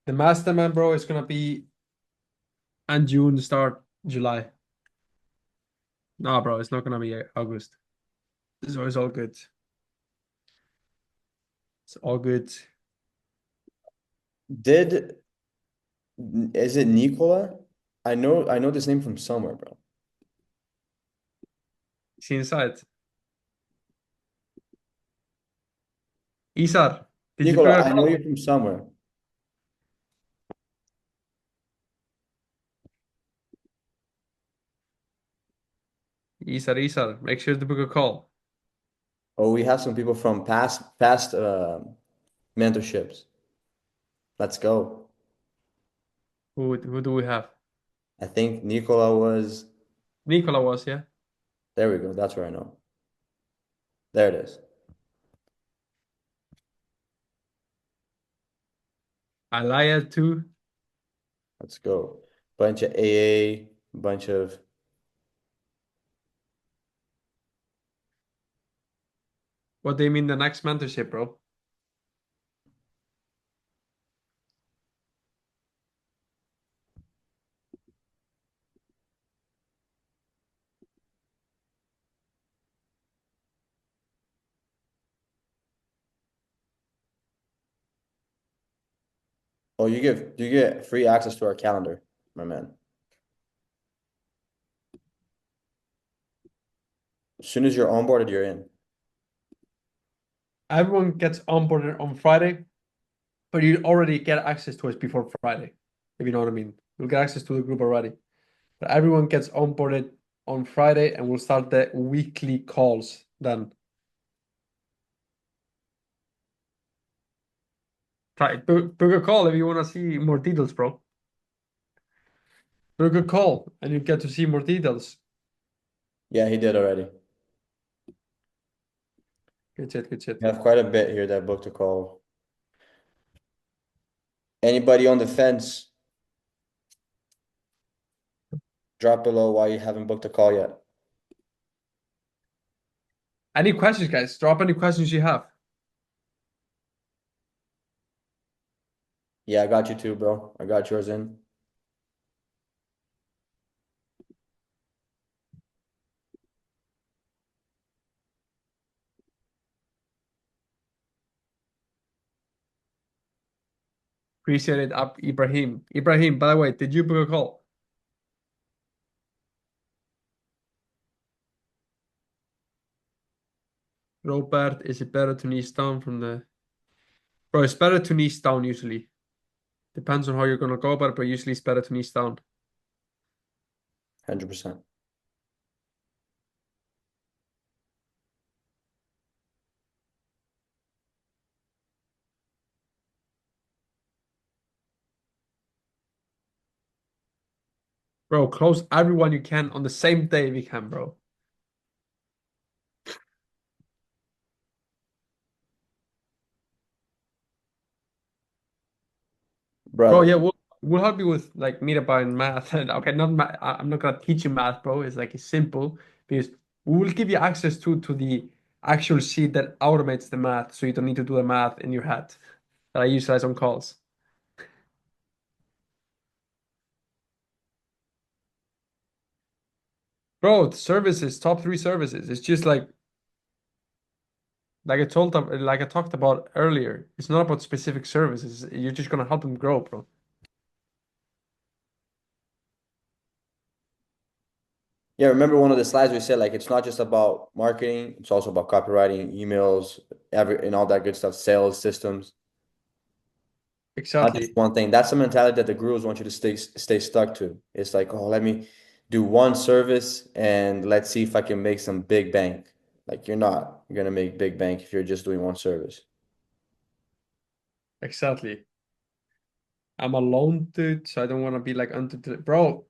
The mastermind, bro, is gonna be in June, start July. No, bro, it's not gonna be August. So it's all good. It's all good. Did is it Nicola? I know this name from somewhere, bro. See inside. Isar, did you Nicola, pick a I know call? you from somewhere. Isar, make sure to book a call. Oh, we have some people from past mentorships. Let's go. Who do we have? I think Nicola was. Nicola was, yeah. There we go. That's where I know. There it is. Alaya too. Let's go. Bunch of AA, bunch of. What do you mean the next mentorship, bro? Oh, you get free access to our calendar, my man. As soon as you're onboarded, you're in. Everyone gets onboarded on Friday, but you already get access to us before Friday, if you know what I mean. You'll get access to the group already. But everyone gets onboarded on Friday and we'll start the weekly calls then. Try book a call if you want to see more details, bro. Book a call and you get to see more details. Yeah, he did already. Good shit, good shit. We have quite a bit here that booked a call. Anybody on the fence? Drop below why you haven't booked a call yet. Any questions, guys? Drop any questions you have. Yeah, I got you too, bro. I got yours in. Appreciate it, Ibrahim. Ibrahim, by the way, did you book a call? Robert, is it better to knees down from the... Bro, it's better to knees down usually. Depends on how you're gonna go about it, but usually it's better to knees down. 100%. Bro, close everyone you can on the same day if you can, bro. Bro, Brother. yeah, we'll help you with like meetup and math. And okay, not math. I'm not gonna teach you math, bro. It's like it's simple because we will give you access to the actual sheet that automates the math, so you don't need to do the math in your head that I utilize on calls. Bro, the services, top three services. It's just like I talked about earlier. It's not about specific services. You're just gonna help them grow, bro. Yeah, remember one of the slides we said like it's not just about marketing, it's also about copywriting, emails, and all that good stuff, sales systems. Not just Exactly. one thing. That's the mentality that the gurus want you to stay stuck to. It's like, oh, let me do one service and let's see if I can make some big bank. Like you're not gonna make big bank if you're just doing one service. Exactly. I'm a lone dude, so I don't want to be like under the bro.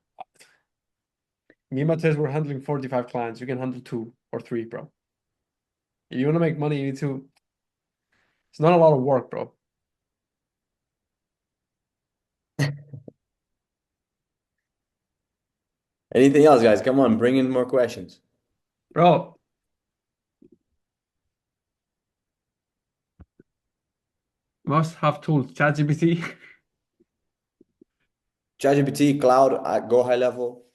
Me and Matheus were handling 45 clients. You can handle two or three, bro. If you want to make money, you need to. It's not a lot of work, bro. Anything else, guys? Come on, bring in more questions. Bro, must have tools. ChatGPT, ChatGPT, cloud, go high level.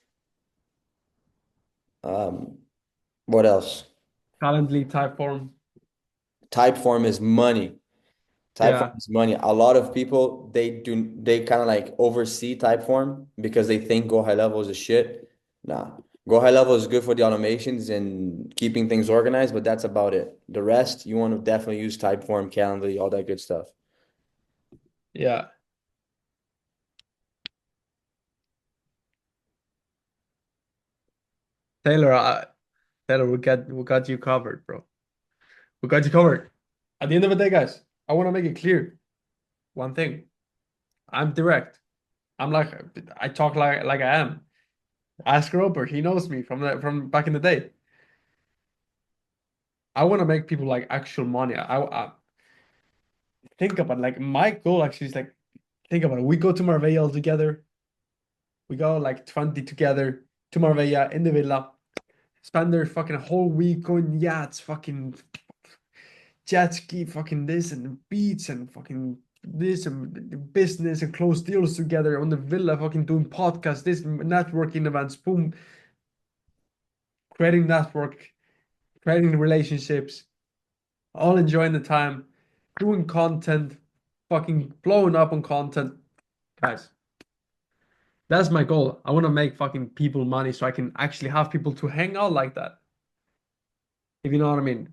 What else? Calendly, Typeform. Typeform is money. Typeform Yeah, is money. A lot of people they kind of like oversee Typeform because they think Go High Level is a shit. Nah. Go High Level is good for the automations and keeping things organized, but that's about it. The rest, you want to definitely use Typeform, Calendly, all that good stuff. yeah. Taylor, Taylor, we got you covered, bro. We got you covered. At the end of the day, guys, I want to make it clear one thing. I'm direct. I'm like I talk like I am. Ask Robert. He knows me from back in the day. I want to make people like actual money. I think about like my goal actually is like think about it. We go to Marbella together. We go like 20 together to Marbella in the villa. Spend their fucking whole week going yachts, fucking jet ski, fucking this and the beach and fucking this and business and close deals together on the villa, fucking doing podcasts, this networking events, boom, creating network, creating relationships, all enjoying the time, doing content, fucking blowing up on content. Guys, that's my goal. I want to make fucking people money so I can actually have people to hang out like that. If you know what I mean.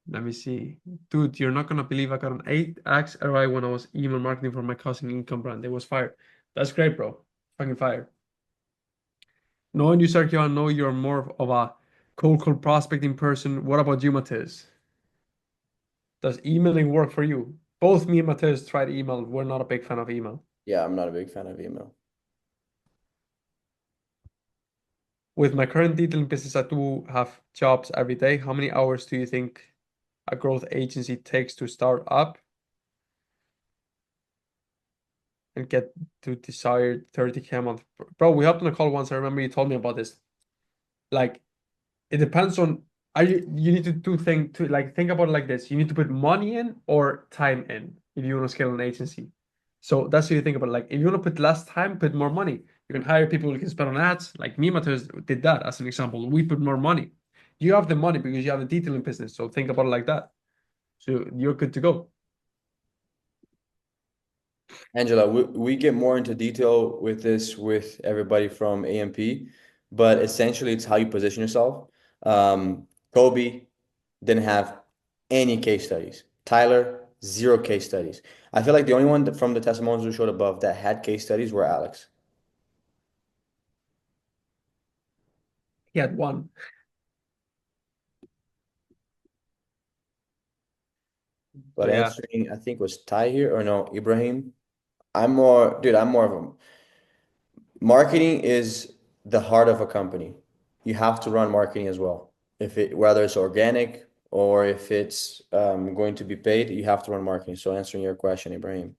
Let me see. Dude, you're not gonna believe I got an 8x ROI when I was email marketing for my cousin income brand. It was fire. That's great, bro. Fucking fire. Knowing you, Sergio, I know you're more of a cold prospecting person. What about you, Matheus? Does emailing work for you? Both me and Matheus tried email. We're not a big fan of email. Yeah, I'm not a big fan of email. With my current detailing business, I do have jobs every day. How many hours do you think a growth agency takes to start up and get to desired 30K a month? Bro, we hopped on a call once. I remember you told me about this. Like, it depends on, you need to think about it like this. You need to put money in or time in if you want to scale an agency. So that's what you think about. Like, if you want to put less time, put more money. You can hire people who can spend on ads. Like me, Matheus did that as an example. We put more money. You have the money because you have the detailing business. So think about it like that. So you're good to go. Angela, we get more into detail with this with everybody from AMP, but essentially it's how you position yourself. Kobe didn't have any case studies. Tyler, zero case studies. I feel like the only one from the testimonials we showed above that had case studies were Alex. He had one. But So yeah. answering, I think was Ty here or no, Ibrahim. I'm more, dude, I'm more of a marketing is the heart of a company. You have to run marketing as well. If it whether it's organic or if it's going to be paid, you have to run marketing. So answering your question, Ibrahim.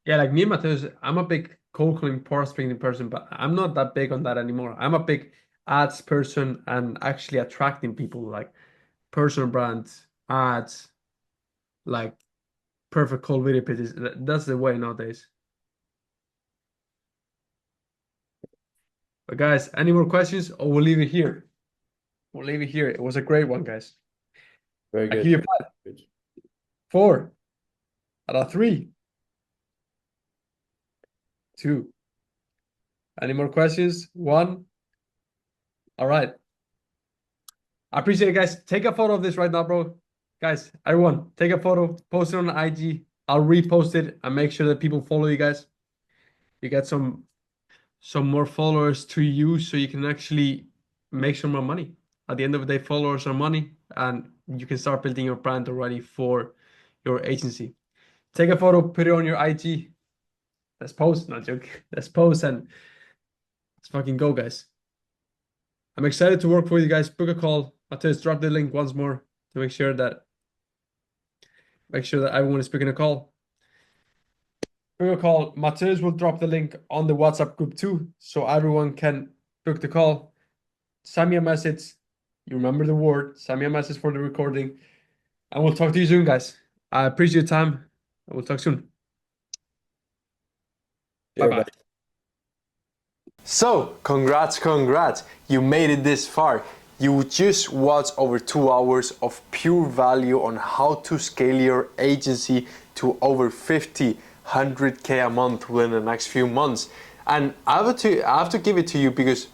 Yeah, like me and Matheus, I'm a big cold calling, prospecting person, but I'm not that big on that anymore. I'm a big ads person and actually attracting people, like personal brands, ads, like perfect cold video pitches. That's the way nowadays. But guys, any more questions? Or we'll leave it here. We'll leave it here. It was a great one, guys. Very I give good. you 4 out of 3, 2. Any more questions? 1. All right. I appreciate it, guys. Take a photo of this right now, bro. Guys, everyone, take a photo, post it on IG. I'll repost it and make sure that people follow you guys. You get some more followers to you so you can actually make some more money. At the end of the day, followers are money, and you can start building your brand already for your agency. Take a photo, put it on your IG. Let's post, not joke. Let's post and let's fucking go, guys. I'm excited to work for you guys. Book a call. Matheus, drop the link once more to make sure that everyone is booking a call. Book a call. Matheus will drop the link on the WhatsApp group too, so everyone can book the call. Send me a message. You remember the word. Send me a message for the recording. And we'll talk to you soon, guys. I appreciate your time. And we'll talk soon. Bye-bye. So, congrats. You made it this far. You just watched over 2 hours of pure value on how to scale your agency to over 50, 100K a month within the next few months. And I have to give it to you because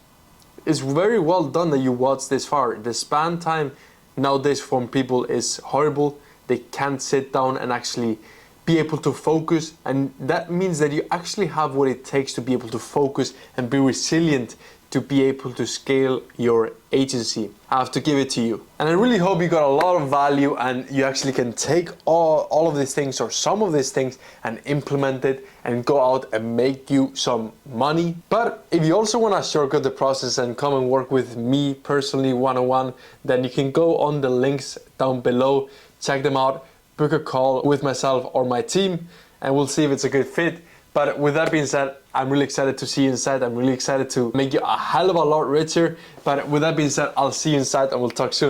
it's very well done that you watched this far. The span time nowadays from people is horrible. They can't sit down and actually be able to focus, and that means that you actually have what it takes to be able to focus and be resilient to be able to scale your agency. I have to give it to you. And I really hope you got a lot of value and you actually can take all of these things or some of these things and implement it and go out and make you some money. But if you also want to shortcut the process and come and work with me personally one-on-one, then you can go on the links down below, check them out, book a call with myself or my team, and we'll see if it's a good fit. But with that being said, I'm really excited to see you inside. I'm really excited to make you a hell of a lot richer. But with that being said, I'll see you inside and we'll talk soon.